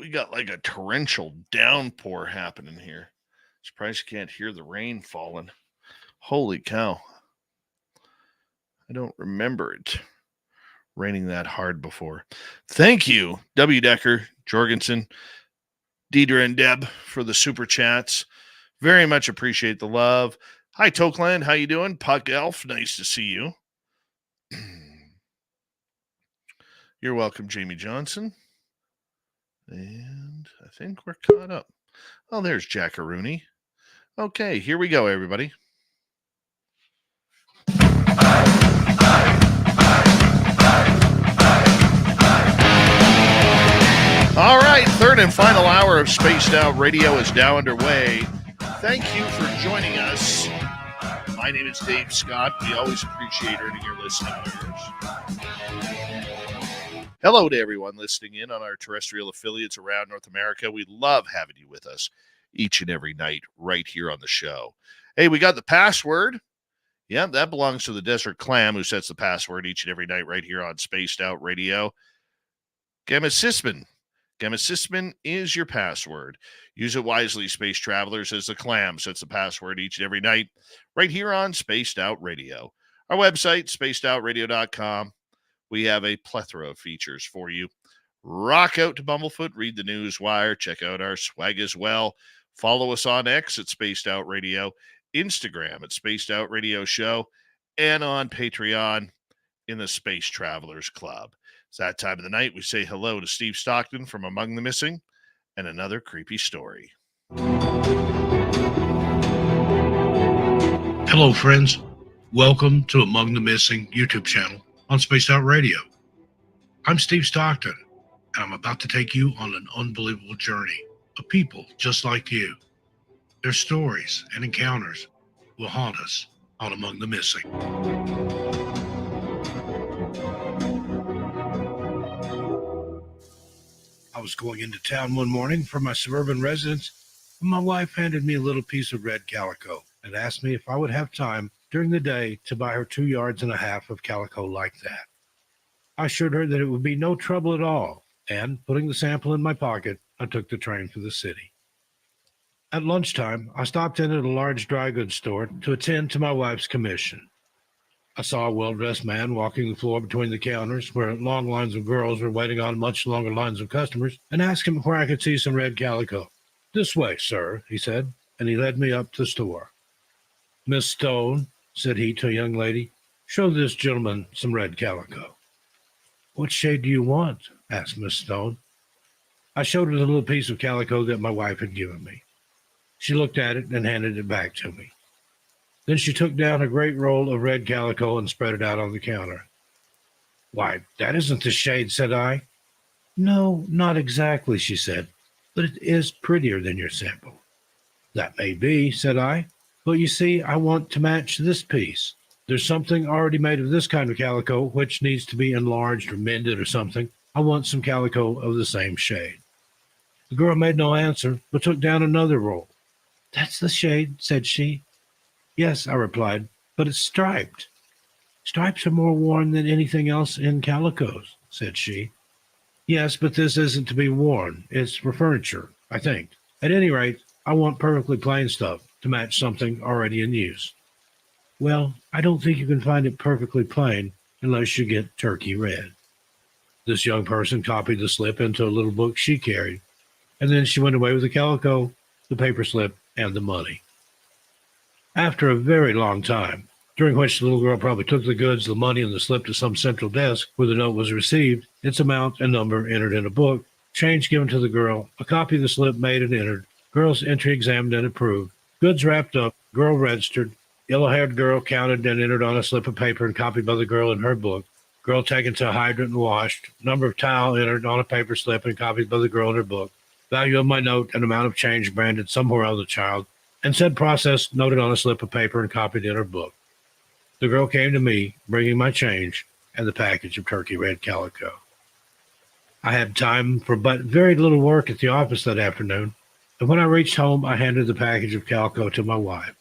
We got like a torrential downpour happening here. Surprised you can't hear the rain falling. Holy cow. I don't remember it raining that hard before. Thank you, W. Decker, Jorgensen, Deidre, and Deb for the super chats. Very much appreciate the love. Hi, Tokeland. How you doing? Puck Elf, nice to see you. You're welcome, Jamie Johnson. And I think we're caught up. Oh, there's Jackaroony. Okay, here we go, everybody. All right, third and final hour of Spaced Out Radio is now underway. Thank you for joining us. My name is Dave Scott. We always appreciate earning your listening ears. Hello to everyone listening in on our terrestrial affiliates around North America. We love having you with us each and every night right here on the show. Hey, we got the password. Yeah, that belongs to the Desert Clam, who sets the password each and every night right here on Spaced Out Radio. Gamma-Sisman. Gamma-Sisman is your password. Use it wisely, space travelers, as the Clam sets the password each and every night right here on Spaced Out Radio. Our website, spacedoutradio.com. We have a plethora of features for you. Rock out to Bumblefoot, read the news wire, check out our swag as well. Follow us on X at Spaced Out Radio, Instagram at Spaced Out Radio Show, and on Patreon in the Space Travelers Club. It's that time of the night we say hello to Steve Stockton from Among the Missing and another creepy story. Hello, friends. Welcome to Among the Missing YouTube channel on Spaced Out Radio. I'm Steve Stockton, and I'm about to take you on an unbelievable journey of people just like you. Their stories and encounters will haunt us on Among the Missing. I was going into town one morning from my suburban residence, and my wife handed me a little piece of red calico and asked me if I would have time during the day to buy her 2.5 yards of calico like that. I assured her that it would be no trouble at all, and putting the sample in my pocket, I took the train for the city. At lunchtime, I stopped in at a large dry goods store to attend to my wife's commission. I saw a well-dressed man walking the floor between the counters where long lines of girls were waiting on much longer lines of customers, and asked him where I could see some red calico. "This way, sir," he said, and he led me up to the store. "Miss Stone," said he to a young lady, "show this gentleman some red calico." "What shade do you want?" asked Miss Stone. I showed her the little piece of calico that my wife had given me. She looked at it and handed it back to me. Then she took down a great roll of red calico and spread it out on the counter. "Why, that isn't the shade," said I. "No, not exactly," she said, "but it is prettier than your sample." "That may be," said I, "but you see, I want to match this piece. There's something already made of this kind of calico which needs to be enlarged or mended or something. I want some calico of the same shade." The girl made no answer, but took down another roll. "That's the shade," said she. "Yes," I replied, "but it's striped." "Stripes are more worn than anything else in calicos," said she. "Yes, but this isn't to be worn. It's for furniture, I think. At any rate, I want perfectly plain stuff to match something already in use." "Well, I don't think you can find it perfectly plain unless you get turkey red." This young person copied the slip into a little book she carried, and then she went away with the calico, the paper slip, and the money. After a very long time, during which the little girl probably took the goods, the money, and the slip to some central desk where the note was received, its amount and number entered in a book, change given to the girl, a copy of the slip made and entered, girl's entry examined and approved, goods wrapped up, girl registered, yellow-haired girl counted and entered on a slip of paper and copied by the girl in her book, girl taken to a hydrant and washed, number of towel entered on a paper slip and copied by the girl in her book, value of my note and amount of change branded somewhere on the child, and said process noted on a slip of paper and copied in her book. The girl came to me, bringing my change and the package of turkey red calico. I had time for but very little work at the office that afternoon, and when I reached home, I handed the package of calico to my wife.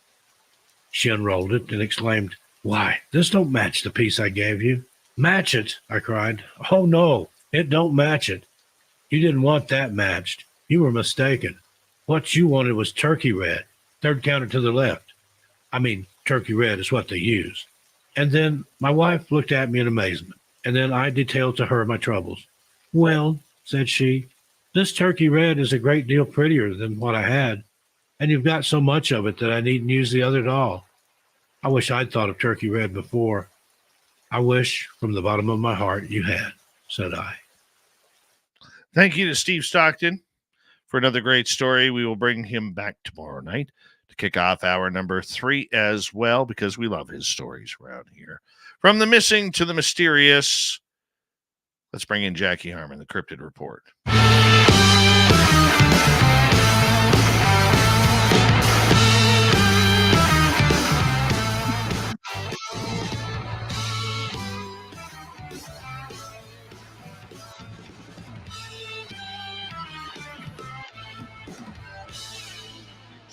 She unrolled it and exclaimed, "Why, this don't match the piece I gave you." "Match it?" I cried. "Oh, no, it don't match it." You didn't want that matched. You were mistaken. What you wanted was turkey red, third counter to the left. I mean, turkey red is what they use. And then my wife looked at me in amazement, and then I detailed to her my troubles. Well, said she, this turkey red is a great deal prettier than what I had, and you've got so much of it that I needn't use the other doll. I wish I'd thought of turkey red before. I wish from the bottom of my heart you had, said I. Thank you to Steve Stockton for another great story. We will bring him back tomorrow night to kick off hour number 3 as well, because we love his stories around here. From the missing to the mysterious, let's bring in Jackie Harmon, the Cryptid Report.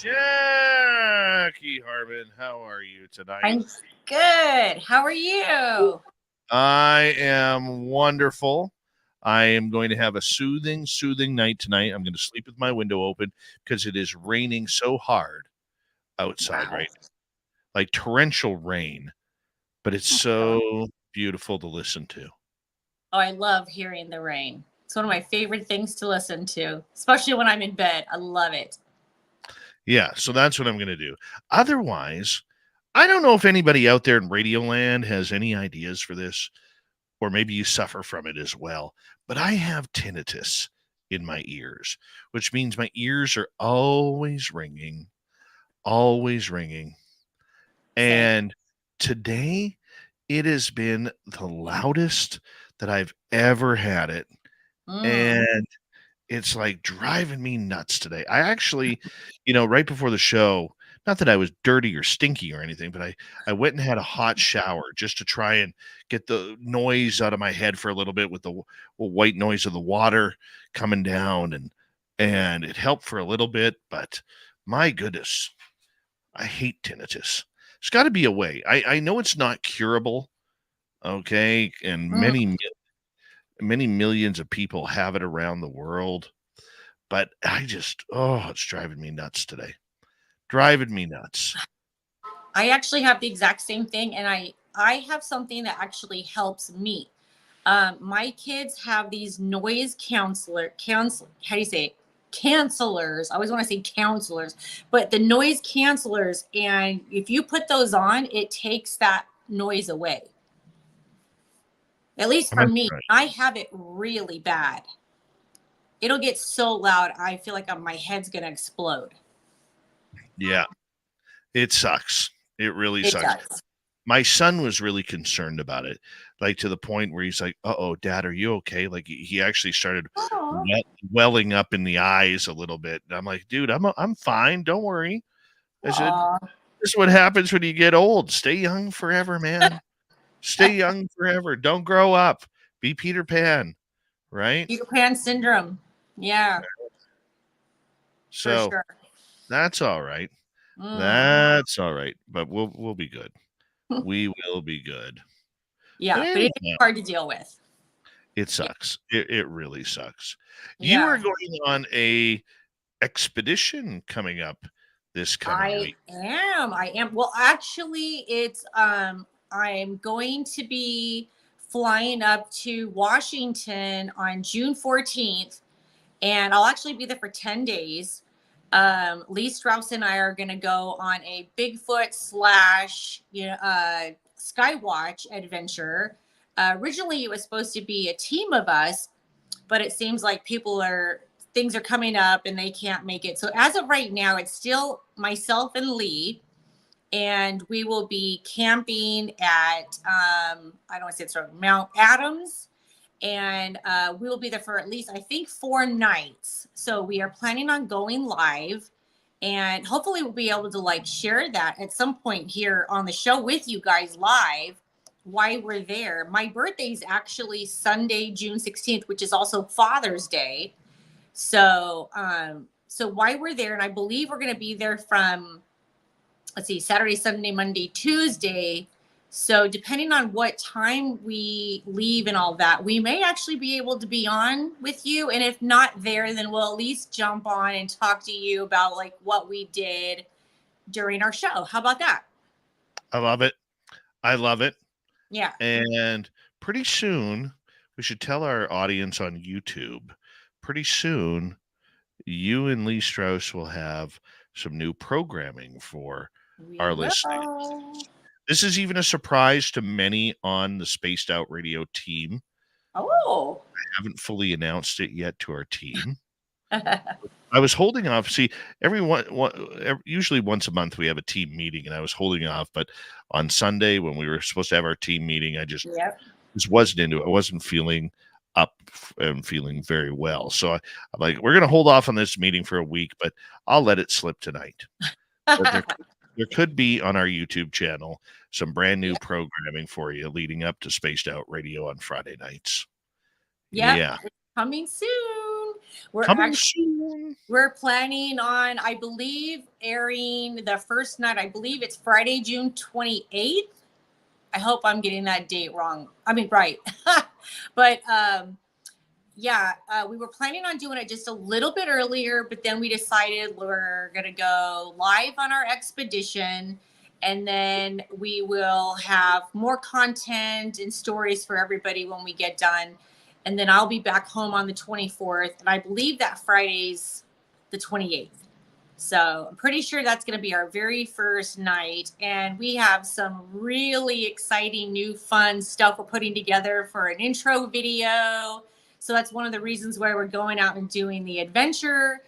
Jackie Harmon, how are you tonight? I'm good. How are you? I am wonderful. I am going to have a soothing night tonight. I'm going to sleep with my window open because it is raining so hard outside right now. Like torrential rain, but it's so beautiful to listen to. Oh, I love hearing the rain. It's one of my favorite things to listen to, especially when I'm in bed. I love it. Yeah, so that's what I'm going to do. Otherwise, I don't know if anybody out there in Radioland has any ideas for this, or maybe you suffer from it as well. But I have tinnitus in my ears, which means my ears are always ringing. And today, it has been the loudest that I've ever had it. And it's like driving me nuts today. I actually, right before the show, not that I was dirty or stinky or anything, but I went and had a hot shower just to try and get the noise out of my head for a little bit with the white noise of the water coming down. And it helped for a little bit, but my goodness, I hate tinnitus. There's got to be a way. I know it's not curable, okay? And many millions of people have it around the world, but it's driving me nuts today. Driving me nuts. I actually have the exact same thing, and I have something that actually helps me. My kids have these noise counselors. How do you say it? Cancelers. I always want to say counselors, but the noise cancelers. And if you put those on, it takes that noise away. At least for me, right. I have it really bad. It'll get so loud, I feel like my head's going to explode. Yeah, it sucks. It really sucks. Does. My son was really concerned about it, like to the point where he's like, "Uh-oh, Dad, are you okay?" Like he actually started welling up in the eyes a little bit. And I'm like, "Dude, I'm fine. Don't worry." I said, "This is what happens when you get old. Stay young forever, man." Stay young forever. Don't grow up. Be Peter Pan, right? Peter Pan syndrome. Yeah. So that's all right. That's all right. But we'll be good. We will be good. Yeah, but it's hard to deal with. It sucks. It really sucks. Yeah. You are going on a expedition coming up this coming week. I am. Well, actually, it's I'm going to be flying up to Washington on June 14th, and I'll actually be there for 10 days. Lee Strauss and I are going to go on a Bigfoot / Skywatch adventure. Originally, it was supposed to be a team of us, but it seems like things are coming up and they can't make it. So as of right now, it's still myself and Lee. And we will be camping at, I don't want to say it's Mount Adams. And we will be there for at least, I think, 4 nights. So we are planning on going live. And hopefully we'll be able to share that at some point here on the show with you guys live while we're there. My birthday is actually Sunday, June 16th, which is also Father's Day. So while we're there, and I believe we're going to be there from, let's see, Saturday, Sunday, Monday, Tuesday, So depending on what time we leave and all that, we may actually be able to be on with you. And if not there, then we'll at least jump on and talk to you about like what we did during our show. How about that? I love it. I love it. Yeah. And pretty soon, we should tell our audience on YouTube, pretty soon, you and Lee Strauss will have some new programming for our listeners. This is even a surprise to many on the Spaced Out Radio team. Oh. I haven't fully announced it yet to our team. I was holding off. See, usually once a month we have a team meeting, and I was holding off. But on Sunday, when we were supposed to have our team meeting, I just wasn't into it. I wasn't feeling up and feeling very well. So I'm like, we're going to hold off on this meeting for a week, but I'll let it slip tonight. There could be on our YouTube channel some brand new programming for you leading up to Spaced Out Radio on Friday nights. Yeah. It's coming soon. We're planning on, I believe, airing the first night. I believe it's Friday, June 28th. I hope I'm getting that date wrong. I mean, right. But we were planning on doing it just a little bit earlier, but then we decided we're going to go live on our expedition, and then we will have more content and stories for everybody when we get done. And then I'll be back home on the 24th, and I believe that Friday's the 28th. So I'm pretty sure that's going to be our very first night. And we have some really exciting new fun stuff we're putting together for an intro video. So that's one of the reasons why we're going out and doing the adventure,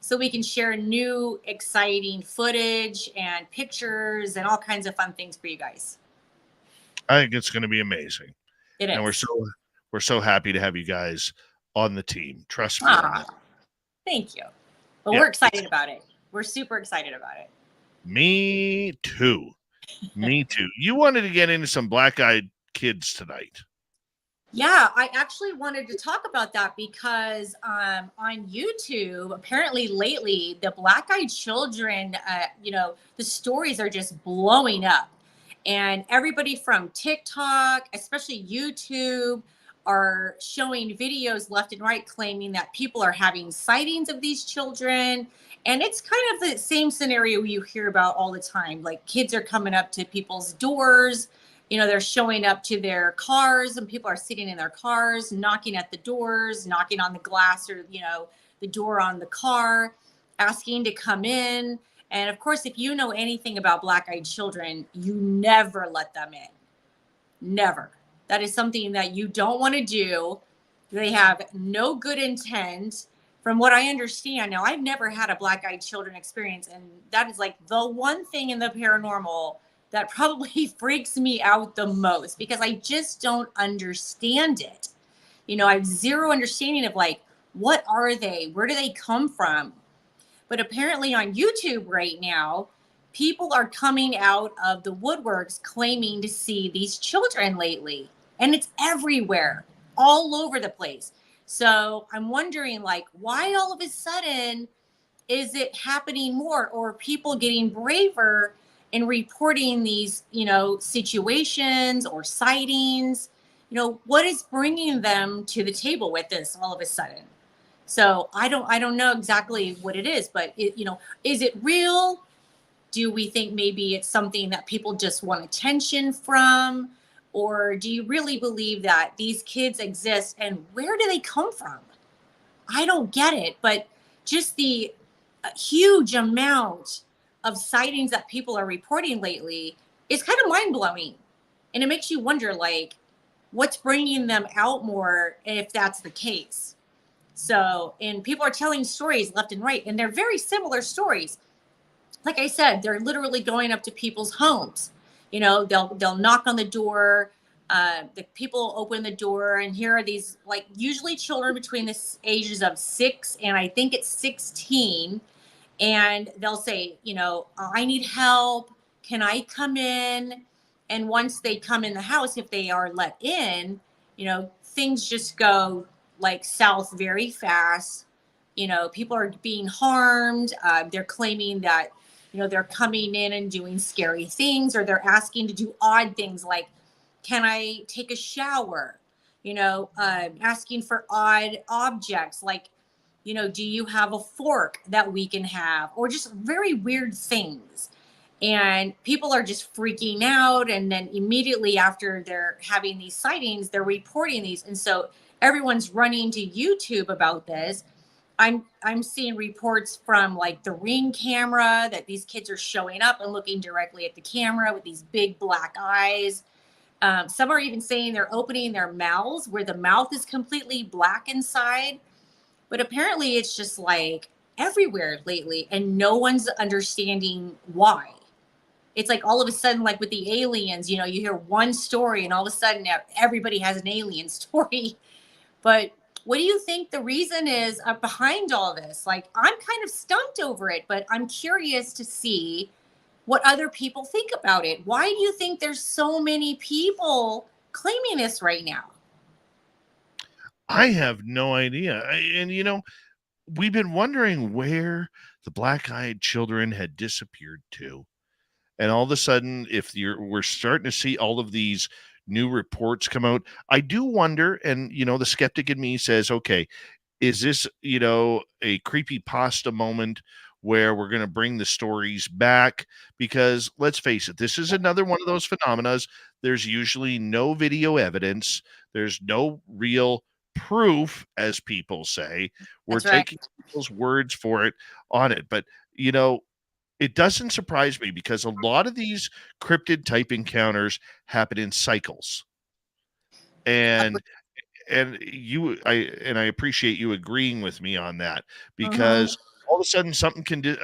so we can share new exciting footage and pictures and all kinds of fun things for you guys. I think it's going to be amazing. It is. And we're so happy to have you guys on the team. Trust me on that. Thank you. But we're excited about it. We're super excited about it. Me too. Me too. You wanted to get into some black-eyed kids tonight. Yeah, I actually wanted to talk about that because on YouTube, apparently lately, the black-eyed children, the stories are just blowing up. And everybody from TikTok, especially YouTube, are showing videos left and right claiming that people are having sightings of these children. And it's kind of the same scenario you hear about all the time. Like kids are coming up to people's doors. They're showing up to their cars, and people are sitting in their cars, knocking at the doors, knocking on the glass or, the door on the car, asking to come in. And of course, if you know anything about black-eyed children, you never let them in. Never. That is something that you don't want to do. They have no good intent. From what I understand, now I've never had a black-eyed children experience, and that is like the one thing in the paranormal that probably freaks me out the most, because I just don't understand it. I have zero understanding of like, what are they? Where do they come from? But apparently on YouTube right now, people are coming out of the woodworks claiming to see these children lately. And it's everywhere, all over the place. So I'm wondering, like, why all of a sudden is it happening more, or people getting braver in reporting these, situations or sightings? What is bringing them to the table with this all of a sudden? So I don't know exactly what it is, but is it real? Do we think maybe it's something that people just want attention from? Or do you really believe that these kids exist, and where do they come from? I don't get it, but just the huge amount of sightings that people are reporting lately is kind of mind-blowing. And it makes you wonder, like, what's bringing them out more if that's the case? So, and people are telling stories left and right, and they're very similar stories. Like I said, they're literally going up to people's homes. They'll knock on the door. The people open the door, and here are these, like, usually children between the ages of 6 and I think it's 16. And they'll say, I need help. Can I come in? And once they come in the house, if they are let in, things just go like south very fast. People are being harmed. They're claiming that they're coming in and doing scary things, or they're asking to do odd things like, can I take a shower? Asking for odd objects like, do you have a fork that we can have? Or just very weird things. And people are just freaking out. And then immediately after they're having these sightings, they're reporting these. And so everyone's running to YouTube about this. I'm seeing reports from like the Ring camera that these kids are showing up and looking directly at the camera with these big black eyes. Some are even saying they're opening their mouths where the mouth is completely black inside. But apparently it's just like everywhere lately, and no one's understanding why. It's like all of a sudden, like with the aliens, you hear one story and all of a sudden everybody has an alien story. But what do you think the reason is behind all this? Like, I'm kind of stumped over it, but I'm curious to see what other people think about it. Why do you think there's so many people claiming this right now? I have no idea. We've been wondering where the black-eyed children had disappeared to. And all of a sudden, we're starting to see all of these new reports come out, I do wonder, and, the skeptic in me says, okay, is this, a creepypasta moment where we're going to bring the stories back? Because let's face it, this is another one of those phenomena. There's usually no video evidence. There's no real proof, as people say. We're taking people's words for it on it. But, it doesn't surprise me because a lot of these cryptid type encounters happen in cycles. And I appreciate you agreeing with me on that, because all of a sudden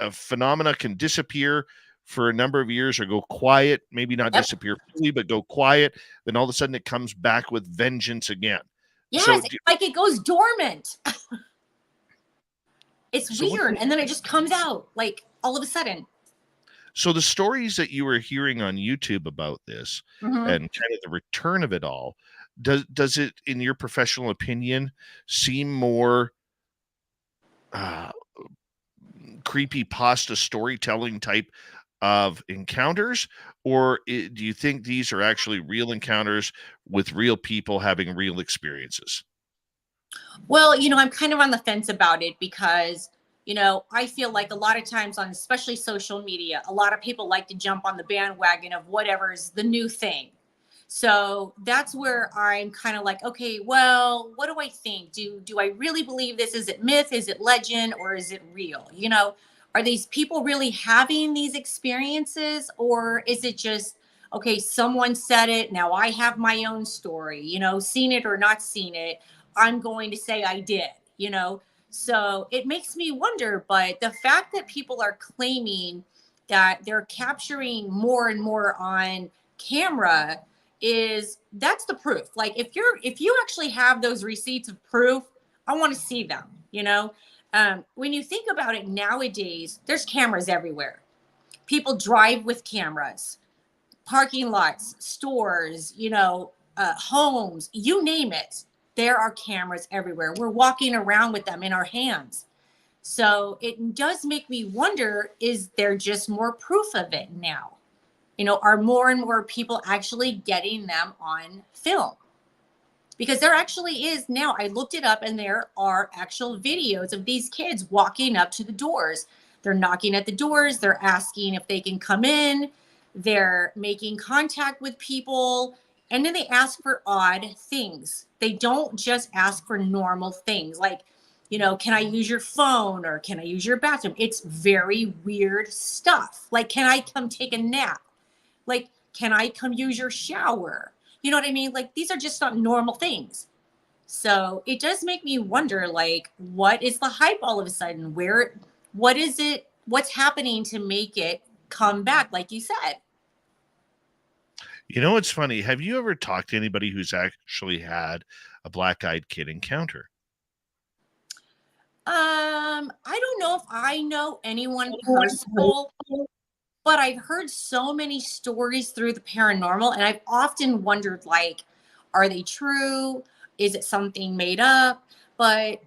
a phenomena can disappear for a number of years or go quiet, maybe not disappear fully, but go quiet. Then all of a sudden it comes back with vengeance again. Yes, So, like it goes dormant. It's weird. And then it just comes out like all of a sudden. So the stories that you were hearing on YouTube about this and kind of the return of it all, does it, in your professional opinion, seem more creepypasta storytelling type of encounters, or do you think these are actually real encounters with real people having real experiences? Well, I'm kind of on the fence about it because, I feel like a lot of times on especially social media, a lot of people like to jump on the bandwagon of whatever's the new thing. So that's where I'm kind of like, okay, well, what do I think? Do I really believe this? Is it myth? Is it legend? Or is it real? Are these people really having these experiences? Or is it just, okay, someone said it, now I have my own story, seen it or not seen it, I'm going to say I did, So it makes me wonder, but the fact that people are claiming that they're capturing more and more on camera that's the proof. Like if you actually have those receipts of proof, I want to see them, when you think about it nowadays, there's cameras everywhere. People drive with cameras, parking lots, stores, homes, you name it. There are cameras everywhere. We're walking around with them in our hands. So it does make me wonder, is there just more proof of it now? Are more and more people actually getting them on film? Because there actually is now, I looked it up, and there are actual videos of these kids walking up to the doors. They're knocking at the doors. They're asking if they can come in. They're making contact with people. And then they ask for odd things. They don't just ask for normal things like, can I use your phone, or can I use your bathroom? It's very weird stuff. Like, can I come take a nap? Like, can I come use your shower? You know what I mean? Like, these are just not normal things. So it does make me wonder, like, what is the hype all of a sudden? What is it? What's happening to make it come back, like you said? It's funny. Have you ever talked to anybody who's actually had a black-eyed kid encounter? I don't know if I know anyone personal, but I've heard so many stories through the paranormal, and I've often wondered, like, are they true? Is it something made up? But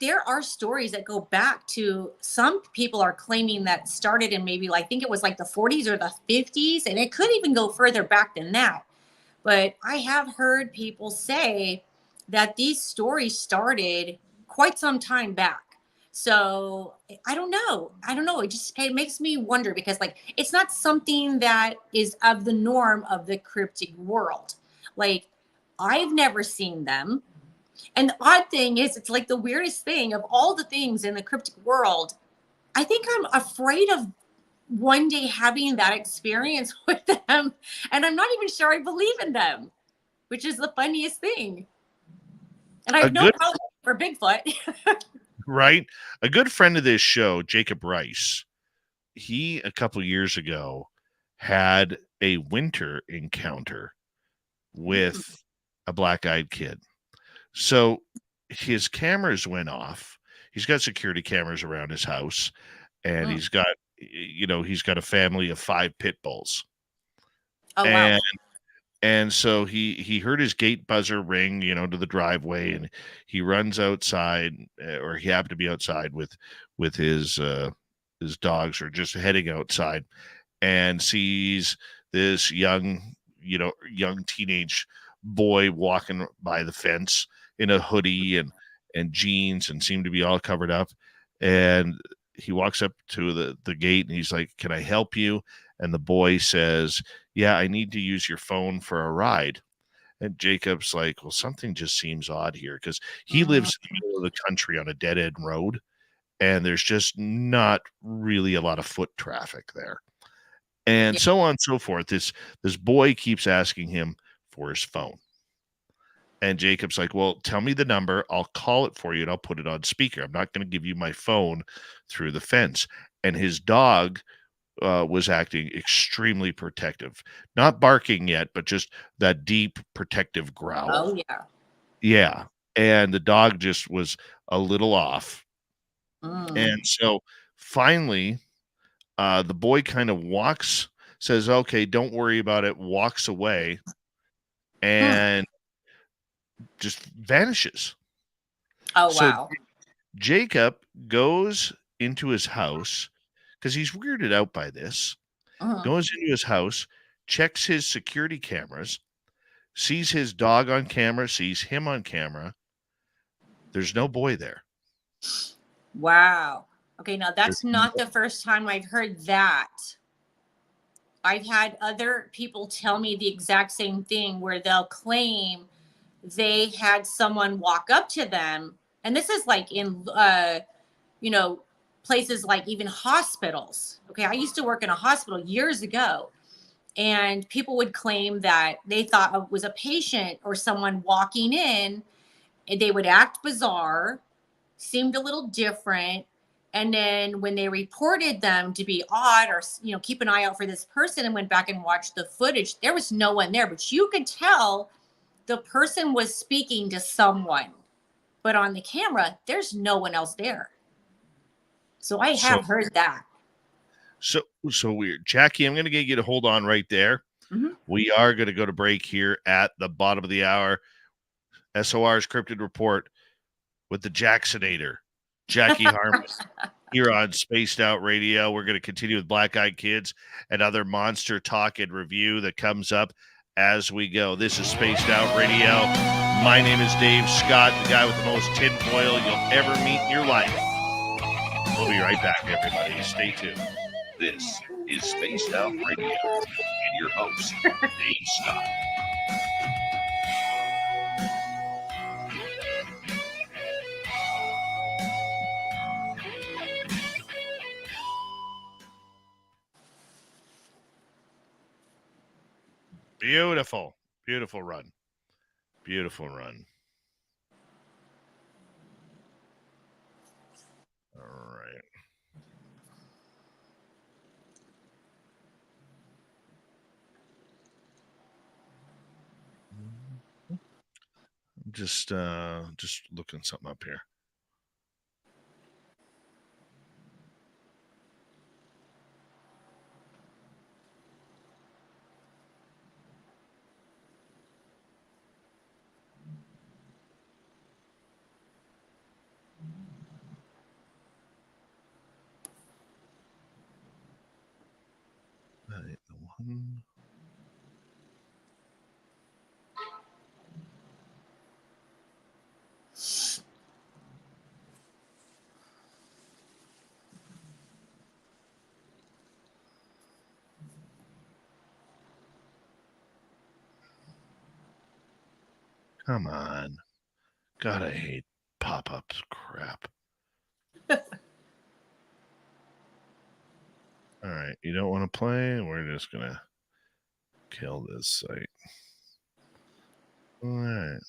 there are stories that go back to, some people are claiming that started in maybe, like, I think it was like the 40s or the 50s, and it could even go further back than that. But I have heard people say that these stories started quite some time back. So I don't know. I don't know. It makes me wonder, because, like, it's not something that is of the norm of the cryptic world. Like, I've never seen them. And the odd thing is, it's like the weirdest thing of all the things in the cryptic world. I think I'm afraid of one day having that experience with them. And I'm not even sure I believe in them, which is the funniest thing. And I A have no good problem for Bigfoot. right. A good friend of this show, Jacob Rice, he a couple years ago had a winter encounter with a black-eyed kid. So his cameras went off. He's got security cameras around his house, and Mm. he's got a family of 5 pit bulls. Oh, wow. And so he heard his gate buzzer ring, to the driveway, and he runs outside, or he happened to be outside with his dogs, or just heading outside, and sees this young teenage boy walking by the fence in a hoodie and jeans, and seemed to be all covered up. And he walks up to the gate, and he's like, "Can I help you?" And the boy says, "Yeah, I need to use your phone for a ride." And Jacob's like, "Well, something just seems odd here," because he lives in the middle of the country on a dead end road, and there's just not really a lot of foot traffic there. And Yeah. so on and so forth. This boy keeps asking him for his phone. And Jacob's like, "Well, tell me the number. I'll call it for you, and I'll put it on speaker. I'm not going to give you my phone through the fence." And his dog was acting extremely protective, not barking yet, but just that deep protective growl. Oh, yeah. Yeah. And the dog just was a little off. Mm. And so finally, the boy kind of says, "Okay, don't worry about it," walks away, and just vanishes. Oh, So wow. Jacob goes into his house, because he's weirded out by this, goes into his house, checks his security cameras, sees his dog on camera, sees him on camera. There's no boy there. Wow. Okay, now that's not the first time I've heard that. I've had other people tell me the exact same thing, where they'll claim they had someone walk up to them. And this is like in, places like even hospitals. Okay, I used to work in a hospital years ago, and people would claim that they thought it was a patient or someone walking in, and they would act bizarre, seemed a little different. And then when they reported them to be odd, or, keep an eye out for this person, and went back and watched the footage, there was no one there, but you could tell the person was speaking to someone. But on the camera, there's no one else there. So I have heard that. So weird. Jackie, I'm going to get you to hold on right there. Mm-hmm. We are going to go to break here at the bottom of the hour. SOR's Crypted Report with the Jacksonator, Jackie Harmon, here on Spaced Out Radio. We're going to continue with Black Eyed Kids and other monster talk and review that comes up as we go. This is Spaced Out Radio. My name is Dave Scott, the guy with the most tinfoil you'll ever meet in your life. We'll be right back, everybody. Stay tuned. This is Spaced Out Radio and your host, Dave Scott. Beautiful. Beautiful run. Beautiful run. All right. Just looking something up here. Come on. God, I hate pop-ups. Crap. All right. You don't want to play? We're just going to kill this site. All right.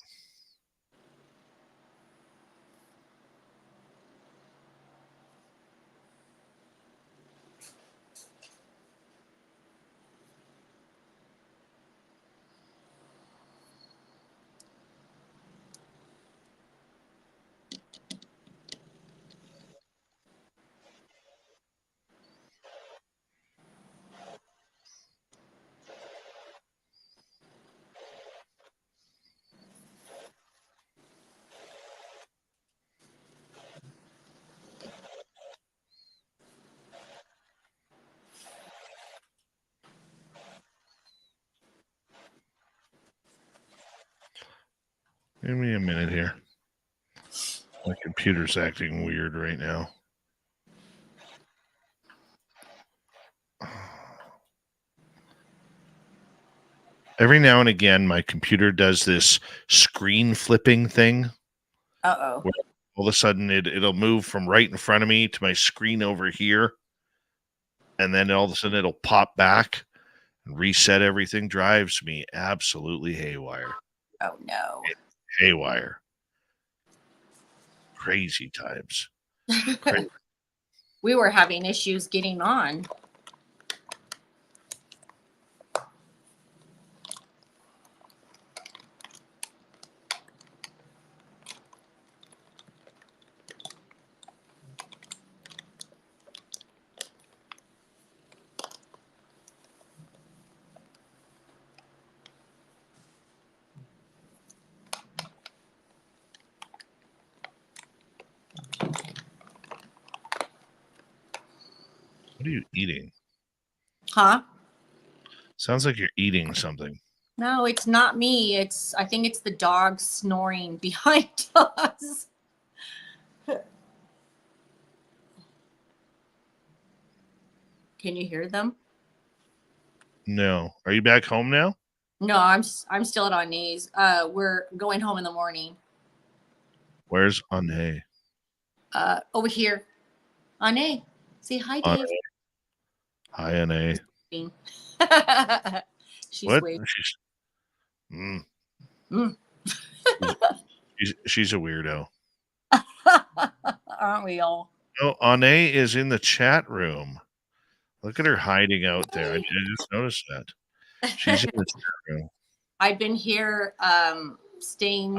Give me a minute here. My computer's acting weird right now. Every now and again, my computer does this screen flipping thing. Uh-oh. Where all of a sudden, it'll move from right in front of me to my screen over here. And then all of a sudden, it'll pop back and reset everything. Drives me absolutely haywire. Oh, no. Haywire. Crazy times. Crazy. We were having issues getting on. What are you eating? Huh? Sounds like you're eating something. No, it's not me. I think it's the dog snoring behind us. Can you hear them? No. Are you back home now? No, I'm still at Anae's. We're going home in the morning. Where's Anae? Over here. Anae. Say hi, Dave. Hi, Anae. She's What? waiting. She's a weirdo. Aren't we all? Oh, Anae is in the chat room. Look at her hiding out there. I just noticed that. She's in the chat room. I've been here staying.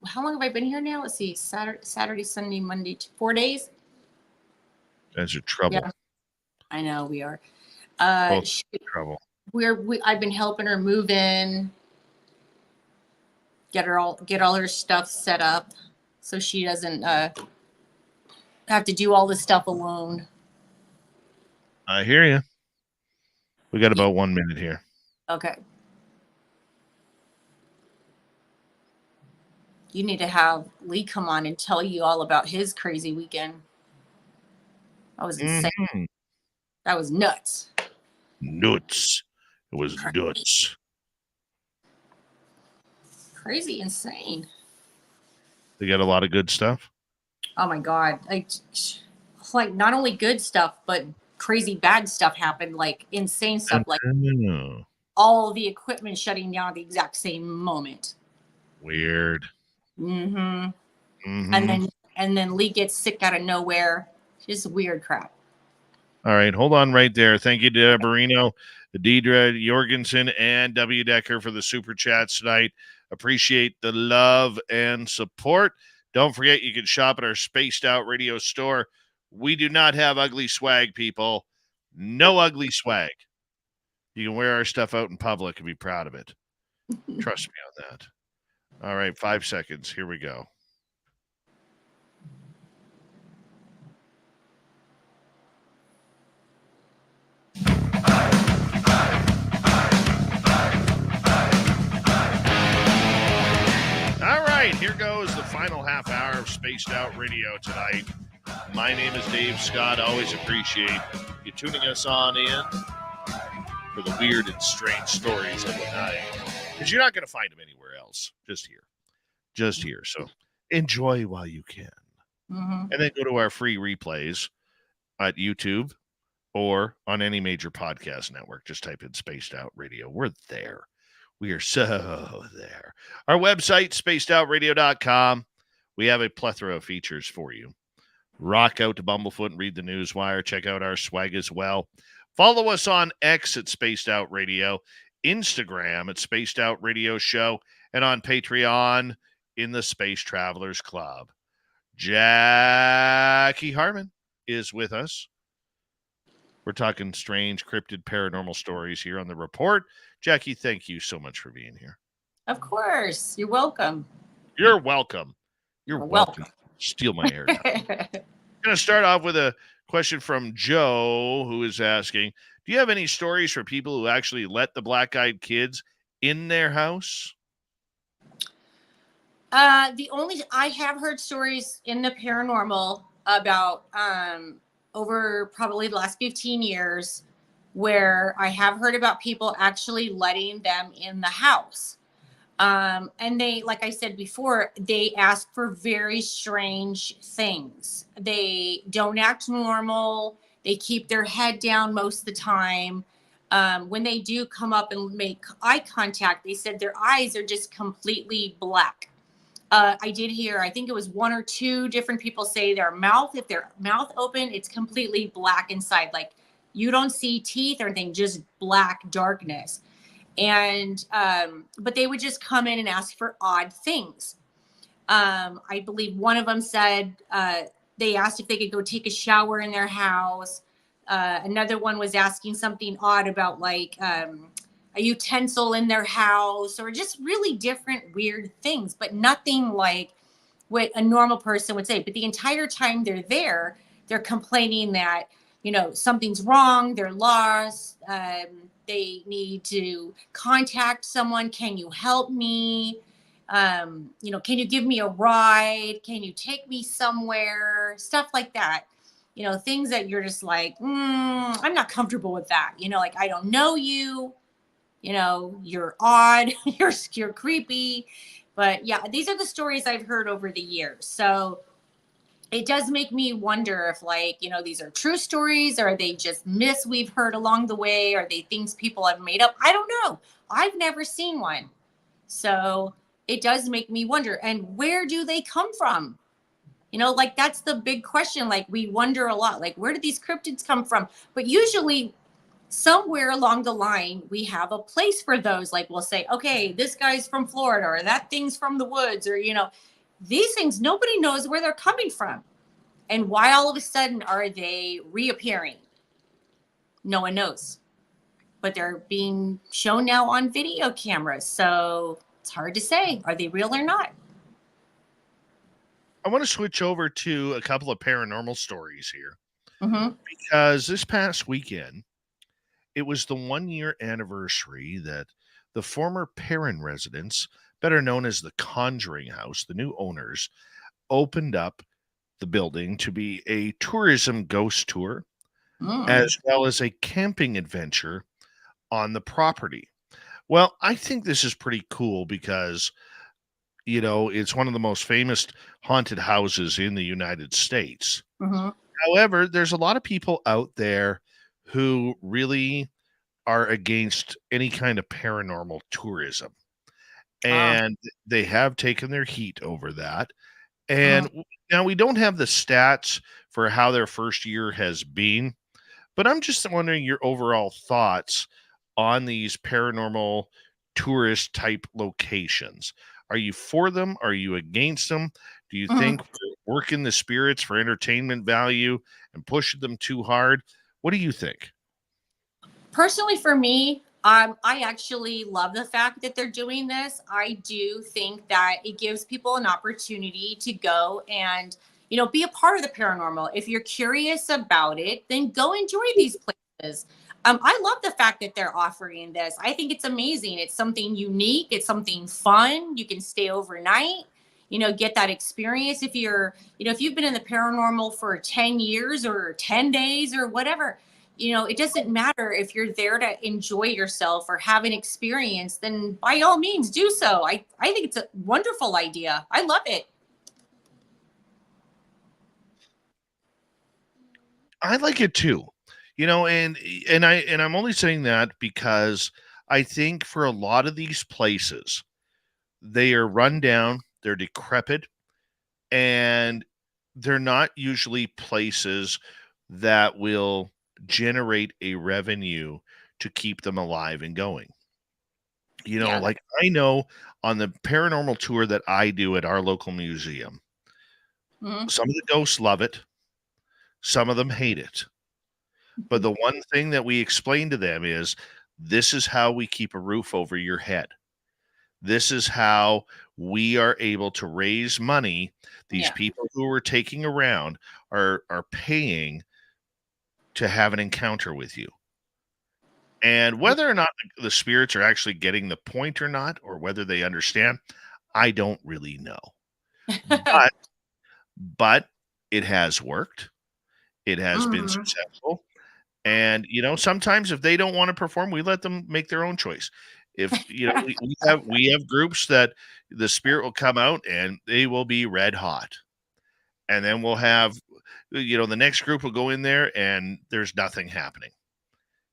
How long have I been here now? Let's see. Saturday, Sunday, Monday, 4 days. Guys are trouble. Yeah, I know we are. Trouble. I've been helping her move in, get all her stuff set up, so she doesn't have to do all this stuff alone. I hear you. We got about 1 minute here. Okay. You need to have Lee come on and tell you all about his crazy weekend. That was insane. Mm-hmm. That was nuts. Nuts. It was nuts. Crazy, insane. They got a lot of good stuff. Oh my God. Like not only good stuff, but crazy bad stuff happened, like insane stuff, like all the equipment shutting down at the exact same moment. Weird. And then Lee gets sick out of nowhere. Just weird crap. All right, hold on right there. Thank you to Barino, Deidre Jorgensen, and W. Decker for the super chats tonight. Appreciate the love and support. Don't forget, you can shop at our Spaced Out Radio store. We do not have ugly swag, people. No ugly swag. You can wear our stuff out in public and be proud of it. Trust me on that. All right, 5 seconds. Here we go. right, here goes the final half hour of Spaced Out Radio tonight. My name is Dave Scott. Always appreciate you tuning us on in for the weird and strange stories of the night. Because you're not going to find them anywhere else. Just here. Just here. So enjoy while you can. And then go to our free replays at YouTube or on any major podcast network. Just type in Spaced Out Radio. We're there. We are so there. Our website, spacedoutradio.com. We have a plethora of features for you. Rock out to Bumblefoot and read the Newswire. Check out our swag as well. Follow us on X at Spaced Out Radio, Instagram at Spaced Out Radio Show, and on Patreon in the Space Travelers Club. Jackie Harmon is with us. We're talking strange, cryptid, paranormal stories here on the Report. Jackie, thank you so much for being here. Of course. You're welcome. You're welcome. You're welcome. Steal my air. I'm going to start off with a question from Joe, who is asking, do you have any stories for people who actually let the black-eyed kids in their house? I have heard stories in the paranormal about over probably the last 15 years where I have heard about people actually letting them in the house. And they, like I said before, they ask for very strange things. They don't act normal. They keep their head down most of the time. When they do come up and make eye contact, they said their eyes are just completely black. I did hear, I think it was one or two different people say their mouth, if their mouth open, it's completely black inside. Like you don't see teeth or anything, just black darkness. And, but they would just come in and ask for odd things. I believe one of them said, they asked if they could go take a shower in their house. Another one was asking something odd about like, a utensil in their house or just really different weird things, but nothing like what a normal person would say. But the entire time they're there, they're complaining that, you know, something's wrong. They're lost. They need to contact someone. Can you help me? You know, can you give me a ride? Can you take me somewhere? Stuff like that. You know, things that you're just like, I'm not comfortable with that. You know, like, I don't know you. You know, you're odd, you're creepy. But yeah, these are the stories I've heard over the years. So it does make me wonder if, like, you know, these are true stories, or are they just myths we've heard along the way? Are they things people have made up? I don't know. I've never seen one. So it does make me wonder. And where do they come from? You know, like, that's the big question. Like, we wonder a lot, like, where do these cryptids come from? But usually somewhere along the line, we have a place for those. Like, we'll say, okay, this guy's from Florida, or that thing's from the woods, or, you know, these things, nobody knows where they're coming from. And why all of a sudden are they reappearing? No one knows. But they're being shown now on video cameras. So it's hard to say, are they real or not? I want to switch over to a couple of paranormal stories here. Because this past weekend, it was the 1-year anniversary that the former Perrin residence, better known as the Conjuring House, the new owners, opened up the building to be a tourism ghost tour, as well as a camping adventure on the property. Well, I think this is pretty cool because, you know, it's one of the most famous haunted houses in the United States. However, there's a lot of people out there who really are against any kind of paranormal tourism. And they have taken their heat over that. And now we don't have the stats for how their first year has been, but I'm just wondering your overall thoughts on these paranormal tourist type locations. Are you for them? Are you against them? Do you think we're working the spirits for entertainment value and pushing them too hard? What do you think? Personally, for me, I actually love the fact that they're doing this. I do think that it gives people an opportunity to go and, you know, be a part of the paranormal. If you're curious about it, then go enjoy these places. I love the fact that they're offering this. I think it's amazing. It's something unique. It's something fun. You can stay overnight. get that experience. If you're, if you've been in the paranormal for 10 years or 10 days or whatever, it doesn't matter if you're there to enjoy yourself or have an experience, then by all means do so. I think it's a wonderful idea. I love it. I like it too. And I'm only saying that because I think for a lot of these places, they are run down, they're decrepit, and they're not usually places that will generate a revenue to keep them alive and going. Yeah. Like I know on the paranormal tour that I do at our local museum, some of the ghosts love it, some of them hate it. But the one thing that we explain to them is this is how we keep a roof over your head. This is how we are able to raise money. These people who we're taking around are paying to have an encounter with you. And whether or not the spirits are actually getting the point or not, or whether they understand, I don't really know. But it has worked. It has been successful. And, sometimes if they don't want to perform, we let them make their own choice. If, we have groups that the spirit will come out and they will be red hot. And then we'll have, the next group will go in there and there's nothing happening.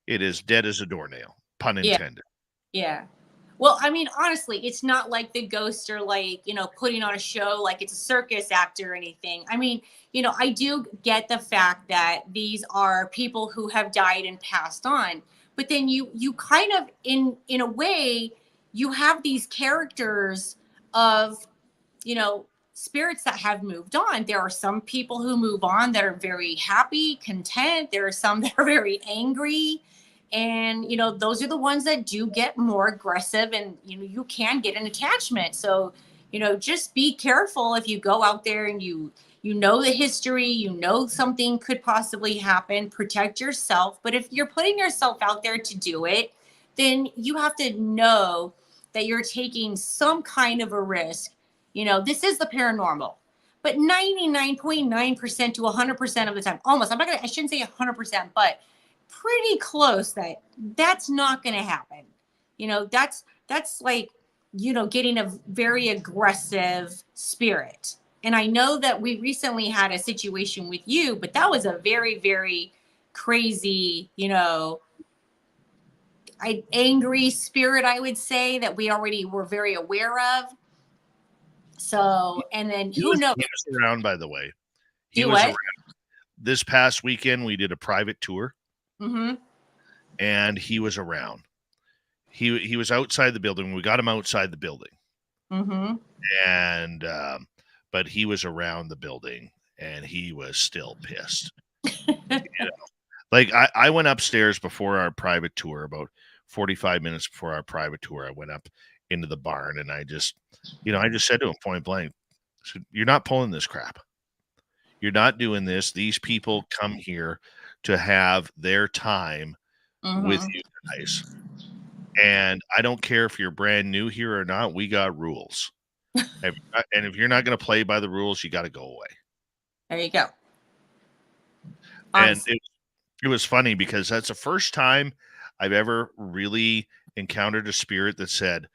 It is dead as a doornail, pun intended. Yeah. Well, I mean, honestly, it's not like the ghosts are like, putting on a show like it's a circus act or anything. I mean, I do get the fact that these are people who have died and passed on. But then you kind of, in a way, you have these characters of, spirits that have moved on. There are some people who move on that are very happy, content. There are some that are very angry. And, those are the ones that do get more aggressive and, you can get an attachment. So, just be careful if you go out there and you know the history, something could possibly happen, protect yourself. But if you're putting yourself out there to do it, then you have to know that you're taking some kind of a risk. This is the paranormal, but 99.9% to 100% of the time, almost, I shouldn't say 100%, but pretty close that's not going to happen. That's like, getting a very aggressive spirit. And I know that we recently had a situation with you, but that was a very, very crazy, angry spirit, I would say, that we already were very aware of. So, and then He knows? was around, by the way. He Do was what? around. This past weekend, we did a private tour. And he was around. He was outside the building. We got him outside the building. And but he was around the building and he was still pissed. Like I went upstairs before our private tour, about 45 minutes before our private tour. I went up into the barn and I just said to him point blank, "You're not pulling this crap. You're not doing this. These people come here to have their time with you guys. And I don't care if you're brand new here or not. We got rules. And if you're not going to play by the rules, you got to go away." There you go. And it was funny because that's the first time I've ever really encountered a spirit that said,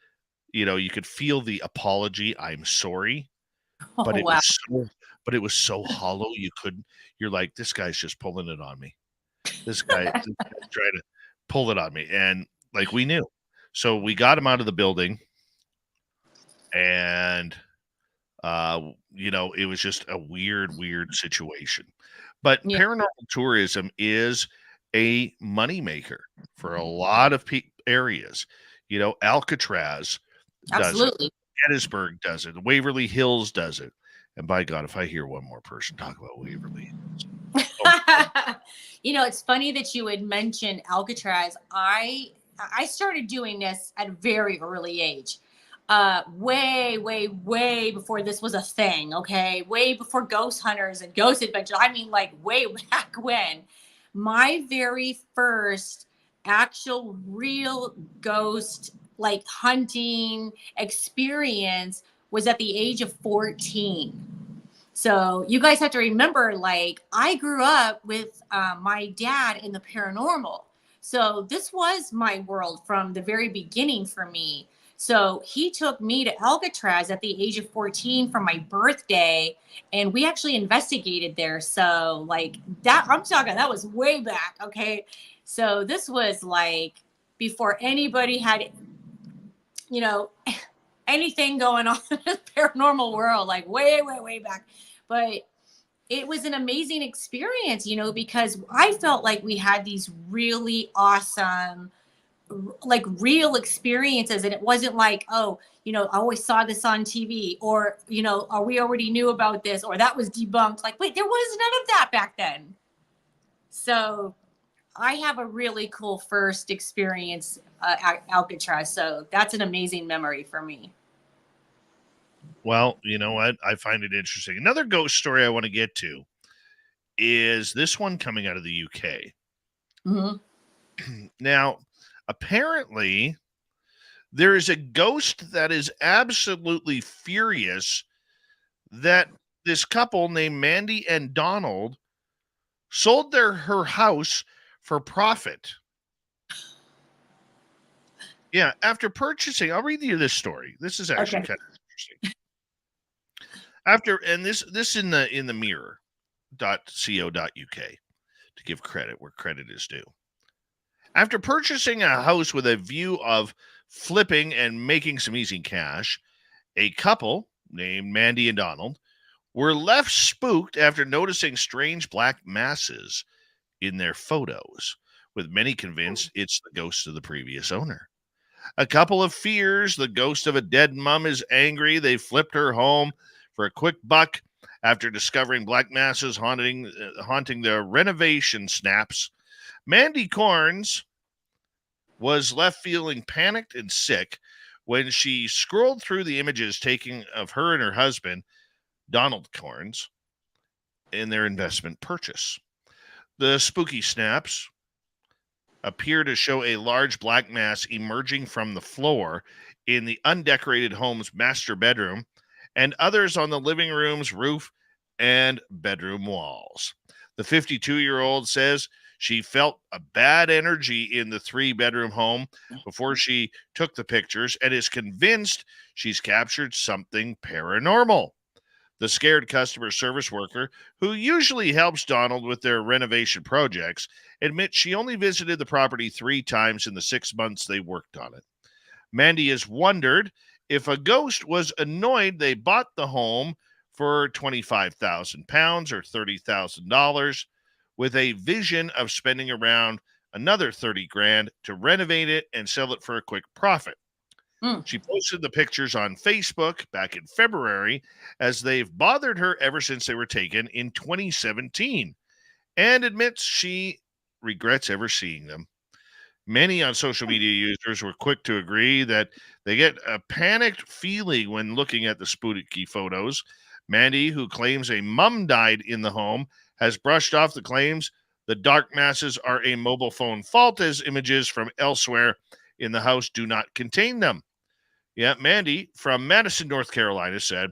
you could feel the apology. "I'm sorry." But it was so hollow. You're like, this guy's just pulling it on me. This guy's trying to pull it on me. And like, we knew. So we got him out of the building and, it was just a weird situation. But paranormal tourism is a moneymaker for a lot of areas. Alcatraz does it. Gettysburg does it. Waverly Hills does it. And by God, if I hear one more person talk about Waverly Hills. It's funny that you would mention Alcatraz. I started doing this at a very early age. Way before this was a thing, okay? Way before ghost hunters and ghost adventures. I mean, like way back when. My very first actual real ghost hunting experience was at the age of 14. So you guys have to remember, like, I grew up with my dad in the paranormal. So this was my world from the very beginning for me. So he took me to Alcatraz at the age of 14 for my birthday, and we actually investigated there. So like that, I'm talking, that was way back. Okay. So this was like before anybody had, you know, anything going on in the paranormal world, like way back. But it was an amazing experience, you know, because I felt like we had these really awesome, like real experiences. And it wasn't like, oh, you know, I always saw this on TV, or, you know, or we already knew about this, or that was debunked. Like, wait, there was none of that back then. So I have a really cool first experience at Alcatraz. So that's an amazing memory for me. Well, you know what? I find it interesting. Another ghost story I want to get to is this one coming out of the UK. Mm-hmm. Now, apparently, there is a ghost that is absolutely furious that this couple named Mandy and Donald sold her house for profit. Yeah, after purchasing, I'll read you this story. This is actually kind of interesting. This in the mirror.co.uk, to give credit where credit is due. After purchasing a house with a view of flipping and making some easy cash, a couple named Mandy and Donald were left spooked after noticing strange black masses in their photos, with many convinced it's the ghost of the previous owner. A couple of fears the ghost of a dead mom is angry. They flipped her home for a quick buck after discovering black masses haunting the renovation snaps. Mandy Corns was left feeling panicked and sick when she scrolled through the images taken of her and her husband, Donald Corns, in their investment purchase. The spooky snaps appear to show a large black mass emerging from the floor in the undecorated home's master bedroom, and others on the living room's roof and bedroom walls. The 52-year-old says she felt a bad energy in the 3-bedroom home before she took the pictures and is convinced she's captured something paranormal. The scared customer service worker, who usually helps Donald with their renovation projects, admits she only visited the property 3 times in the 6 months they worked on it. Mandy has wondered if a ghost was annoyed they bought the home for £25,000 or $30,000, with a vision of spending around another 30 grand to renovate it and sell it for a quick profit. She posted the pictures on Facebook back in February, as they've bothered her ever since they were taken in 2017, and admits she regrets ever seeing them. Many on social media users were quick to agree that they get a panicked feeling when looking at the spooky photos. Mandy, who claims a mum died in the home, has brushed off the claims the dark masses are a mobile phone fault, as images from elsewhere in the house do not contain them. Yeah, Mandy from Madison, North Carolina said,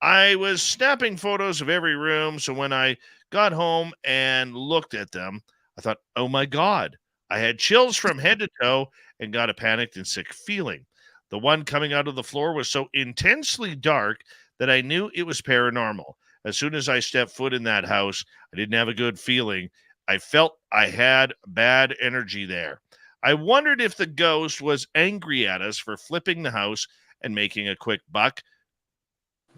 I was snapping photos of every room, so when I got home and looked at them, I thought, oh my God, I had chills from head to toe and got a panicked and sick feeling. The one coming out of the floor was so intensely dark that I knew it was paranormal. As soon as I stepped foot in that house, I didn't have a good feeling. I felt I had bad energy there. I wondered if the ghost was angry at us for flipping the house and making a quick buck,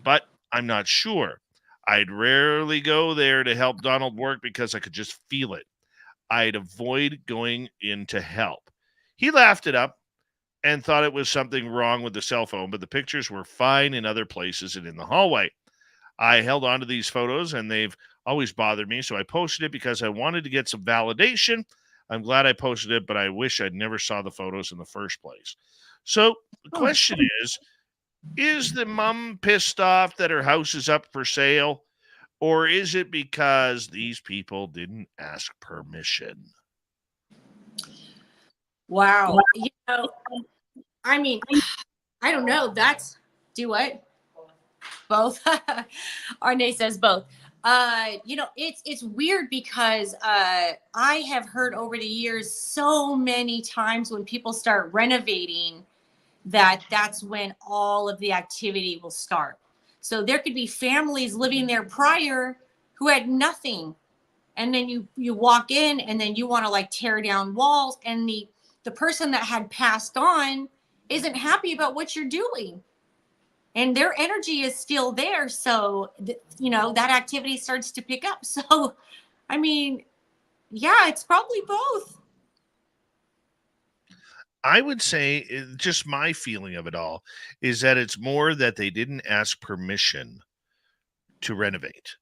but I'm not sure. I'd rarely go there to help Donald work because I could just feel it. I'd avoid going in to help. He laughed it up and thought it was something wrong with the cell phone, but the pictures were fine in other places and in the hallway. I held on to these photos, and they've always bothered me, so I posted it because I wanted to get some validation. I'm glad I posted it, but I wish I'd never saw the photos in the first place. So the question is the mom pissed off that her house is up for sale, or is it because these people didn't ask permission? Wow. You know, I mean, I don't know. Do what? Both. Arne says both. It's weird because I have heard over the years so many times when people start renovating that's when all of the activity will start. So there could be families living there prior who had nothing. And then you walk in and then you want to like tear down walls, and the person that had passed on isn't happy about what you're doing. And their energy is still there. So, that activity starts to pick up. So, I mean, yeah, it's probably both. I would say just my feeling of it all is that it's more that they didn't ask permission to renovate.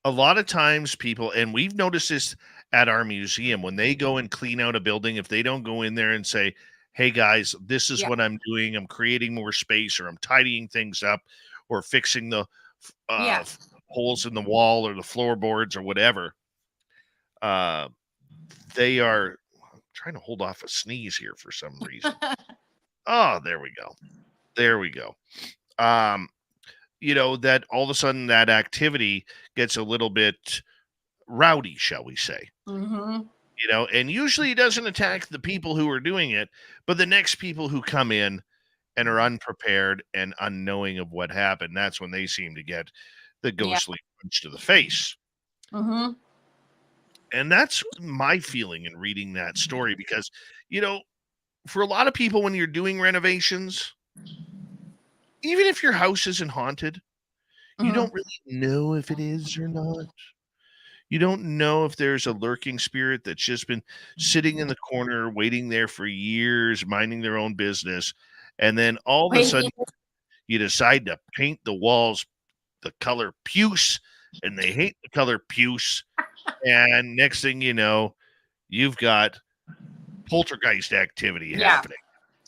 A lot of times people, and we've noticed this at our museum, when they go and clean out a building, if they don't go in there and say, hey guys, this is Yeah. what I'm doing, I'm creating more space, or I'm tidying things up, or fixing the Yeah. holes in the wall or the floorboards or whatever, they are trying to hold off a sneeze here for some reason. Oh, there we go. That all of a sudden that activity gets a little bit rowdy, shall we say. Mm-hmm. And usually it doesn't attack the people who are doing it, but the next people who come in and are unprepared and unknowing of what happened, that's when they seem to get the ghostly punch to the face. Mm-hmm. And that's my feeling in reading that story, because, for a lot of people, when you're doing renovations, even if your house isn't haunted, you Mhm. don't really know if it is or not. You don't know if there's a lurking spirit that's just been sitting in the corner, waiting there for years, minding their own business. And then all of a sudden you decide to paint the walls the color puce, and they hate the color puce. And next thing you know, you've got poltergeist activity happening.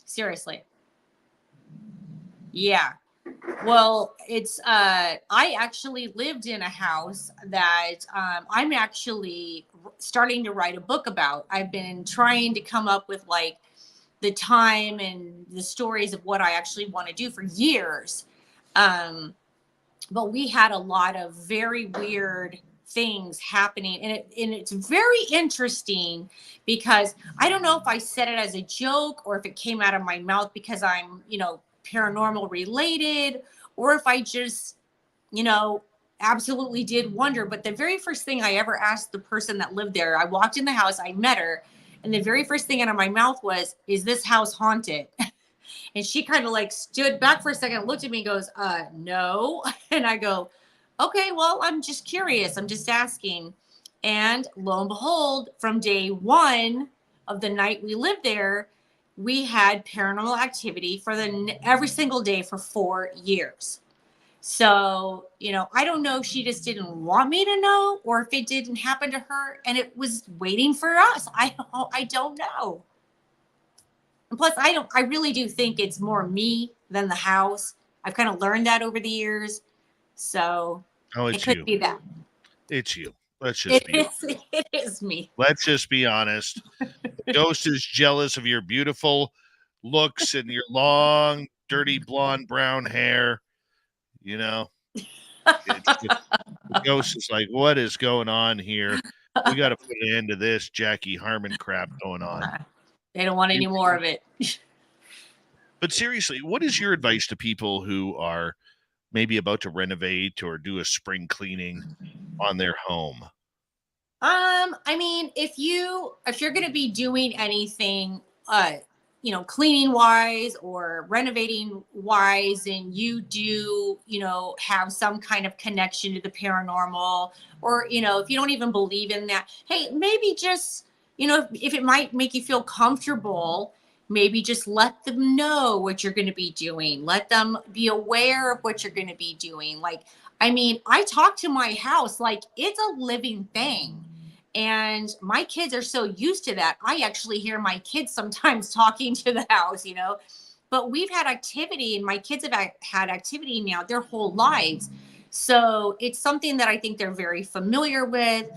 Seriously. Yeah. Well, it's I actually lived in a house that I'm actually starting to write a book about. I've been trying to come up with like the time and the stories of what I actually want to do for years. But we had a lot of very weird things happening, and it's very interesting because I don't know if I said it as a joke or if it came out of my mouth because I'm, paranormal related, or if I just, absolutely did wonder. But the very first thing I ever asked the person that lived there, I walked in the house, I met her, and the very first thing out of my mouth was, is this house haunted? And she kind of like stood back for a second, looked at me, and goes, no. And I go, okay, well, I'm just curious. I'm just asking. And lo and behold, from day one of the night we lived there, we had paranormal activity for every single day for 4 years. So, I don't know if she just didn't want me to know or if it didn't happen to her and it was waiting for us. I don't know. And plus, I really do think it's more me than the house. I've kind of learned that over the years. So it could be that. It's you. Let's just be honest. It is me. Let's just be honest. The ghost is jealous of your beautiful looks and your long, dirty, blonde, brown hair. The ghost is like, what is going on here? We got to put an end to this Jackie Harmon crap going on. They don't want any more of it. But seriously, what is your advice to people who are maybe about to renovate or do a spring cleaning on their home? I mean, if you're going to be doing anything, cleaning wise or renovating wise, and you do, have some kind of connection to the paranormal, or, if you don't even believe in that, hey, maybe just, if it might make you feel comfortable, maybe just let them know what you're going to be doing. Let them be aware of what you're going to be doing. Like, I mean, I talk to my house like it's a living thing. And my kids are so used to that. I actually hear my kids sometimes talking to the house, but we've had activity and my kids have had activity now their whole lives. So it's something that I think they're very familiar with.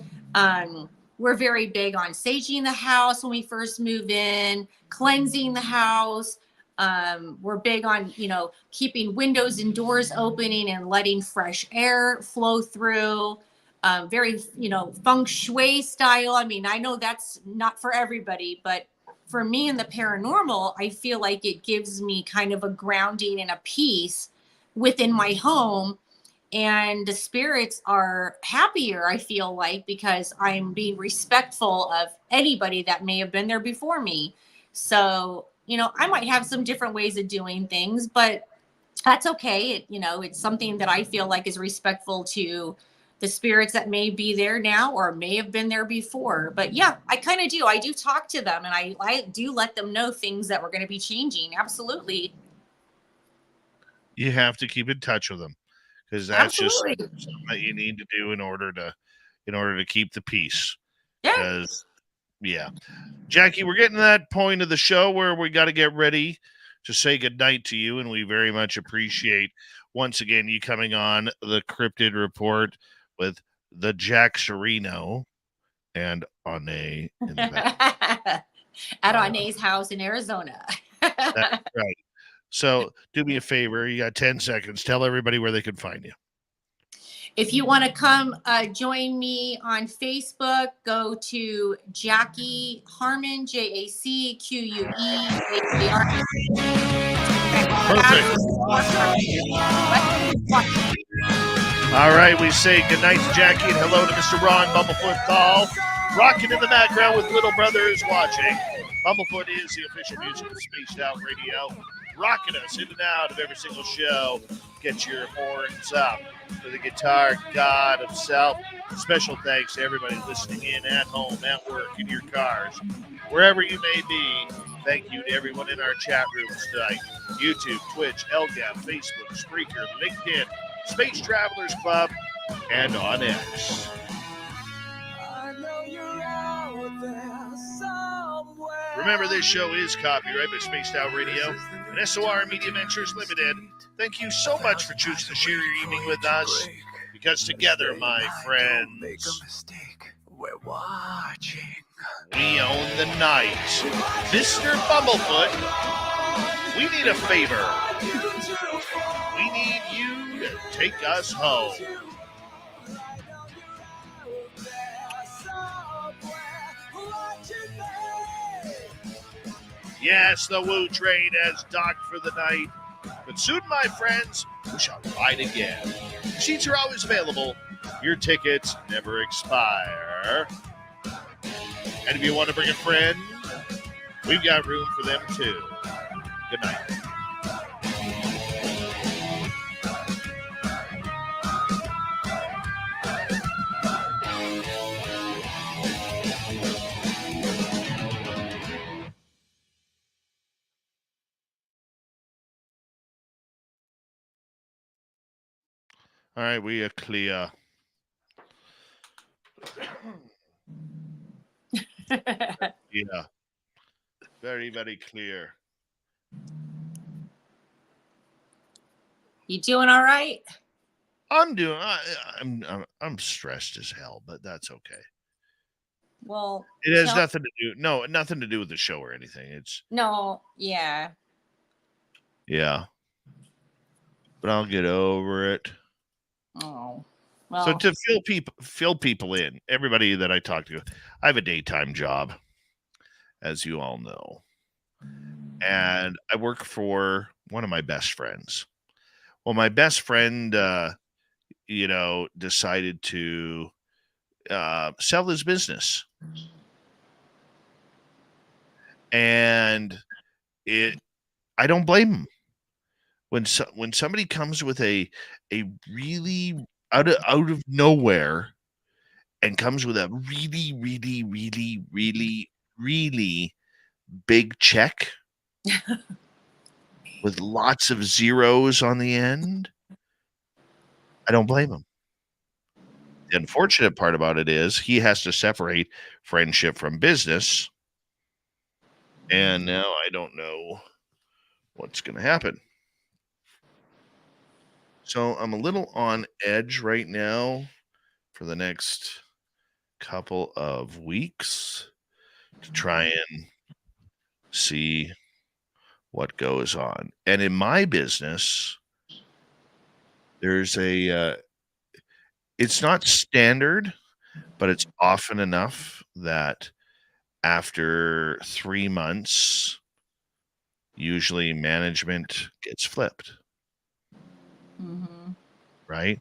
We're very big on saging the house when we first move in, cleansing the house. We're big on, keeping windows and doors opening and letting fresh air flow through. Very, feng shui style. I mean, I know that's not for everybody, but for me in the paranormal, I feel like it gives me kind of a grounding and a peace within my home. And the spirits are happier, I feel like, because I'm being respectful of anybody that may have been there before me. So, I might have some different ways of doing things, but that's okay. It's something that I feel like is respectful to the spirits that may be there now or may have been there before. But yeah, I kind of do. I do talk to them, and I do let them know things that were going to be changing. Absolutely. You have to keep in touch with them, because that's just Absolutely. something that you need to do in order to keep the peace. Yeah. Because Jackie, we're getting to that point of the show where we got to get ready to say goodnight to you, and we very much appreciate once again you coming on the Cryptid Report with the Jack Sereno and Ane in the back. At Ane's house in Arizona. That's right. So do me a favor. You got 10 seconds. Tell everybody where they can find you. If you want to come join me on Facebook, go to Jackie Harmon, JACQUE. Perfect. All right, we say goodnight to Jackie and hello to Mr. Ron Bumblefoot Thal. Rocking in the background with Little Brothers watching. Bumblefoot is the official music of Spaced Out Radio. Rocking us in and out of every single show. Get your horns up for the guitar god himself. Special thanks to everybody listening in at home, at work, in your cars, wherever you may be. Thank you to everyone in our chat rooms tonight. YouTube, Twitch, LGAP, Facebook, Spreaker, LinkedIn, Space Travelers Club, and on X. Remember, this show is copyrighted by Spaced Out Radio and SOR Media Ventures Limited. Thank you so much for choosing to share your evening with us, because together, my friends, we're watching. We own the night. Mr. Bumblefoot, we need a favor. We need you to take us home. Yes, the Woo train has docked for the night, but soon, my friends, we shall ride again. Seats are always available. Your tickets never expire. And if you want to bring a friend, we've got room for them too. Good night. All right, we are clear. Yeah. Very, very clear. You doing all right? I'm stressed as hell, but that's okay. Well, it has nothing to do with the show or anything. Yeah. But I'll get over it. Oh. Well. So to fill people in, everybody that I talk to, I have a daytime job, as you all know. And I work for one of my best friends. Well, my best friend decided to sell his business. And I don't blame him. When somebody comes with a really out of nowhere and comes with a really, really, really, really, really big check with lots of zeros on the end, I don't blame him. The unfortunate part about it is he has to separate friendship from business. And now I don't know what's going to happen. So I'm a little on edge right now for the next couple of weeks to try and see what goes on. And in my business, there's it's not standard, but it's often enough that after 3 months, usually management gets flipped, Mm-hmm. right?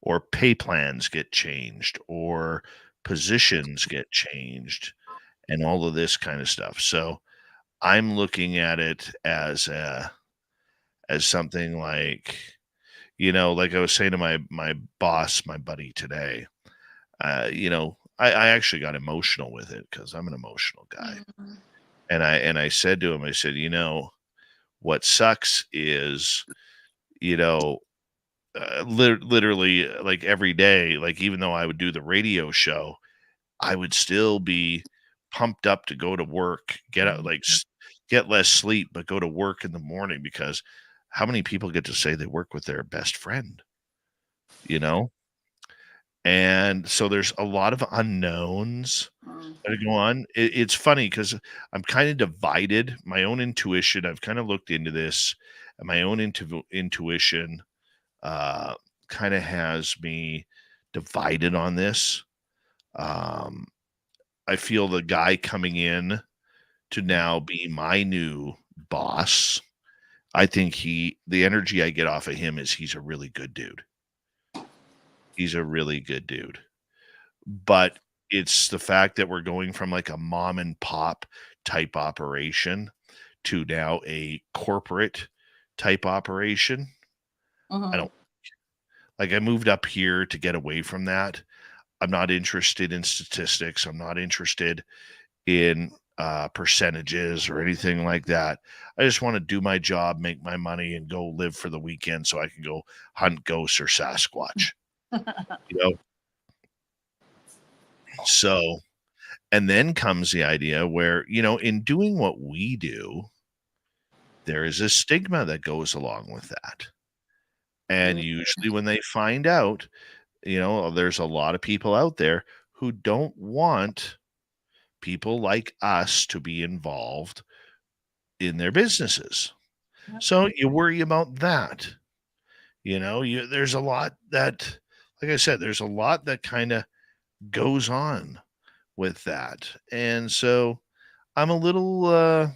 Or pay plans get changed, or positions get changed, and all of this kind of stuff. So I'm looking at it as something like, like I was saying to my boss, my buddy today. I actually got emotional with it because I'm an emotional guy. Mm-hmm. And I said to him, I said, what sucks is, you know, literally like every day, like even though I would do the radio show, I would still be pumped up to go to work, get out, like get less sleep, but go to work in the morning because how many people get to say they work with their best friend, you know? And so there's a lot of unknowns that go on. It's funny because I'm kind of divided. My own intuition, I've kind of looked into this, and my own intuition uh, kind of has me divided on this. Um, I feel the guy coming in to now be my new boss. I think the energy I get off of him is he's a really good dude. He's a really good dude. But it's the fact that we're going from like a mom and pop type operation to now a corporate type operation. I don't like, I moved up here to get away from that. I'm not interested in statistics. I'm not interested in percentages or anything like that. I just want to do my job, make my money, and go live for the weekend so I can go hunt ghosts or Sasquatch. You know? So, and then comes the idea where, in doing what we do, there is a stigma that goes along with that. And usually when they find out, there's a lot of people out there who don't want people like us to be involved in their businesses. So you worry about that. There's a lot that, like I said, there's a lot that kind of goes on with that. And so I'm a little, I'm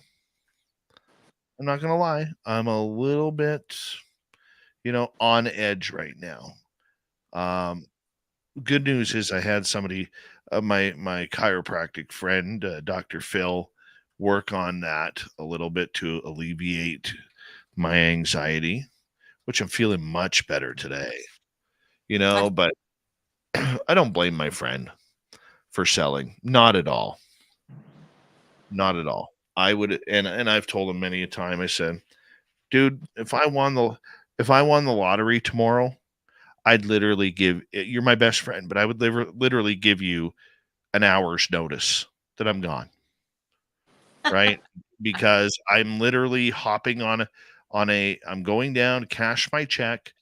not going to lie, I'm a little bit, on edge right now. Good news is I had somebody, my chiropractic friend, Dr. Phil, work on that a little bit to alleviate my anxiety, which I'm feeling much better today, but I don't blame my friend for selling. Not at all. Not at all. I would, and I've told him many a time, I said, dude, if I won the lottery tomorrow, I'd literally you're my best friend, but I would literally give you an hour's notice that I'm gone. Right? Because I'm literally hopping I'm going down to cash my check,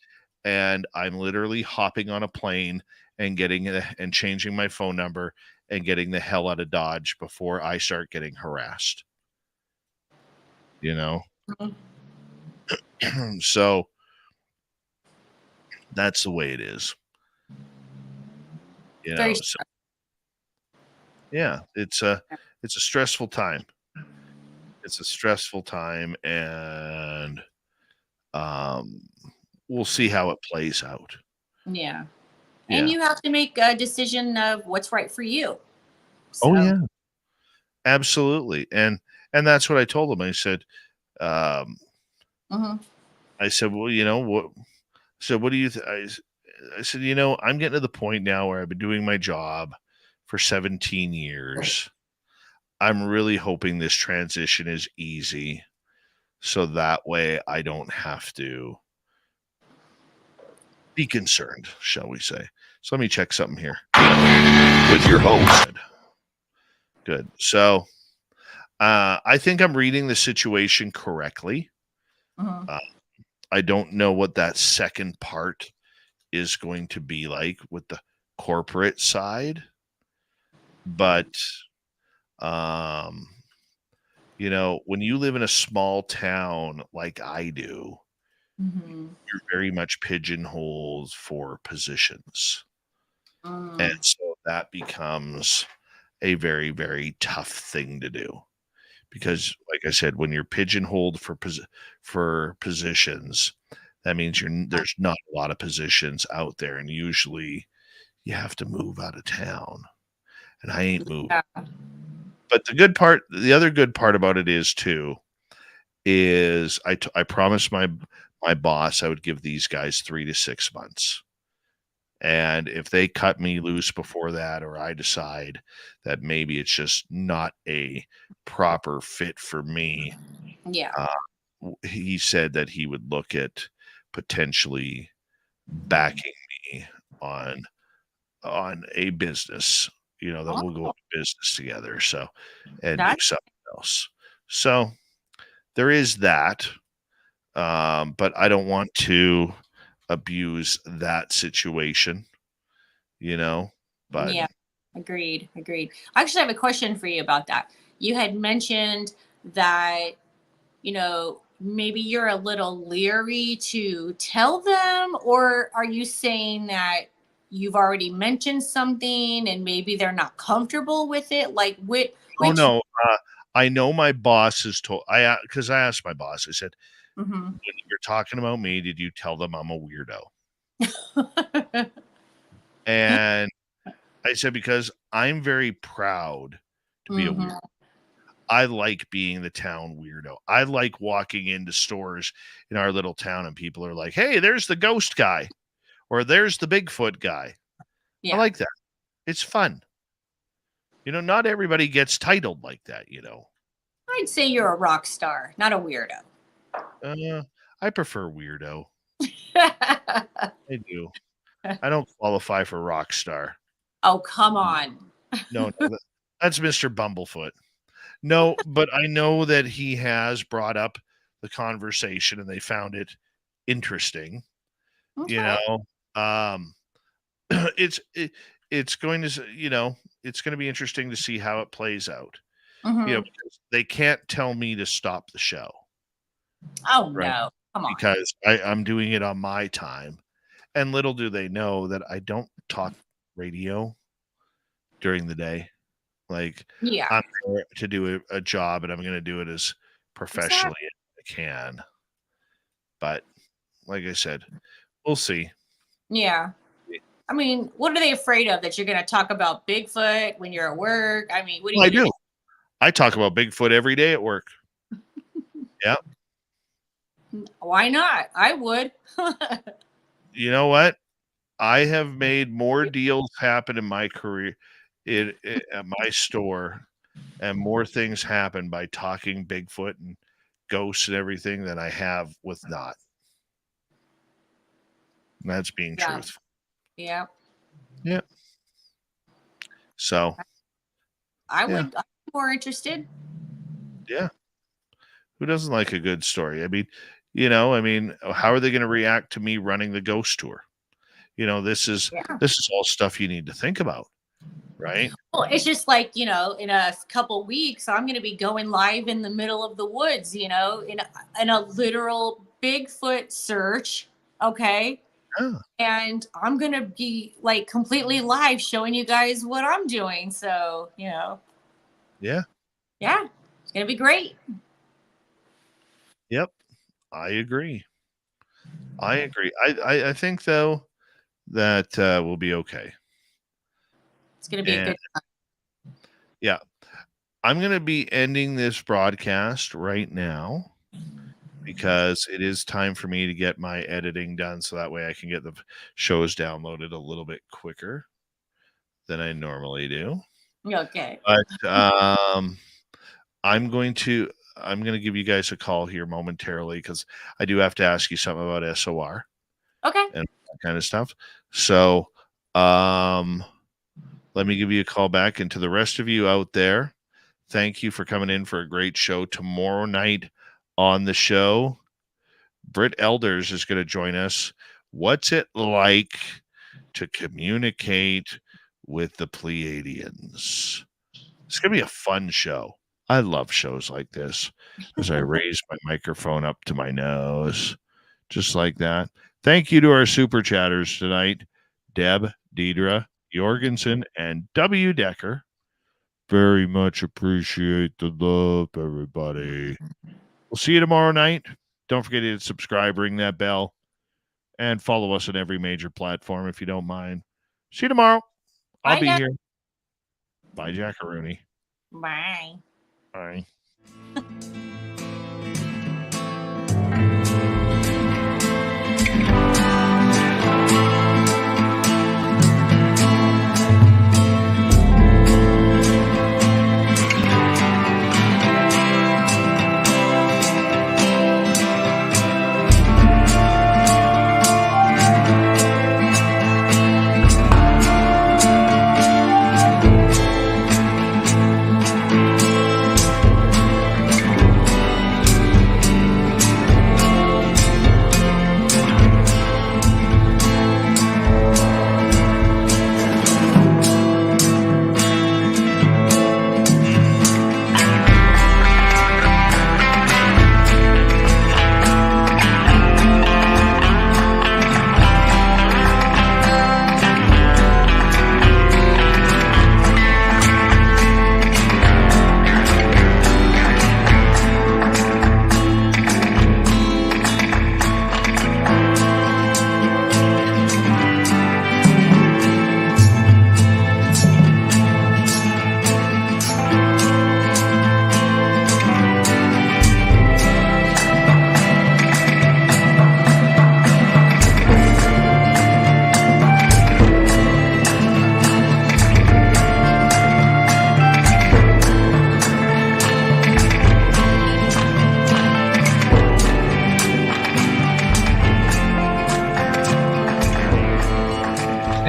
and I'm literally hopping on a plane and and changing my phone number and getting the hell out of Dodge before I start getting harassed. So that's the way it is. Very So, yeah, it's a stressful time. It's a stressful time, and we'll see how it plays out. Yeah. Yeah. And you have to make a decision of what's right for you. Oh yeah, absolutely. And that's what I told him. I said, I said, well, what? So what do you? I said, I'm getting to the point now where I've been doing my job for 17 years. I'm really hoping this transition is easy, so that way I don't have to be concerned, shall we say. So let me check something here. With your host. Good. So I think I'm reading the situation correctly. I don't know what that second part is going to be like with the corporate side, but You know, when you live in a small town like I do, Mm-hmm. you're very much pigeonholed for positions. And so that becomes a very, very tough thing to do. Because, like I said, when you're pigeonholed for positions, that means there's not a lot of positions out there, and usually you have to move out of town, and I ain't moving. Yeah. But the other good part about it is too, is I promised my boss I would give these guys 3 to 6 months. And if they cut me loose before that, or I decide that maybe it's just not a proper fit for me, Yeah. he said that he would look at potentially backing me on a business, that we'll go into business together. So, and do That's something else. So there is that. But I don't want to abuse that situation, but yeah. Agreed. I actually have a question for you about that. You had mentioned that, maybe you're a little leery to tell them, or are you saying that you've already mentioned something and maybe they're not comfortable with it? Like, oh which, no, I know my boss has told because I asked my boss, I said, Mhm. when you're talking about me, did you tell them I'm a weirdo? And I said, because I'm very proud to be a weirdo. Mhm. I like being the town weirdo. I like walking into stores in our little town and people are like, hey, there's the ghost guy, or there's the Bigfoot guy. I Yeah. like that. It's fun. Not everybody gets titled like that, I'd say you're a rock star, not a weirdo. I prefer weirdo. I do. I don't qualify for rock star. Oh, come on. No, that's Mr. Bumblefoot. No, but I know that he has brought up the conversation and they found it interesting. Okay. Um, it's it's going to it's going to be interesting to see how it plays out. Mhm. Because they can't tell me to stop the show, Oh, right? no. Come on. Because I'm doing it on my time, and little do they know that I don't talk radio during the day. Like, Yeah. I'm there to do a job, and I'm going to do it as professionally Exactly. as I can. But like I said, we'll see. Yeah. I mean, what are they afraid of? That you're going to talk about Bigfoot when you're at work? I mean, what are Well, I you going do. I talk about Bigfoot every day at work. Yeah. to do? Why not? I would. You know what? I have made more deals happen in my career at my store, and more things happen by talking Bigfoot and ghosts and everything than I have with not. And that's being Yeah. truthful. Yeah. Yeah. So, I yeah. would. I'm more interested. Yeah. Who doesn't like a good story? I mean, how are they going to react to me running the ghost tour? This is Yeah. all stuff you need to think about, right? Well, it's just like, in a couple weeks, I'm going to be going live in the middle of the woods, in a literal Bigfoot search. Okay. Yeah. And I'm going to be like completely live showing you guys what I'm doing. So, Yeah. yeah, it's going to be great. Yep. I agree. I think though that we'll be okay. It's going to be a good time. Yeah. I'm going to be ending this broadcast right now because it is time for me to get my editing done so that way I can get the shows downloaded a little bit quicker than I normally do. Okay. But I'm going to give you guys a call here momentarily because I do have to ask you something about SOR. Okay. And that kind of stuff. So let me give you a call back. And to the rest of you out there, thank you for coming in for a great show. Tomorrow night on the show, Britt Elders is going to join us. What's it like to communicate with the Pleiadians? It's going to be a fun show. I love shows like this as I raise my microphone up to my nose, just like that. Thank you to our super chatters tonight, Deb, Deidre, Jorgensen, and W. Decker. Very much appreciate the love, everybody. We'll see you tomorrow night. Don't forget to subscribe, ring that bell, and follow us on every major platform if you don't mind. See you tomorrow. I'll be here. Bye, Jackaroonie. Bye. Bye.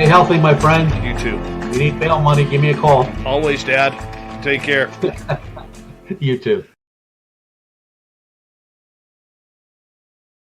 Stay healthy, my friend. You too. If you need bail money, give me a call. Always, Dad. Take care. You too.